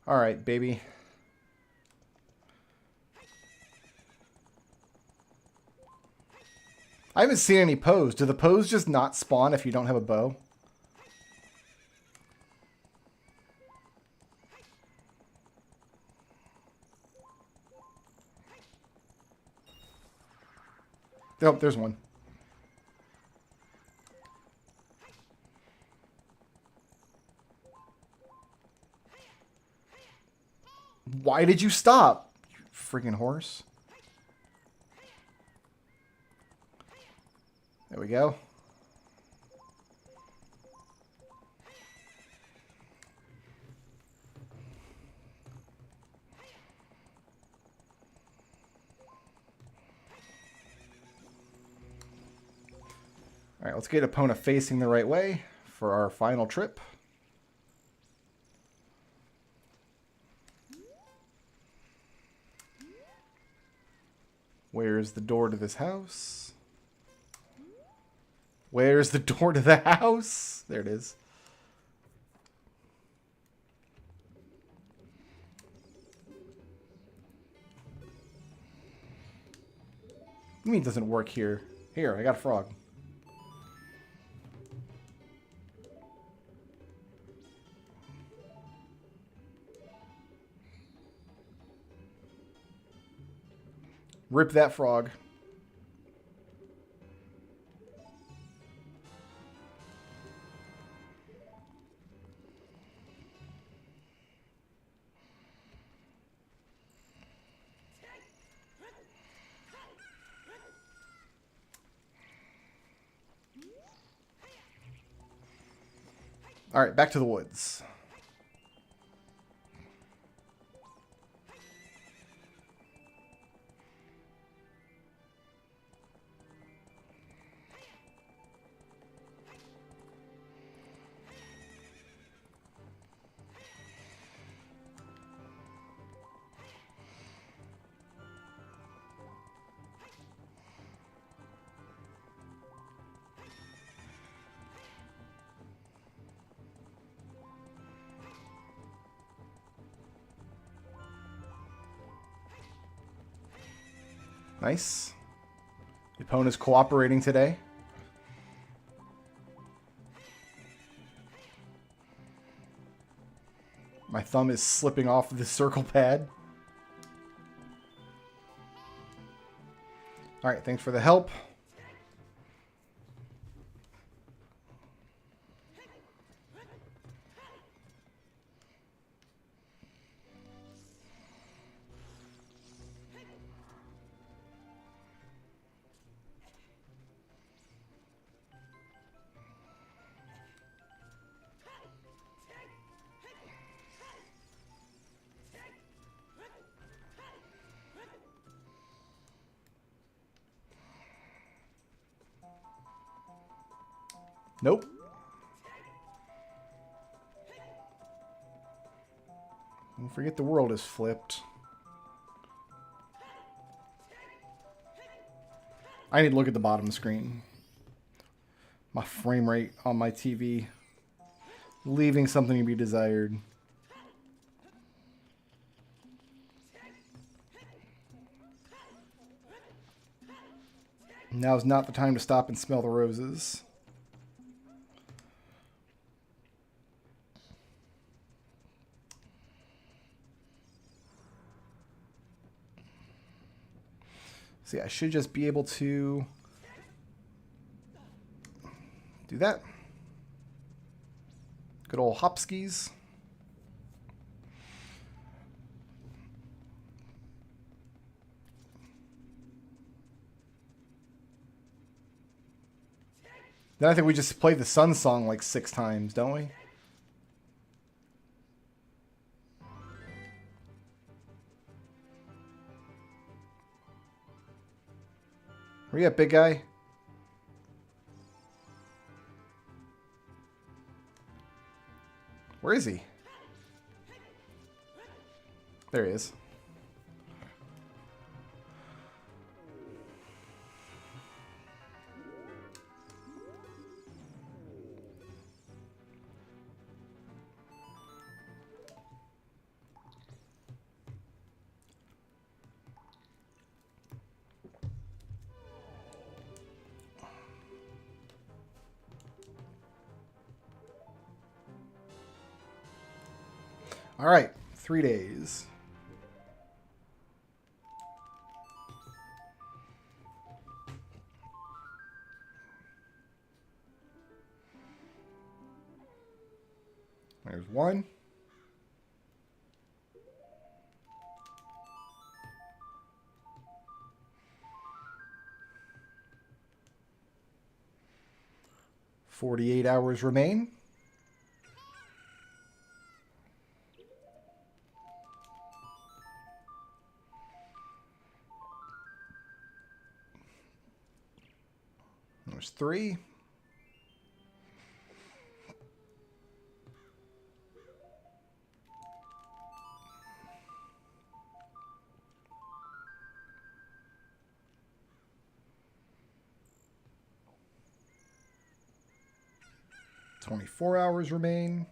All right, baby. I haven't seen any pose. Do the pose just not spawn if you don't have a bow? Oh, there's one. Why did you stop? You freaking horse. There we go. All right, let's get opponent facing the right way for our final trip. Where's the door to this house? Where's the door to the house? There it is. What do you mean it doesn't work here? Here, I got a frog. Rip that frog. All right, back to the woods. Nice. The opponent's cooperating today. My thumb is slipping off the circle pad. All right, thanks for the help. Nope. Don't forget the world is flipped. I need to look at the bottom screen. My frame rate on my TV. Leaving something to be desired. Now's not the time to stop and smell the roses. See, I should just be able to do that. Good old hopskis. Then I think we just play the Sun Song like 6 times, don't we? Where you at, big guy? Where is he? There he is. All right, 3 days. There's 1. "48 hours remain." There's 3. "24 hours remain."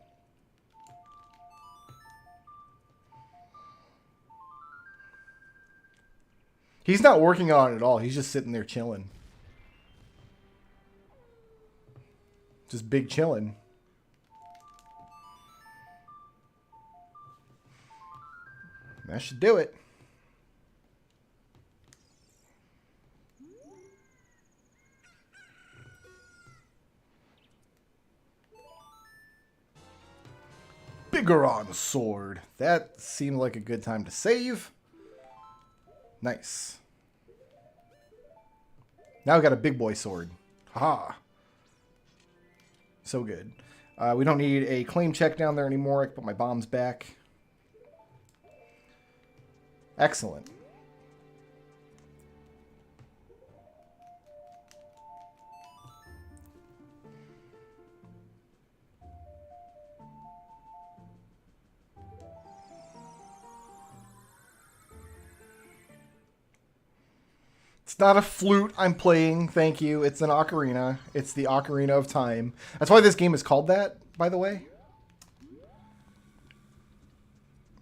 He's not working on it at all. He's just sitting there chilling. Just big chilling. That should do it. Bigoron sword. That seemed like a good time to save. Nice. Now we got a big boy sword. Haha. So good. We don't need a claim check down there anymore. I can put my bombs back. Excellent. It's not a flute I'm playing, thank you. It's an ocarina. It's the Ocarina of Time. That's why this game is called that, by the way.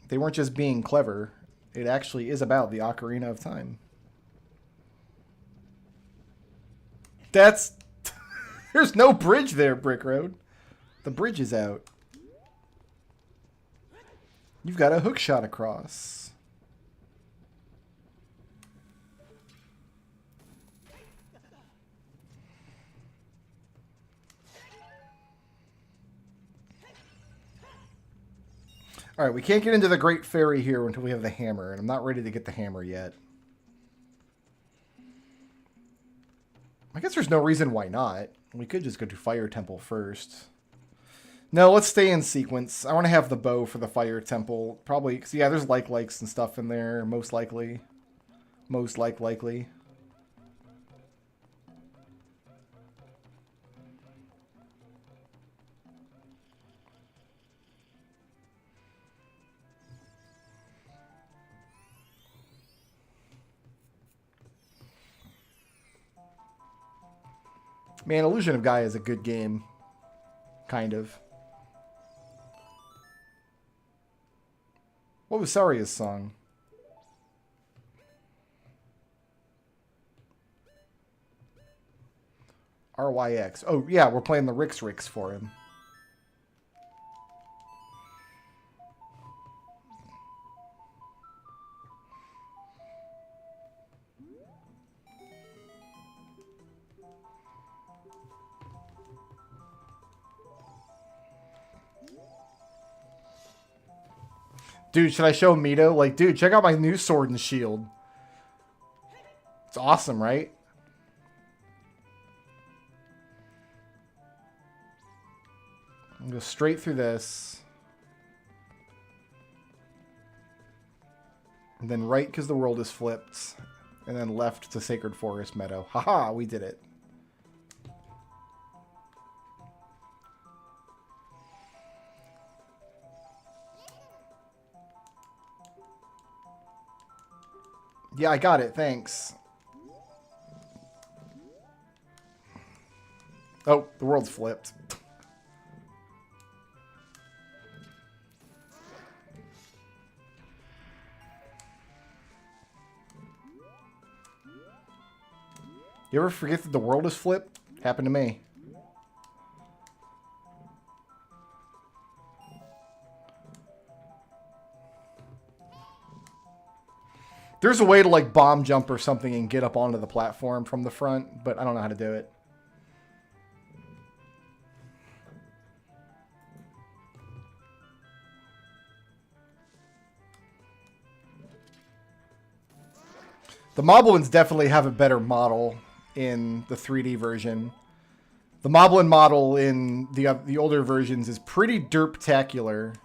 They weren't just being clever. It actually is about the Ocarina of Time. That's... There's no bridge there, Brick Road. The bridge is out. You've got a hook shot across. All right, we can't get into the Great Fairy here until we have the hammer, and I'm not ready to get the hammer yet. I guess there's no reason why not. We could just go to Fire Temple first. No, let's stay in sequence. I want to have the bow for the Fire Temple. Probably, because yeah, there's likes and stuff in there, most likely. Most likely. Man, Illusion of Gaia is a good game. Kind of. What was Saria's song? RYX. Oh, yeah, we're playing the Rix for him. Dude, should I show Mito? Like, dude, check out my new sword and shield. It's awesome, right? I'll go straight through this. And then right because the world is flipped. And then left to Sacred Forest Meadow. Haha, we did it. Yeah, I got it. Thanks. Oh, the world's flipped. You ever forget that the world is flipped? Happened to me. There's a way to like bomb jump or something and get up onto the platform from the front, but I don't know how to do it. The Moblins definitely have a better model in the 3D version. The Moblin model in the older versions is pretty derptacular.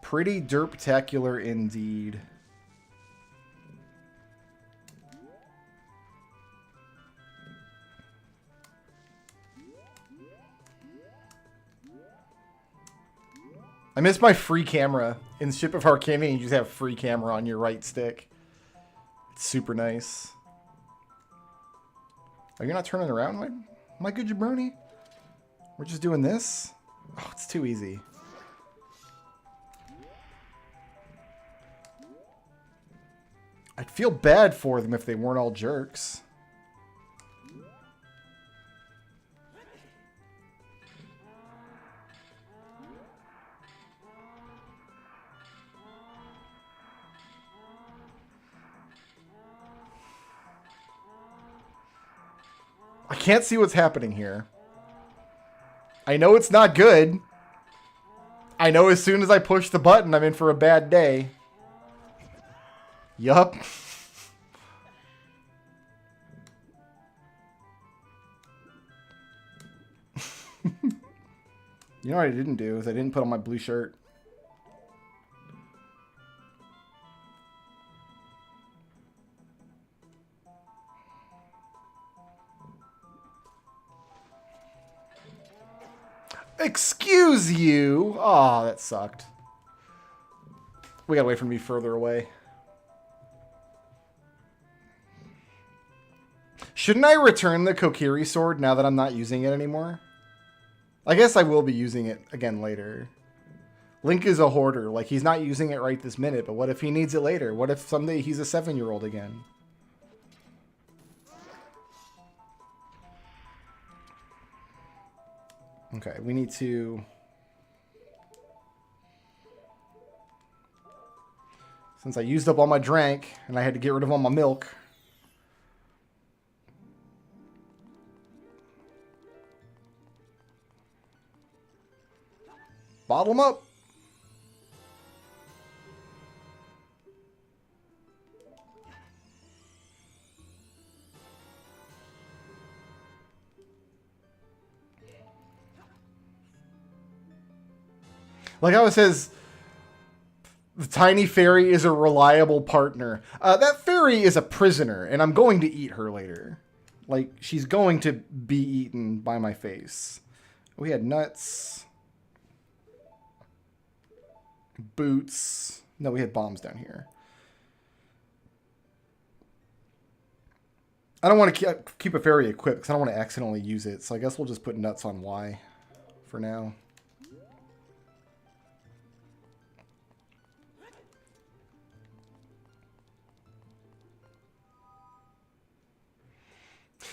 Pretty derptacular indeed. I miss my free camera. In Ship of Arcania, you just have free camera on your right stick. It's super nice. Are you not turning around, my good jabroni? We're just doing this? Oh, it's too easy. I'd feel bad for them if they weren't all jerks. I can't see what's happening here. I know it's not good. I know as soon as I push the button, I'm in for a bad day. Yup. You know what I didn't do is I didn't put on my blue shirt. Excuse you. Oh, that sucked. We gotta wait for him to be further away. Shouldn't I return the Kokiri sword now that I'm not using it anymore? I guess I will be using it again later. Link is a hoarder. Like, he's not using it right this minute, but what if he needs it later? What if someday he's a 7-year-old again? Okay, we need to... Since I used up all my drink, and I had to get rid of all my milk... Bottle them up! Like how it says, the tiny fairy is a reliable partner. That fairy is a prisoner, and I'm going to eat her later. Like, she's going to be eaten by my face. We had nuts. Boots. No, we had bombs down here. I don't want to keep a fairy equipped because I don't want to accidentally use it. So I guess we'll just put nuts on Y for now.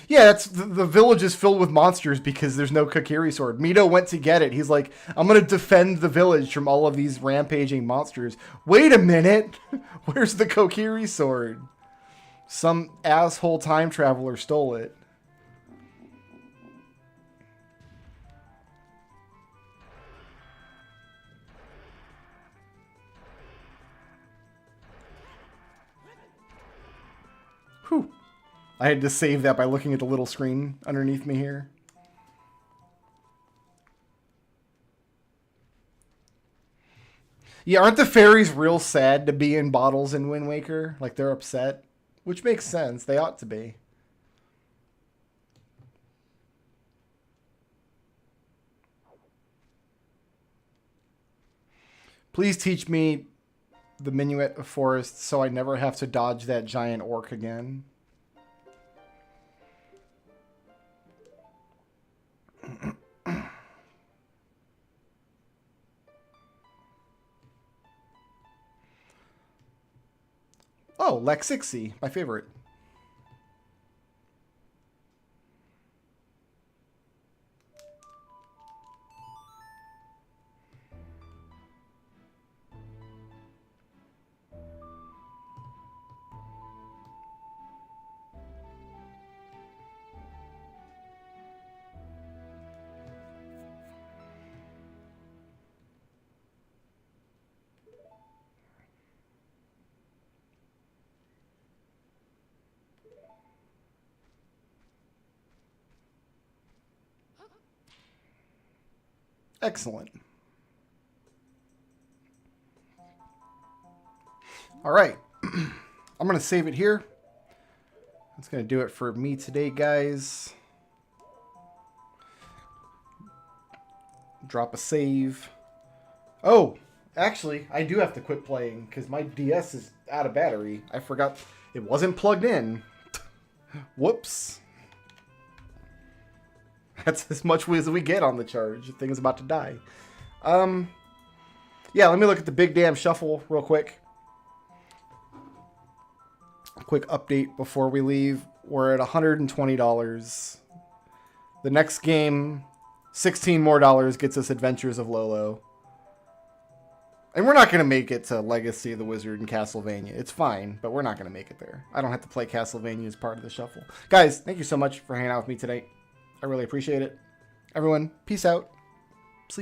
Yeah, that's the village is filled with monsters because there's no Kokiri sword. Mito went to get it. He's like, I'm going to defend the village from all of these rampaging monsters. Wait a minute. Where's the Kokiri sword? Some asshole time traveler stole it. Whew. I had to save that by looking at the little screen underneath me here. Yeah, aren't the fairies real sad to be in bottles in Wind Waker? Like, they're upset? Which makes sense. They ought to be. Please teach me the Minuet of Forest so I never have to dodge that giant orc again. Oh, Lexixi, my favorite. Excellent. All right. I'm going to save it here. That's going to do it for me today, guys. Drop a save. Oh, actually, I do have to quit playing because my DS is out of battery. I forgot it wasn't plugged in. Whoops. That's as much as we get on the charge. The thing is about to die. Yeah, let me look at the big damn shuffle real quick. A quick update before we leave. We're at $120. The next game, $16 more gets us Adventures of Lolo. And we're not going to make it to Legacy of the Wizard and Castlevania. It's fine, but we're not going to make it there. I don't have to play Castlevania as part of the shuffle. Guys, thank you so much for hanging out with me today. I really appreciate it. Everyone, peace out.